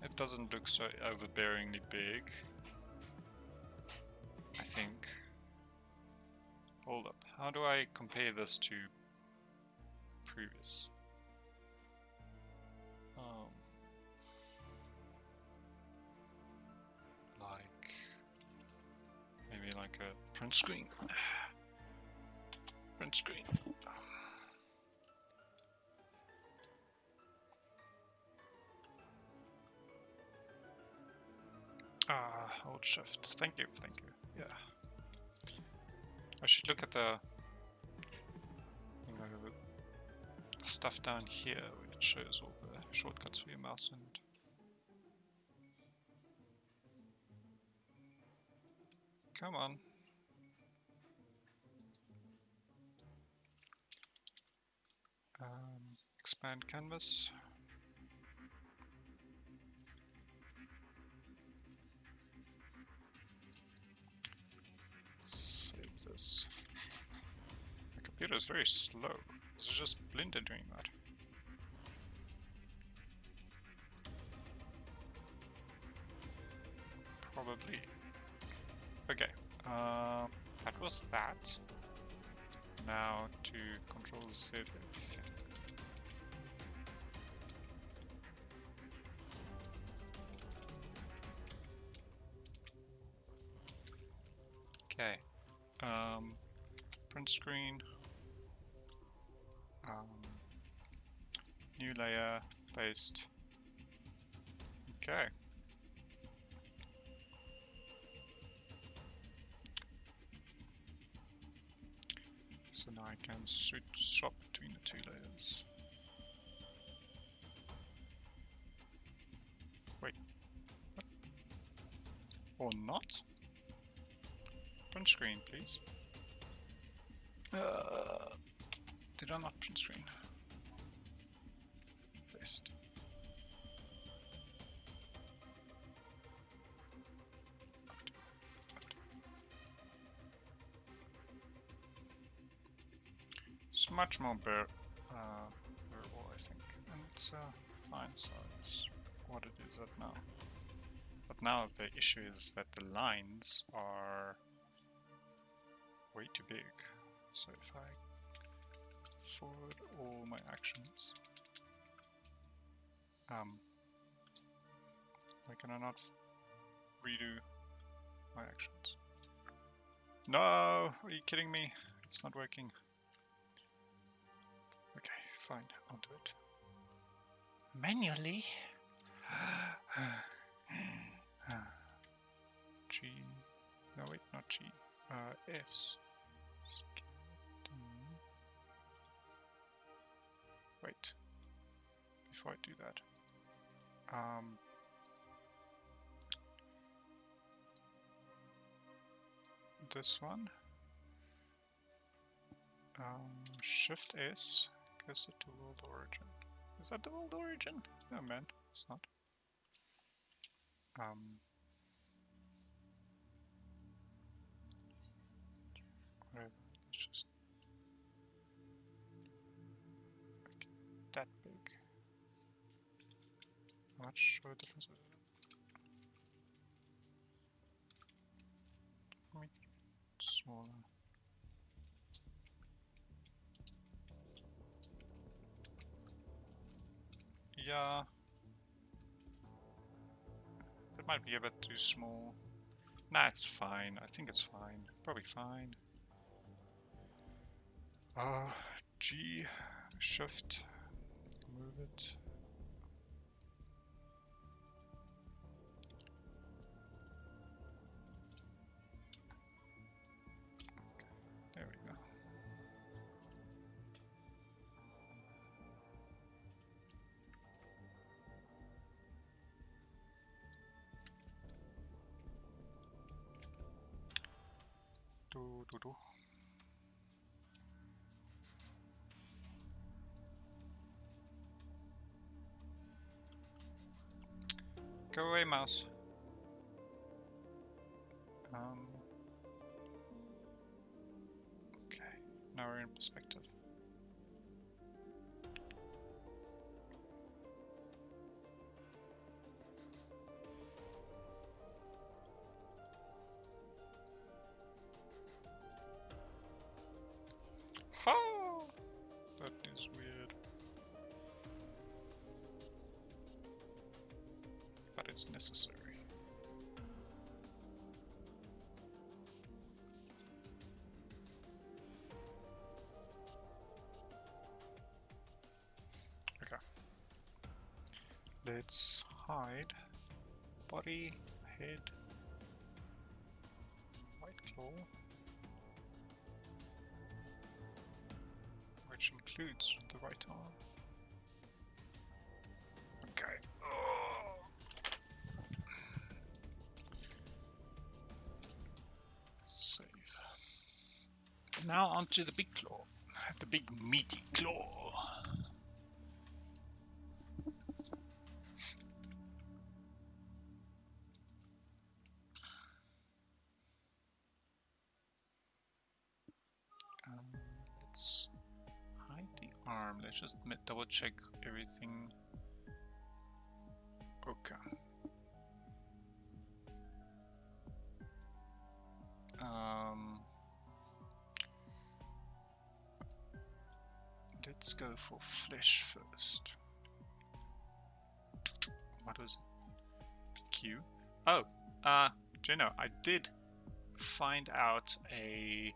It doesn't look so overbearingly big, I think. Hold up. How do I compare this to previous? Like maybe like a print screen. Print screen. Hold shift. Thank you, thank you. Yeah. I should look at the, you know, the stuff down here where it shows all the shortcuts for your mouse and. Come on. expand canvas. Save this. The computer is very slow. Is it just Blender doing that? Probably. Okay, that was that. Now to Control Z everything. Okay, print screen, new layer, paste. Okay. So now I can swap between the two layers. Wait, what? Or not? Print screen, please. Did I not print screen? Paste. It's much more bearable, I think, and it's fine size, what it is at now. But now the issue is that the lines are way too big. So if I forward all my actions, why can I not redo my actions? No, are you kidding me? It's not working. Okay, fine, I'll do it manually. G, no wait, not G, S. Wait, before I do that, this one, Shift S, goes to world origin. Is that the world origin? No man, it's not. Whatever, let's just make it that big. I'm not sure the difference is. Make it smaller. Yeah, that might be a bit too small. Nah, it's fine. I think it's fine. Probably fine. G, Shift, move it. Okay, there we go. Do. Go away, mouse. Okay, now we're in perspective. Ha! That is weird. But it's necessary. Okay. Let's hide body, head, white claw, which includes the right arm. Okay. Oh. Save. Now onto the big claw, the big meaty claw. farm. Let's just double check everything. Okay. Let's go for flesh first. What was it? Q? Oh, do you know, I did find out a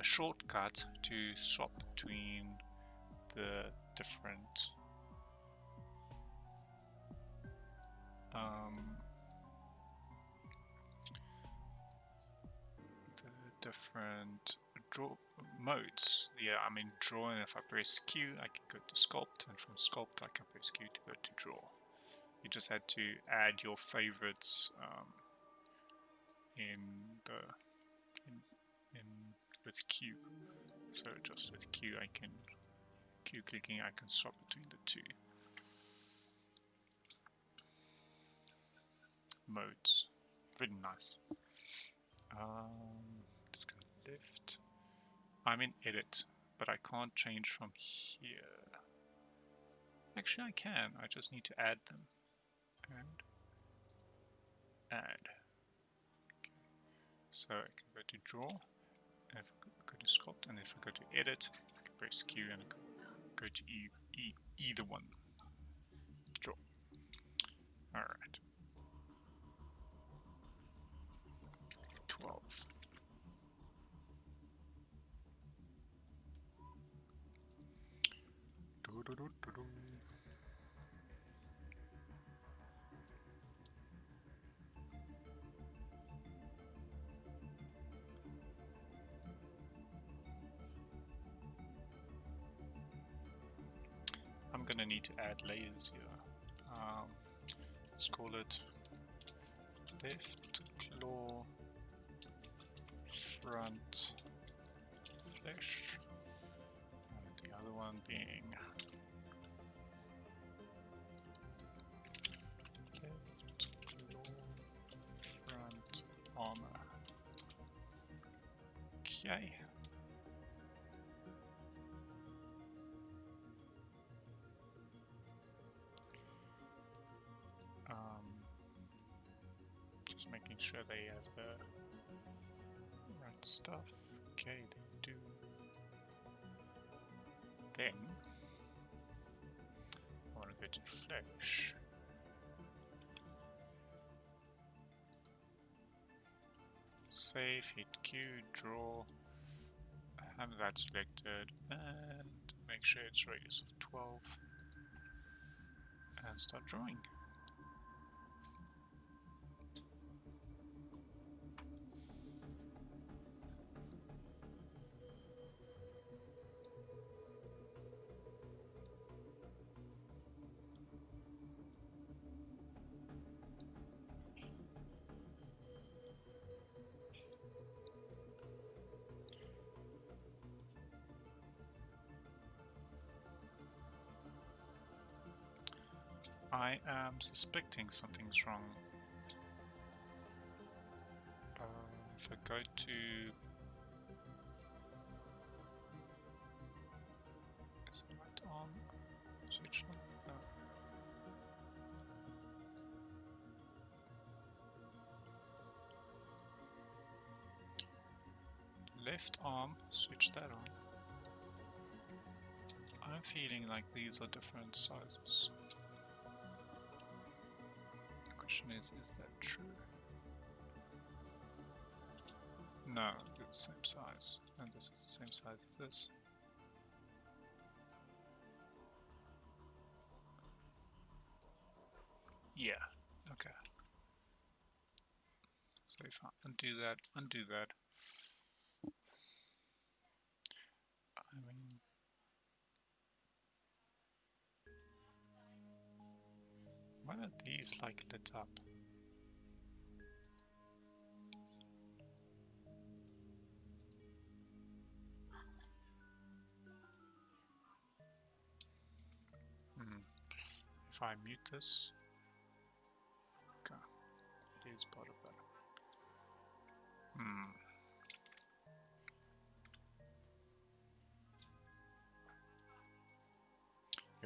shortcut to swap between the different draw modes. Yeah, I mean draw, and if I press Q I can go to sculpt, and from sculpt I can press Q to go to draw. You just had to add your favorites in with Q. So just with Q clicking I can swap between the two modes. Really nice. Let's go left. I'm in edit, but I can't change from here. Actually I can, I just need to add them. And add. Okay. So I can go to draw, and if I go to sculpt, and if I go to edit, I can press Q and go to either one. Draw. Alright. 12. I'm gonna need to add layers here. Let's call it left claw, front flesh, and the other one being left claw, front armor. Okay. Just making sure they have the right stuff. Okay, they do. Then I want to go to flesh. Save, hit Q, draw, have that selected, and make sure it's radius of 12, and start drawing. I am suspecting something's wrong. If I go to right arm, switch on, no. Left arm, switch that on. I'm feeling like these are different sizes. The question is that true? No, they're the same size, and this is the same size as this. Yeah, okay. So if I undo that, I mean, why are these like lit up? If I mute this, okay, it is part of that.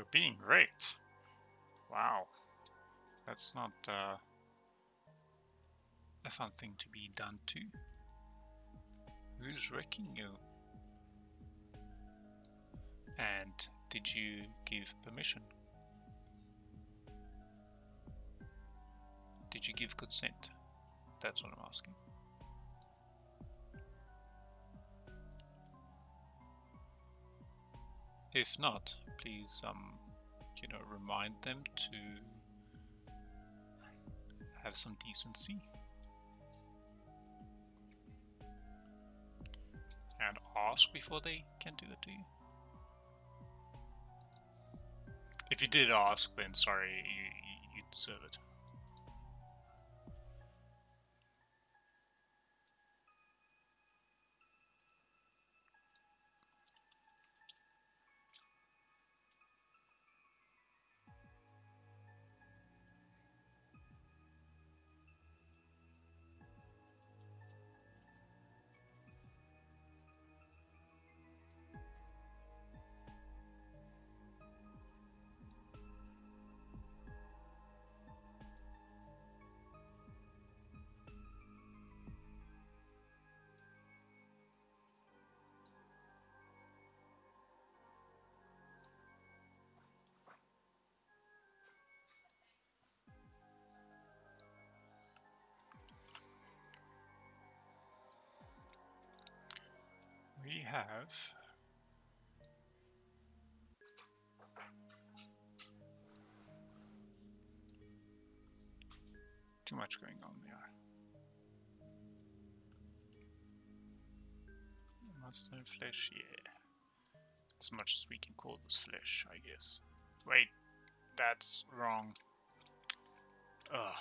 You're being raped. Wow. That's not a fun thing to be done to. Who's wrecking you? And did you give permission? Did you give consent? That's what I'm asking. If not, please, remind them to have some decency and ask before they can do it to you. If you did ask, then sorry, you deserve it. We have too much going on there. Monster and flesh, yeah. As much as we can call this flesh, I guess. Wait, that's wrong. Ugh.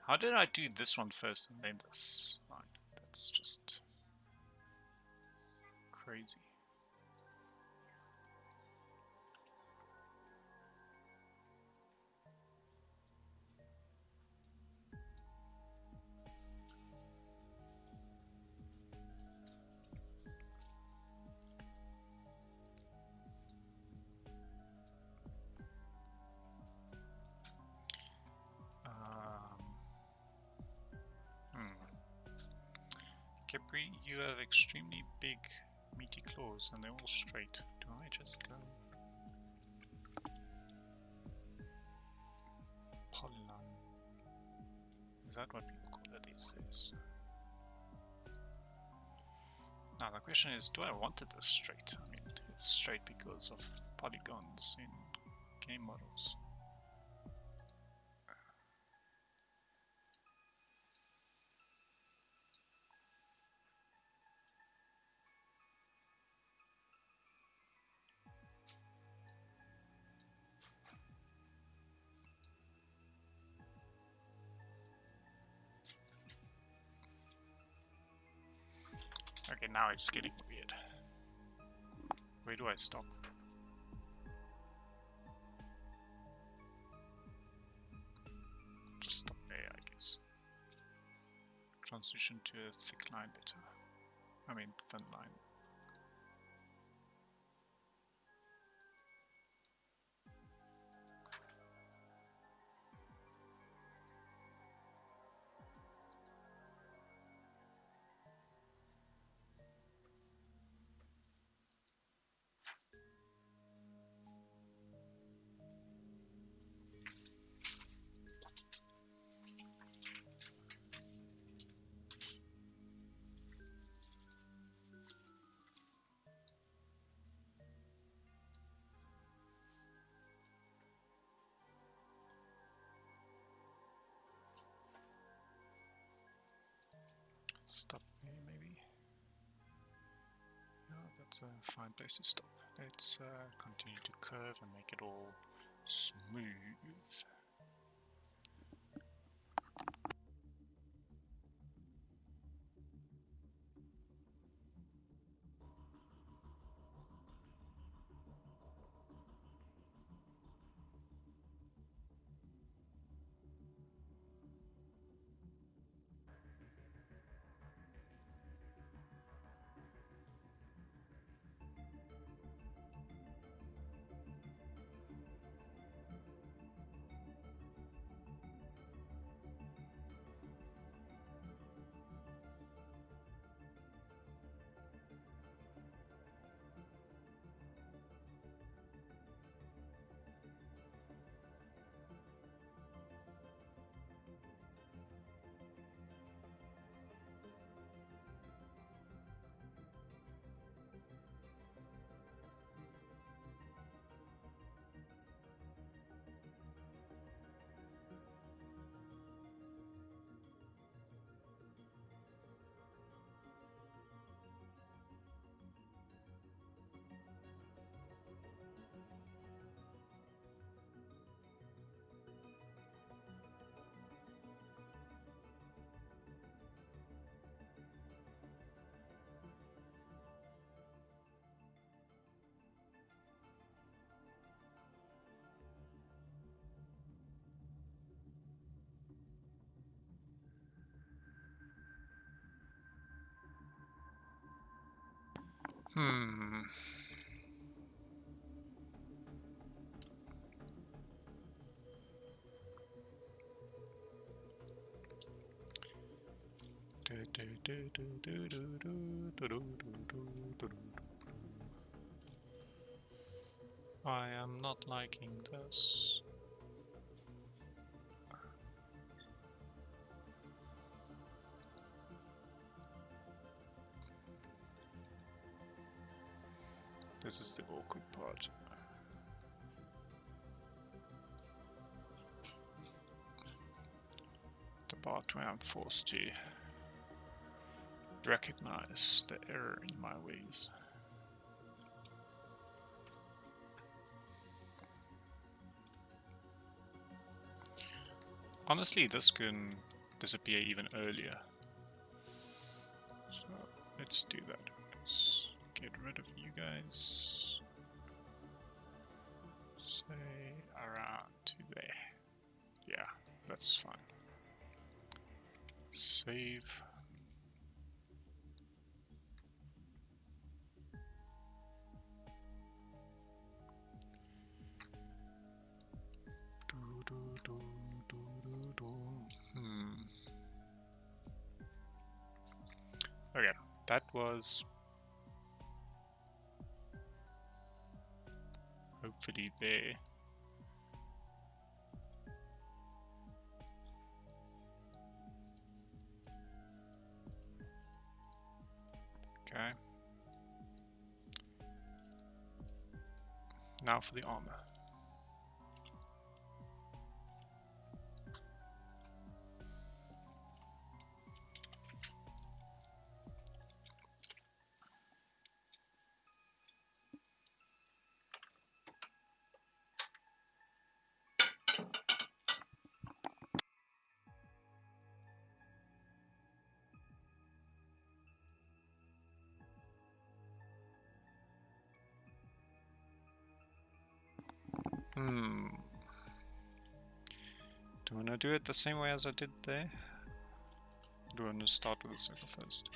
How did I do this one first and then this? Right, that's just crazy. Capri, you have extremely big, meaty claws, and they're all straight. Do I just go? Polylon. Is that what people call it these days? Now the question is, do I want it this straight? I mean, it's straight because of polygons in game models. Okay, now it's getting weird. Where do I stop? Just stop there, I guess. Transition to a thick line later. I mean, thin line. Stop there, maybe. No, that's a fine place to stop. Let's continue to curve and make it all smooth. Hmm. I am not liking this. This is the awkward part. The part where I'm forced to recognize the error in my ways. Honestly, this can disappear even earlier. So let's do that. Let's get rid of you guys. Say around to there. Yeah, that's fine. Save. Okay, that was hopefully there. Okay. Now for the armor. Do I want to do it the same way as I did there? Do I want to start with the circle first?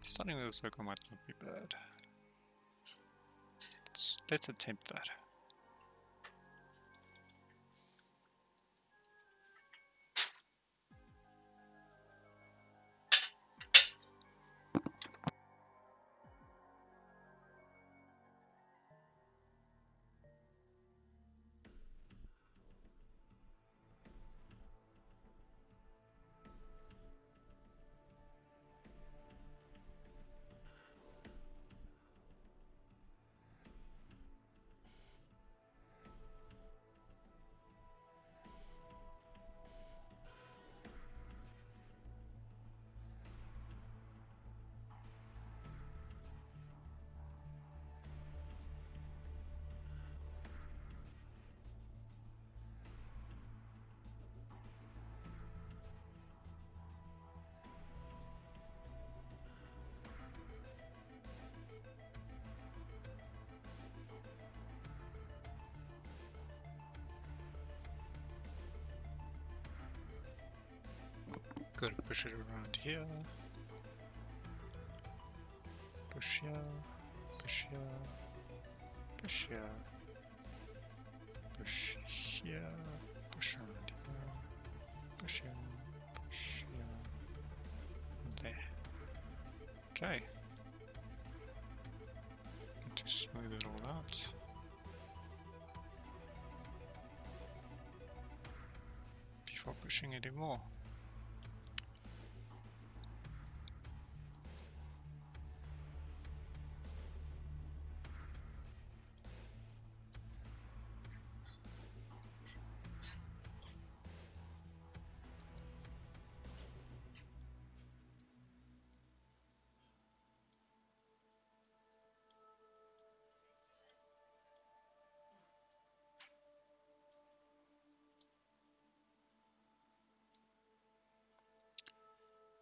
Starting with the circle might not be bad. Let's attempt that. Gotta push it around here. Push here, push here, push here, push here, push around here, push here, push here, and there. Okay. Need to smooth it all out. Before pushing any more.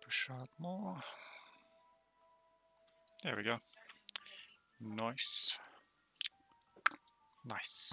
Push out more. There we go. Nice. Nice.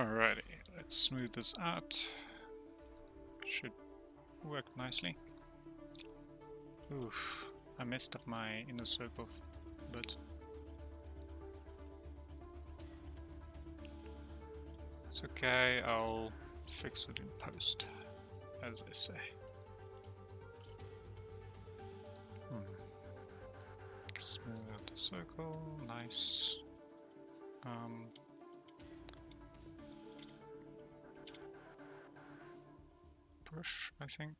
Alrighty, let's smooth this out. Should work nicely. Oof, I messed up my inner circle a bit. It's okay, I'll fix it in post, as they say. Smooth out the circle, nice. Push, I think.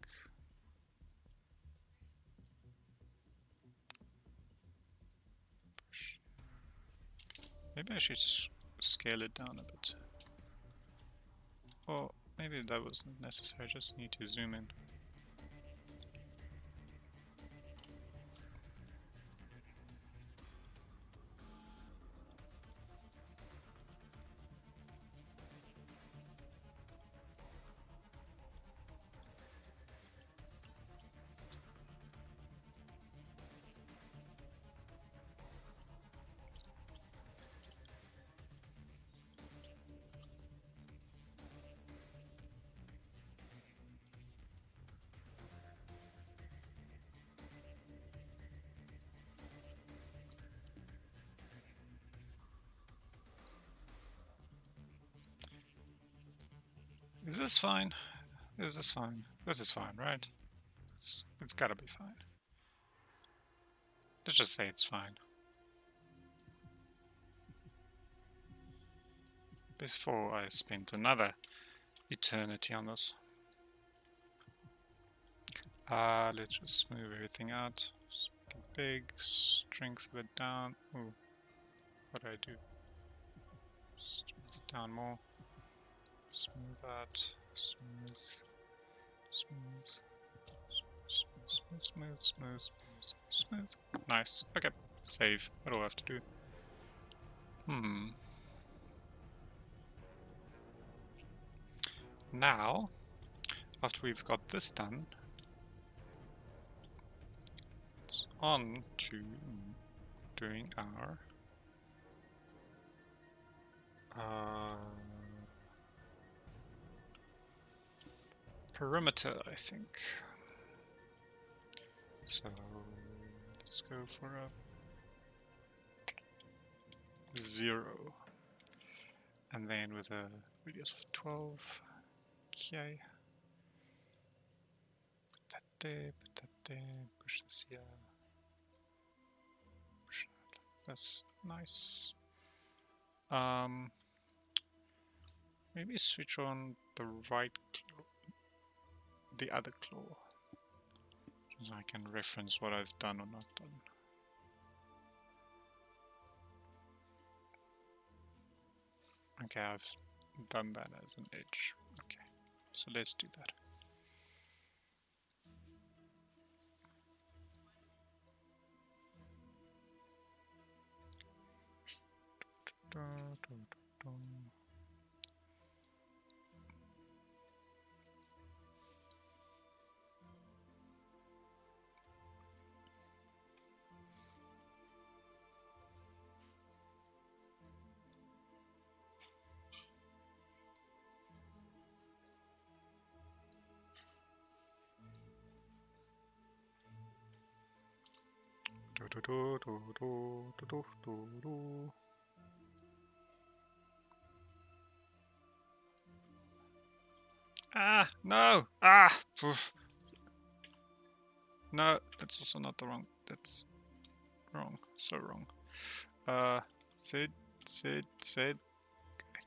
Push. Maybe I should scale it down a bit. Or maybe that wasn't necessary, I just need to zoom in. Is this fine? Is this fine? This is fine, right? It's gotta be fine. Let's just say it's fine. Before I spent another eternity on this. Let's just smooth everything out. Just make it big, strength of it down. Ooh, what do I do? Strength down more. Smooth that. Smooth. Smooth. Smooth, smooth, smooth, smooth, smooth. Nice. Okay. Save. What do I have to do? Now, after we've got this done, it's on to doing our perimeter, I think. So let's go for a 0, and then with a radius of 12. Okay. Put that there, push this here. Push that like this. Nice. Maybe switch on the right claw, the other claw, so I can reference what I've done or not done. Okay, I've done that as an edge. Okay, so let's do that. Ah, no! Ah! Poof. No, that's also not the wrong. That's wrong. So wrong. Z.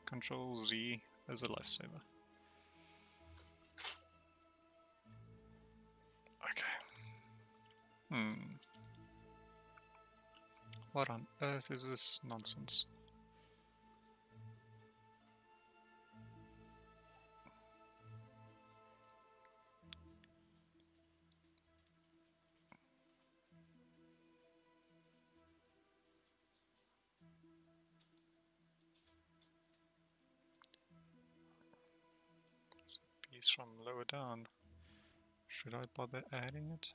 Control Z as a lifesaver. Okay. What on earth is this nonsense? Piece from lower down. Should I bother adding it?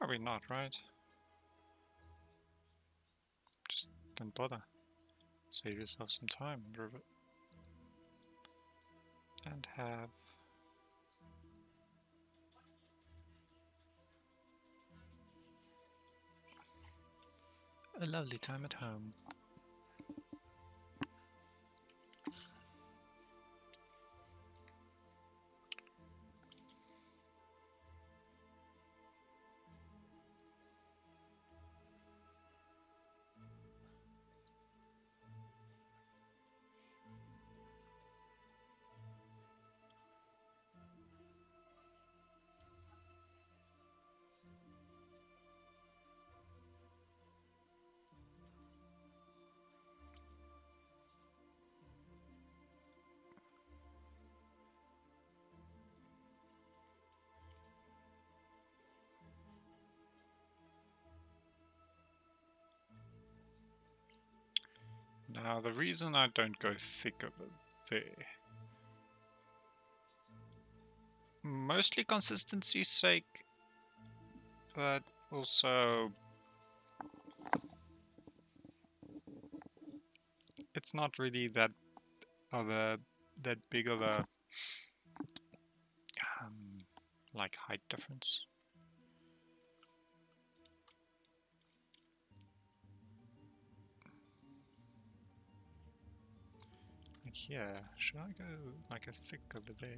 Probably not, right? Just don't bother. Save yourself some time, Rivet. And have a lovely time at home. Now, the reason I don't go thick over there, mostly consistency's sake, but also it's not really that big of a like height difference. Like here, should I go like a thick over there?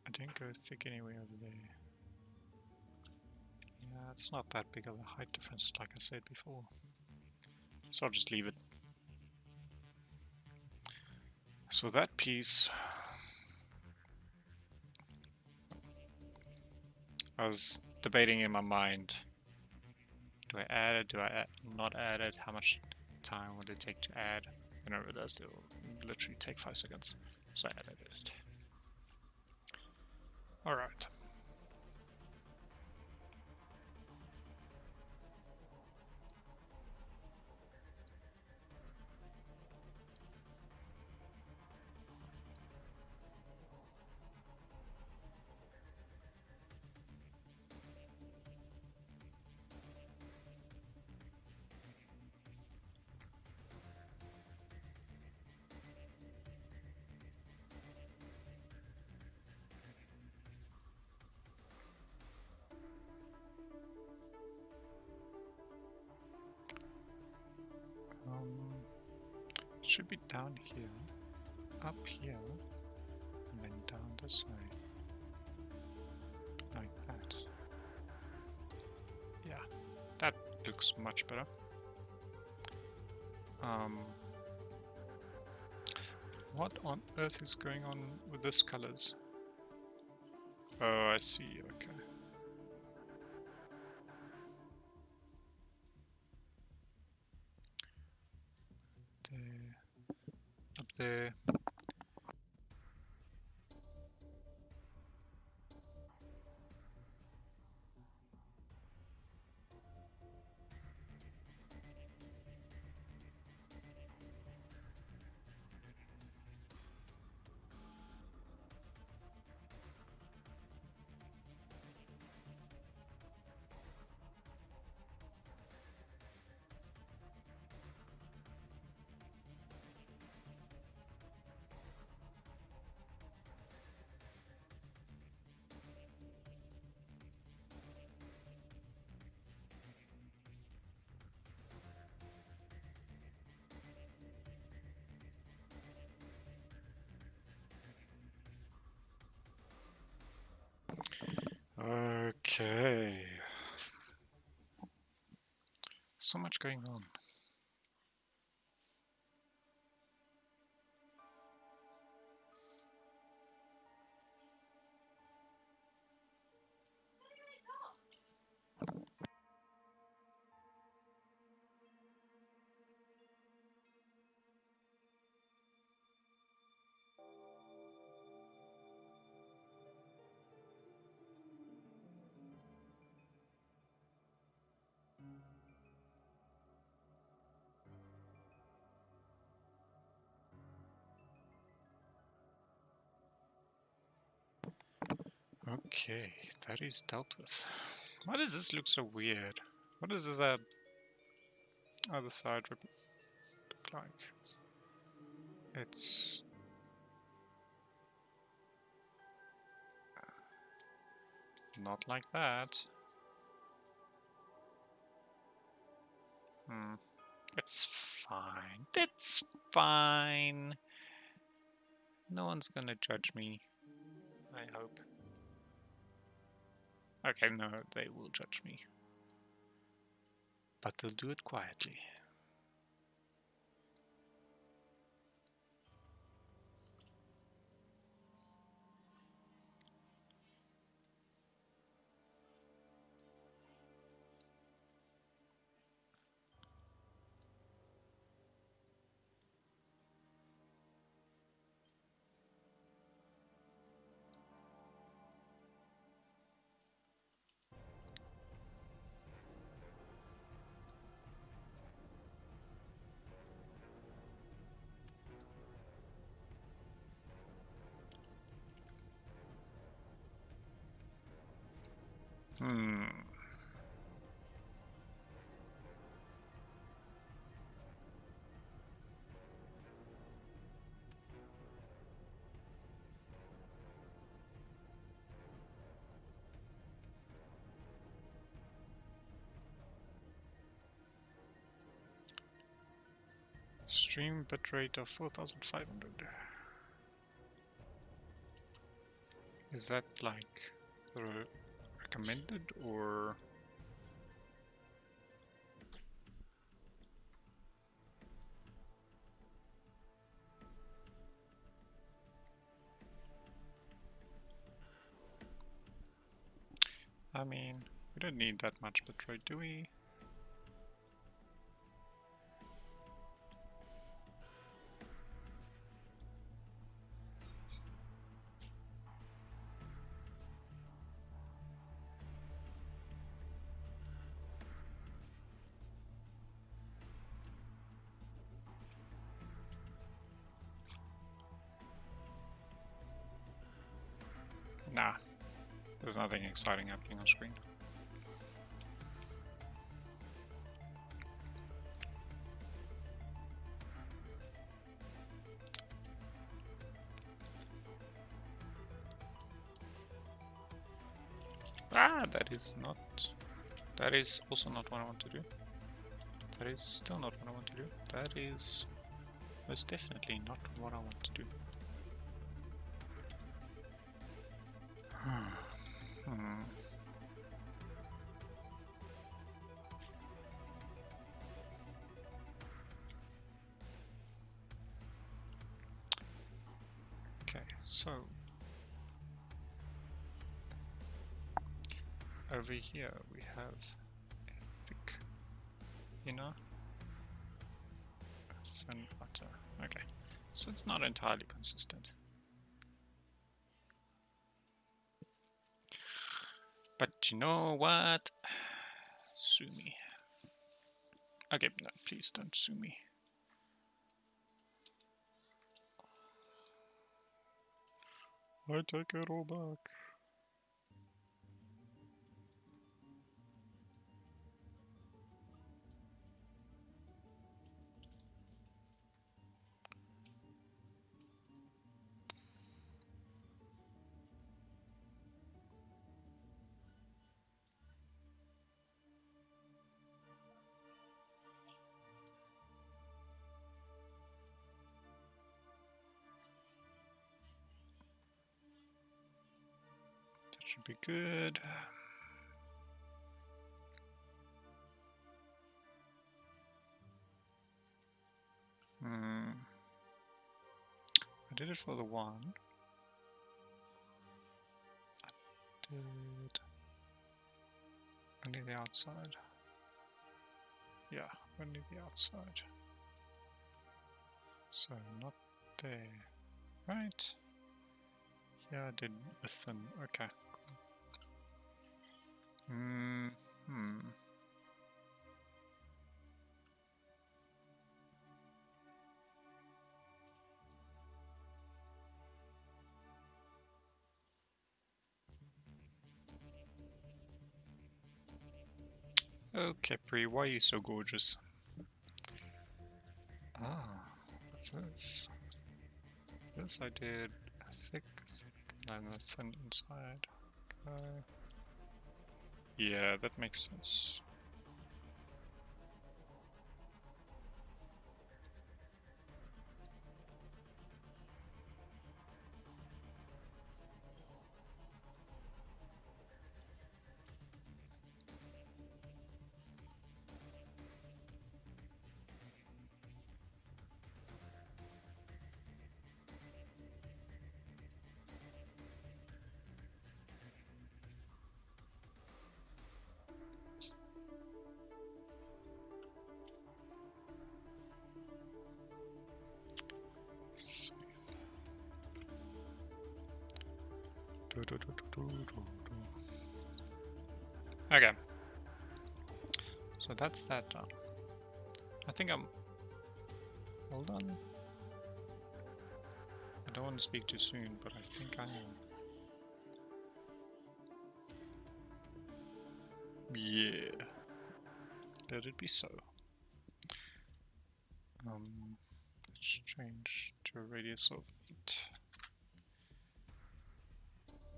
I don't go thick anywhere over there. Yeah, it's not that big of a height difference, like I said before. So I'll just leave it. So that piece, I was debating in my mind, do I add it, do I not add it, how much time would it take to add? And I realized it will literally take 5 seconds, so I added it. Alright. Should be down here, up here, and then down this way. Like that. Yeah, that looks much better. What on earth is going on with this colors? Oh, I see, okay. There, up there. Okay. So much going on. Okay, that is dealt with. Why does this look so weird? What does this other side look like? It's not like that. It's fine. It's fine. No one's gonna judge me, I hope. Okay, no, they will judge me. But they'll do it quietly. Stream bitrate of 4500. Is that like recommended or? I mean, we don't need that much bitrate, do we? Nah, there's nothing exciting happening on screen. Ah, that is also not what I want to do. That is still not what I want to do. That is most definitely not what I want to do. Okay, so over here we have a thick inner, thin outer. Okay, so it's not entirely consistent. But you know what? Sue me. Okay, no, please don't sue me. I take it all back. That should be good. I did it for the one. I did only the outside. Yeah, only the outside. So not there. Right. Yeah, I did a thin. Okay. Oh, Capri, why are you so gorgeous? Ah, what's this? This I did thick and a thin inside. Okay. Yeah, that makes sense. Okay, so that's that done. I think I'm... Hold on. I don't want to speak too soon, but I think I am. Yeah. Let it be so. Let's change to a radius of 8.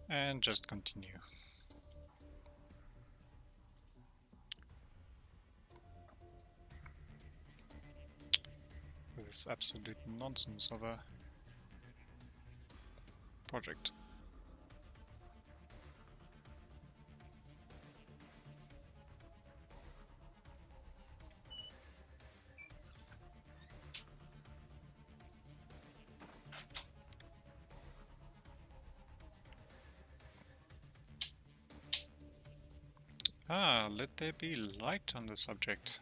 And just continue. With this absolute nonsense of a project. Ah, let there be light on the subject.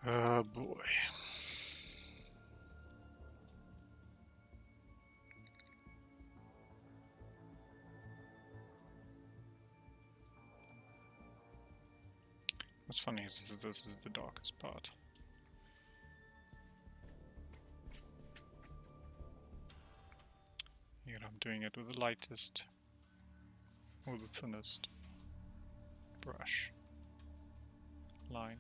Oh boy. What's funny is this is the darkest part. Here I'm doing it with the lightest or the thinnest brush line.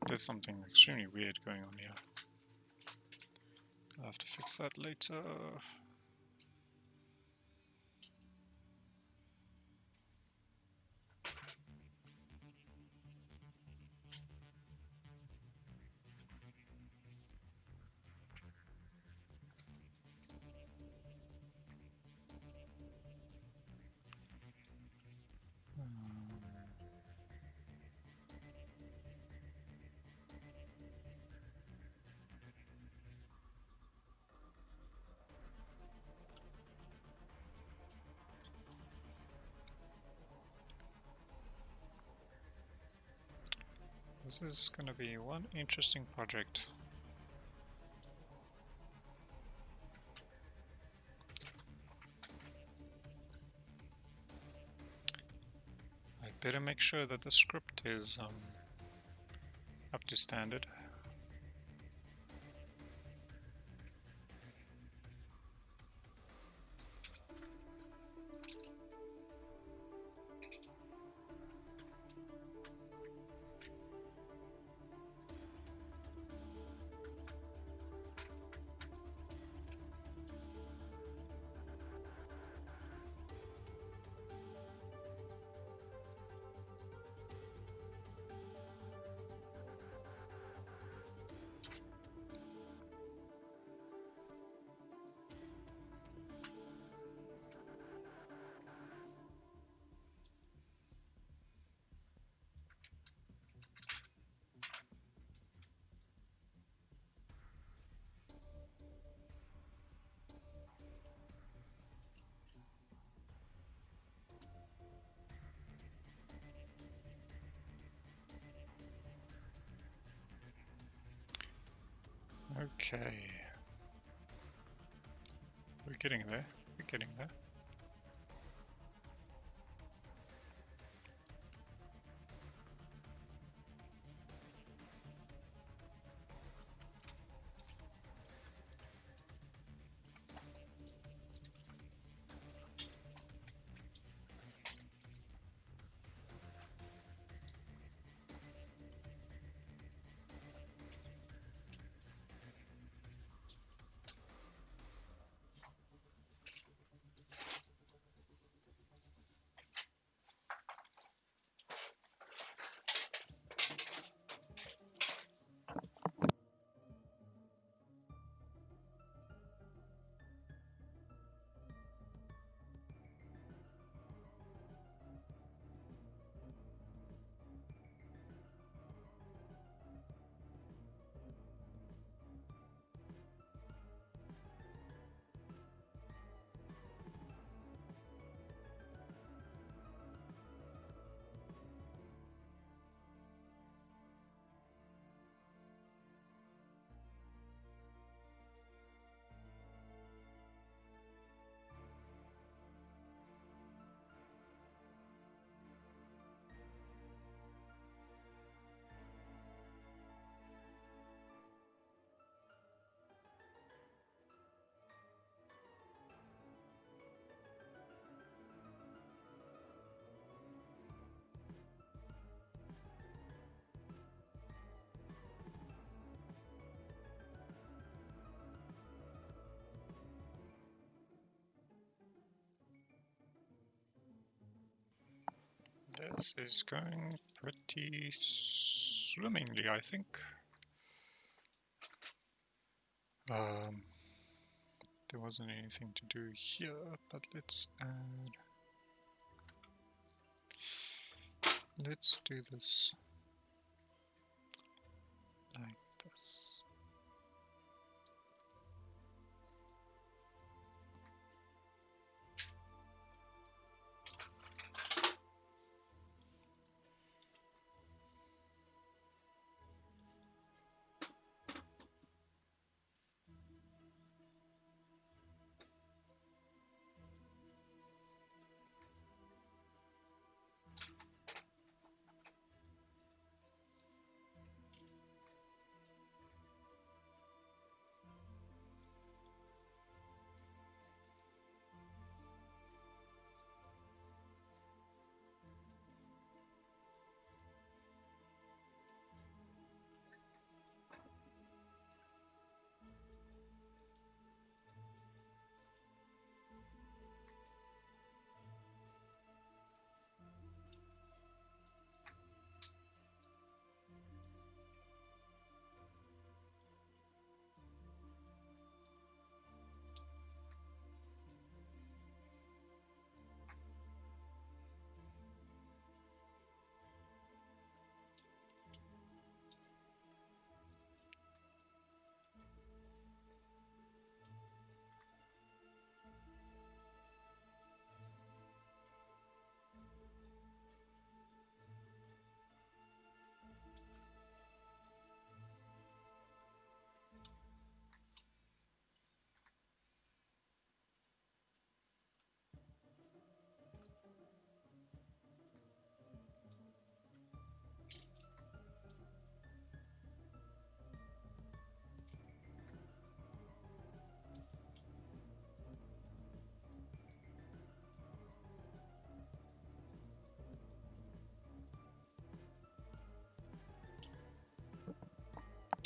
There's something extremely weird going on here. I'll have to fix that later. This is gonna be one interesting project. I better make sure that the script is up to standard. Okay. We're getting there. We're getting there. This is going pretty swimmingly, I think. There wasn't anything to do here, but let's add... Let's do this like this.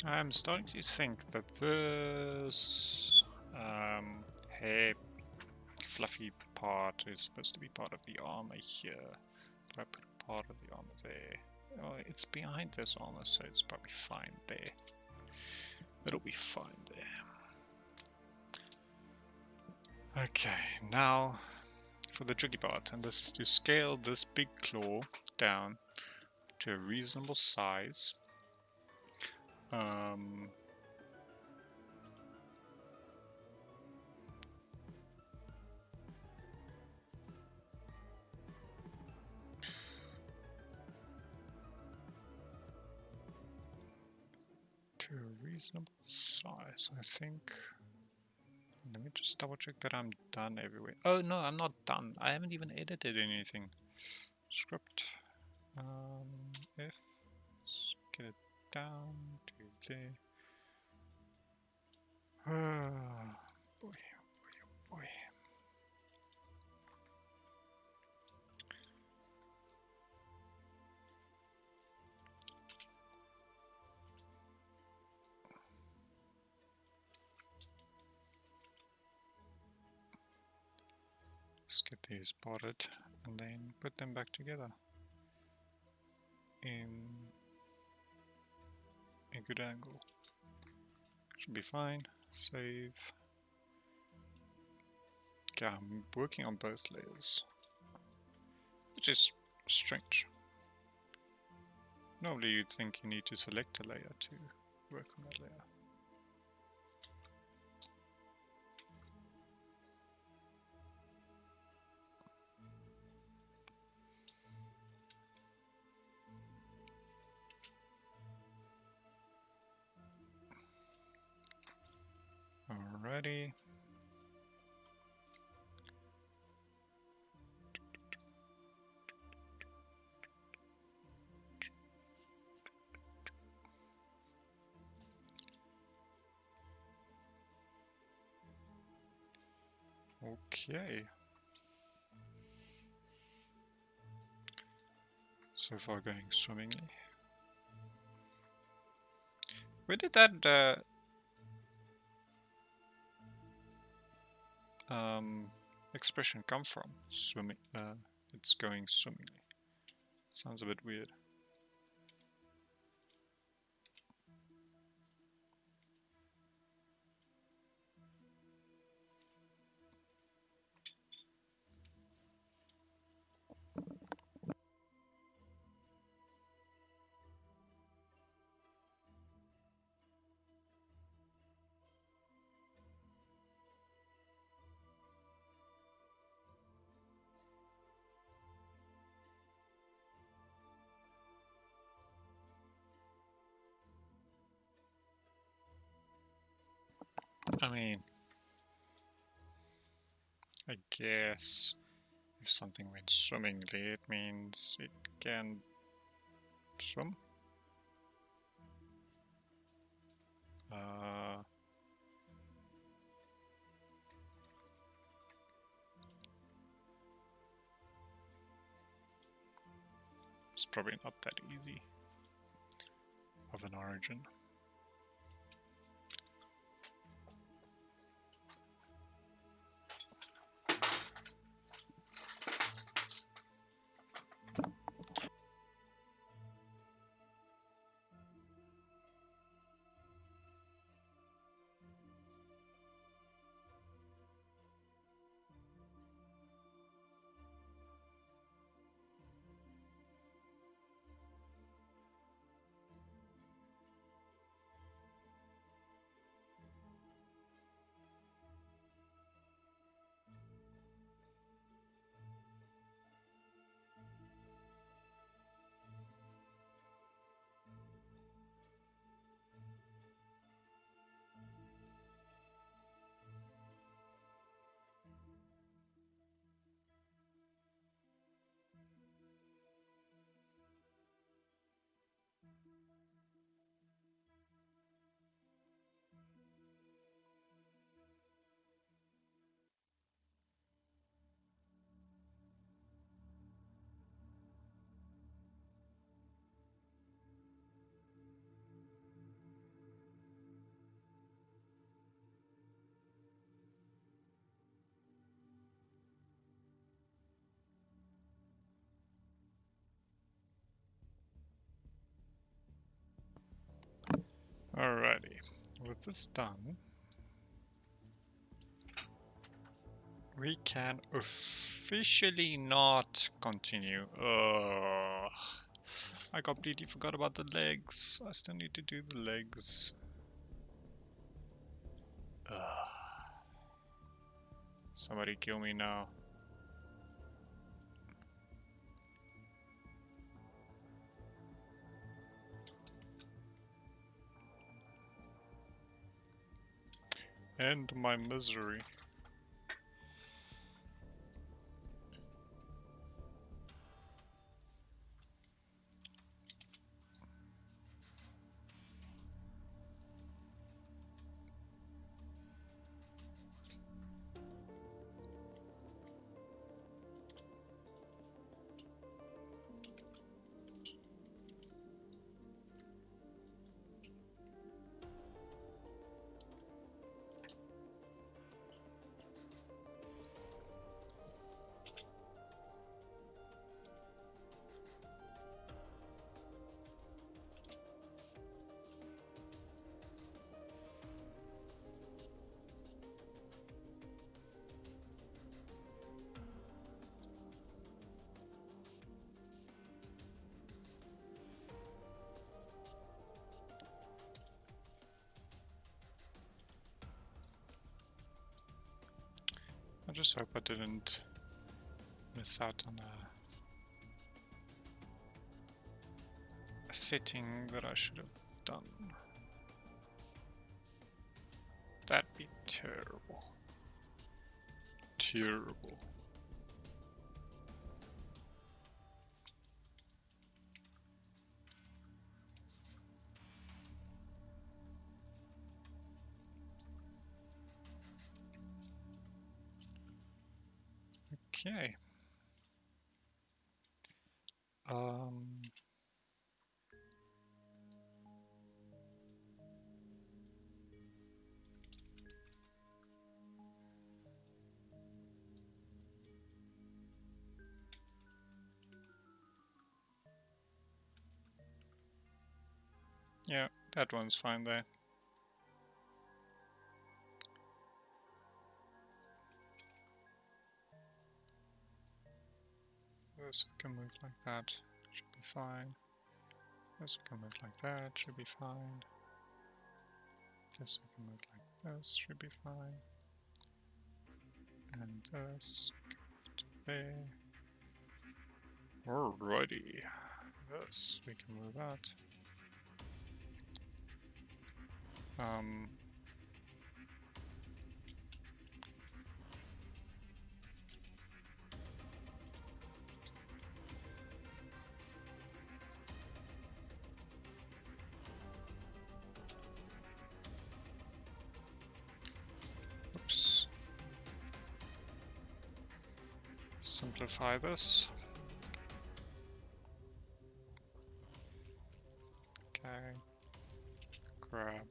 I'm starting to think that this hair fluffy part is supposed to be part of the armor here. But I put part of the armor there. Oh, it's behind this armor, so it's probably fine there. It'll be fine there. Okay, now for the tricky part, and this is to scale this big claw down to a reasonable size. To a reasonable size, I think. Let me just double check that I'm done everywhere. Oh no, I'm not done. I haven't even edited anything. Script. If let's get it down to there. Boy, boy, boy. Let's get these potted and then put them back together in a good angle. Should be fine. Save. Okay, I'm working on both layers, which is strange. Normally you'd think you need to select a layer to work on that layer. Alrighty. Okay. So far going swimmingly. Where did that expression come from? Swimming. It's going swimmingly. Sounds a bit weird. I guess if something went swimmingly, it means it can swim. It's probably not that easy of an origin. with this done, we can officially not continue. Ugh. I completely forgot about the legs. I still need to do the legs. Ugh. Somebody kill me now. End my misery. I just hope I didn't miss out on a setting that I should have done. That'd be terrible. Terrible. Okay. Yeah, that one's fine there. This can move like that, should be fine. This can move like that, should be fine. This can move like this, should be fine. And this can move to there. Alrighty. This we can move out. Oops. Simplify this. Okay. Grab.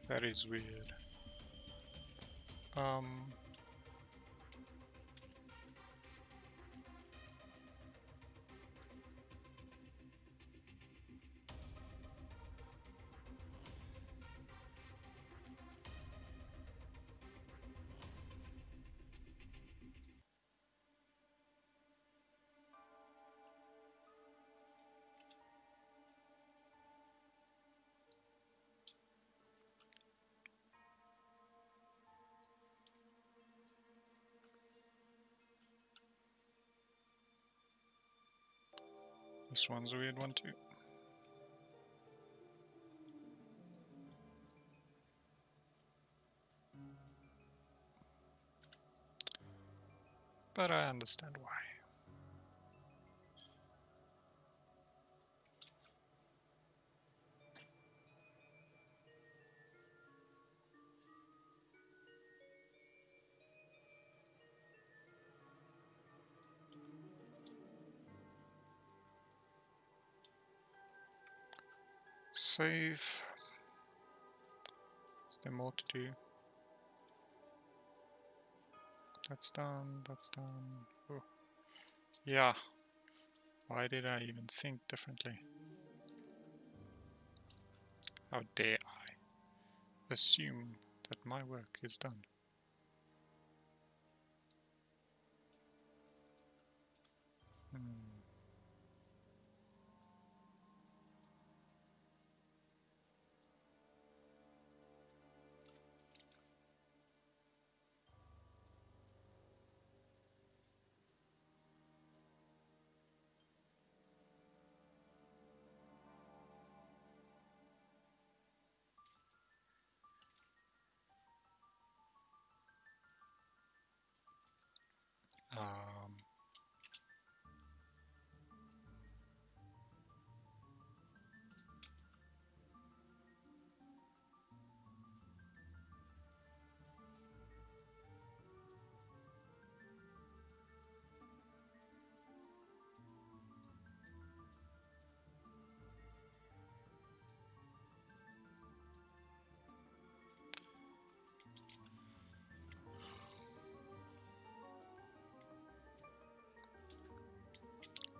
That is weird. This one's a weird one too. But I understand why. save. Is there more to do? That's done, that's done. Oh. Yeah. Why did I even think differently? How dare I assume that my work is done?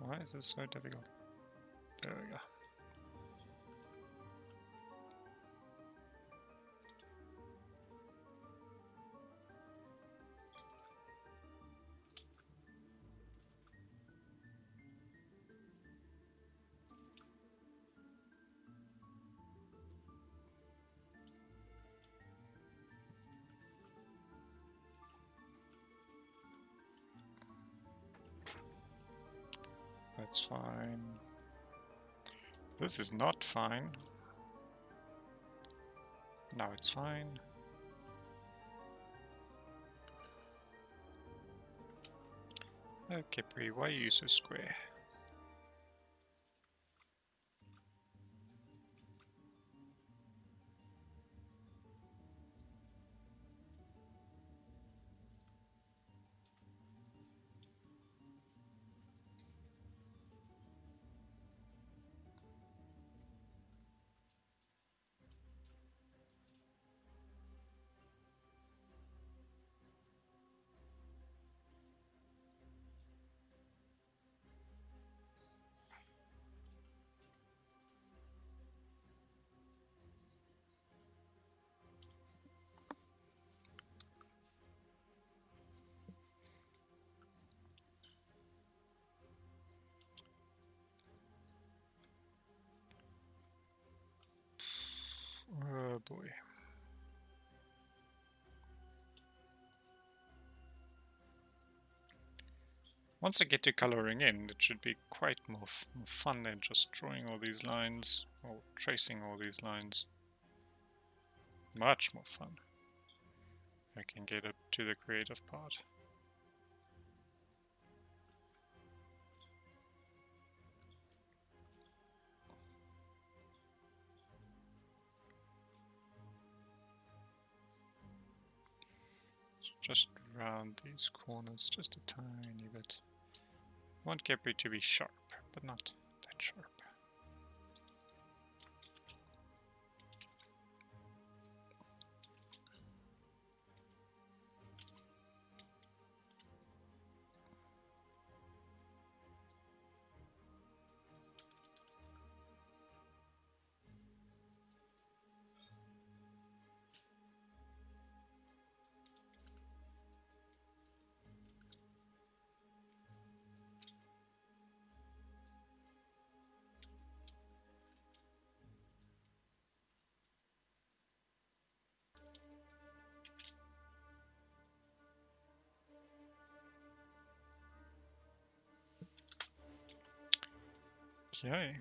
Why is this so difficult? There we go. That's fine. This is not fine. Now it's fine. Okay, Brie, why are you so square? Oh boy. Once I get to coloring in, it should be quite more fun than just drawing all these lines or tracing all these lines. Much more fun. I can get up to the creative part. Just round these corners just a tiny bit. I want Capri to be sharp, but not that sharp. Okay.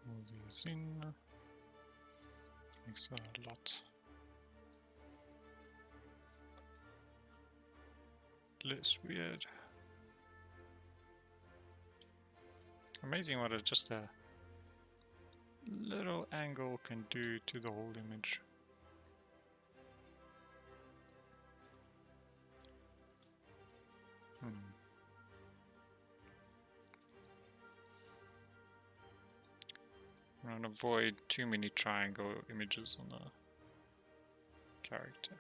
All these in. Makes a lot less weird. Amazing what just a little angle can do to the whole image. I'm going to avoid too many triangle images on the character.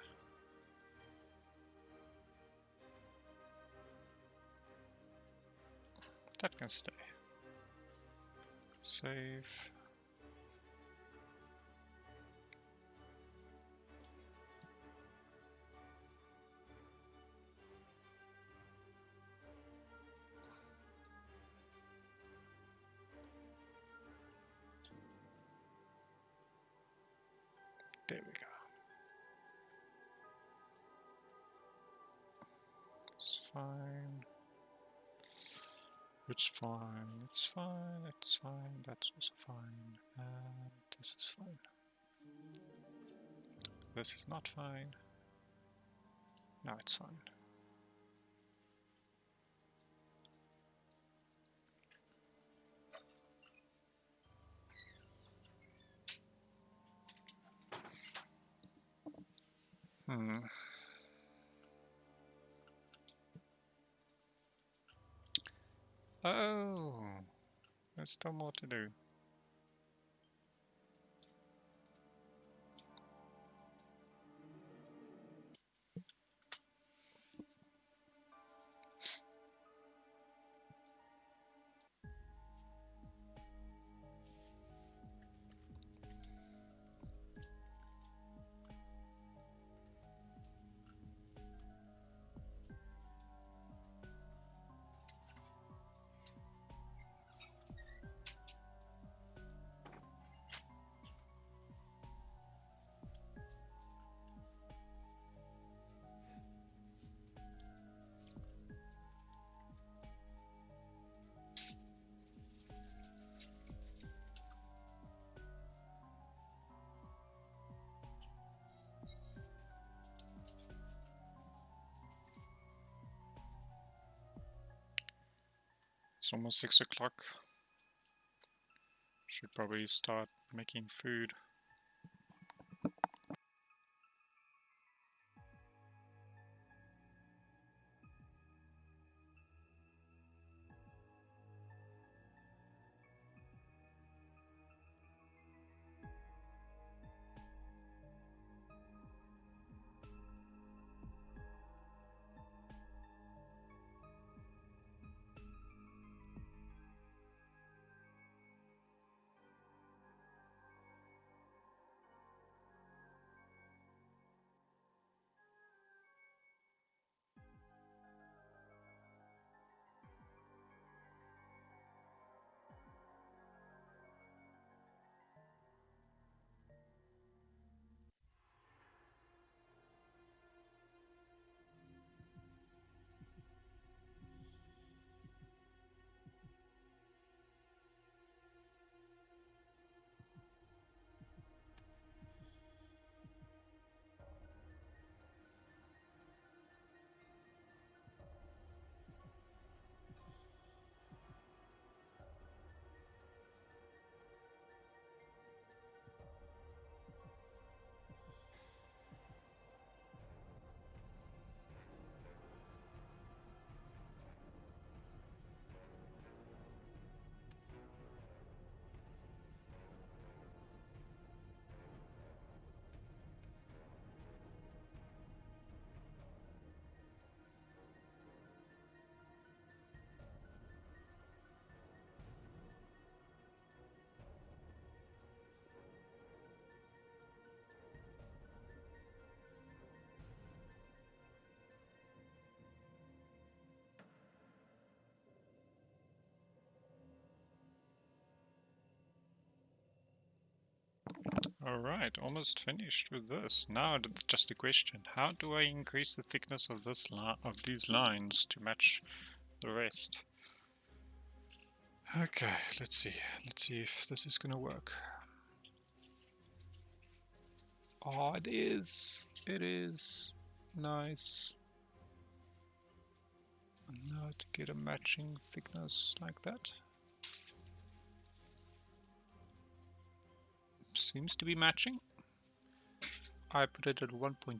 That can stay. Save. There we go. It's fine. It's fine. It's fine. It's fine. That's also fine. And this is fine. This is not fine. Now it's fine. Oh, there's still more to do. It's almost 6 o'clock. Should probably start making food. Alright, almost finished with this. Now just a question. How do I increase the thickness of this of these lines to match the rest? Okay, let's see. Let's see if this is gonna work. Oh, it is. It is. Nice. Now to get a matching thickness like that. Seems to be matching. I put it at 1.2.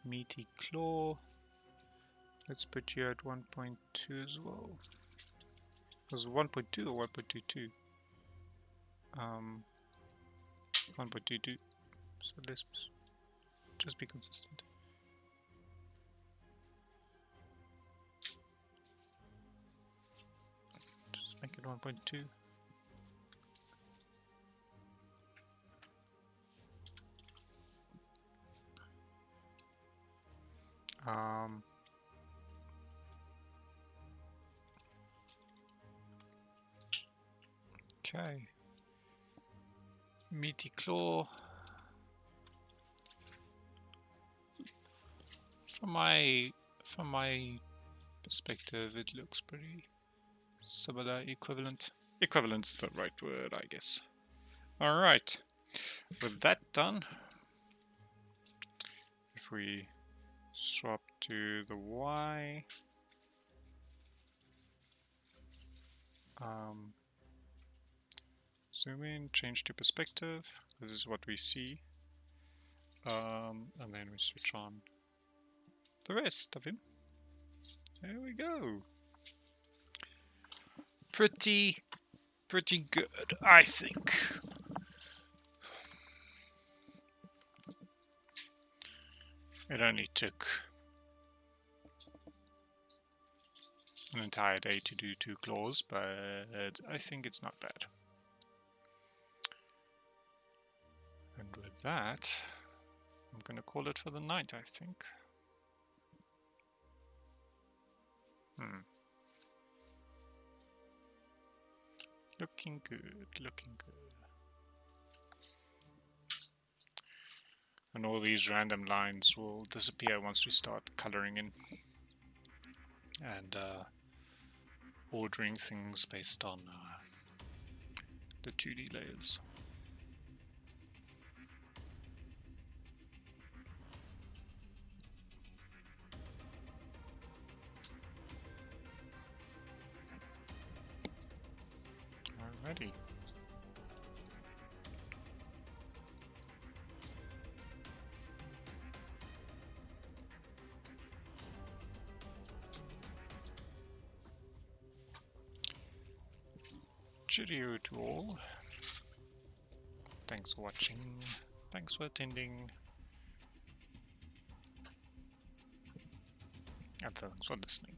Meaty Claw. Let's put you at 1.2 as well. Was it 1.2 or 1.22? 1.22. So let's just be consistent. Just make it 1.2. Okay. Meaty Claw. From my perspective, it looks pretty similar, equivalent. Equivalent's the right word, I guess. All right. With that done, if we swap to the Y, zoom in, change to perspective. This is what we see. And then we switch on the rest of him. There we go. Pretty good, I think. It only took an entire day to do 2 claws, but I think it's not bad. And with that, I'm gonna call it for the night, I think. Looking good, looking good. And all these random lines will disappear once we start coloring in and ordering things based on the 2D layers. Alrighty. Cheerio to all. Thanks for watching. Thanks for attending. And thanks for listening.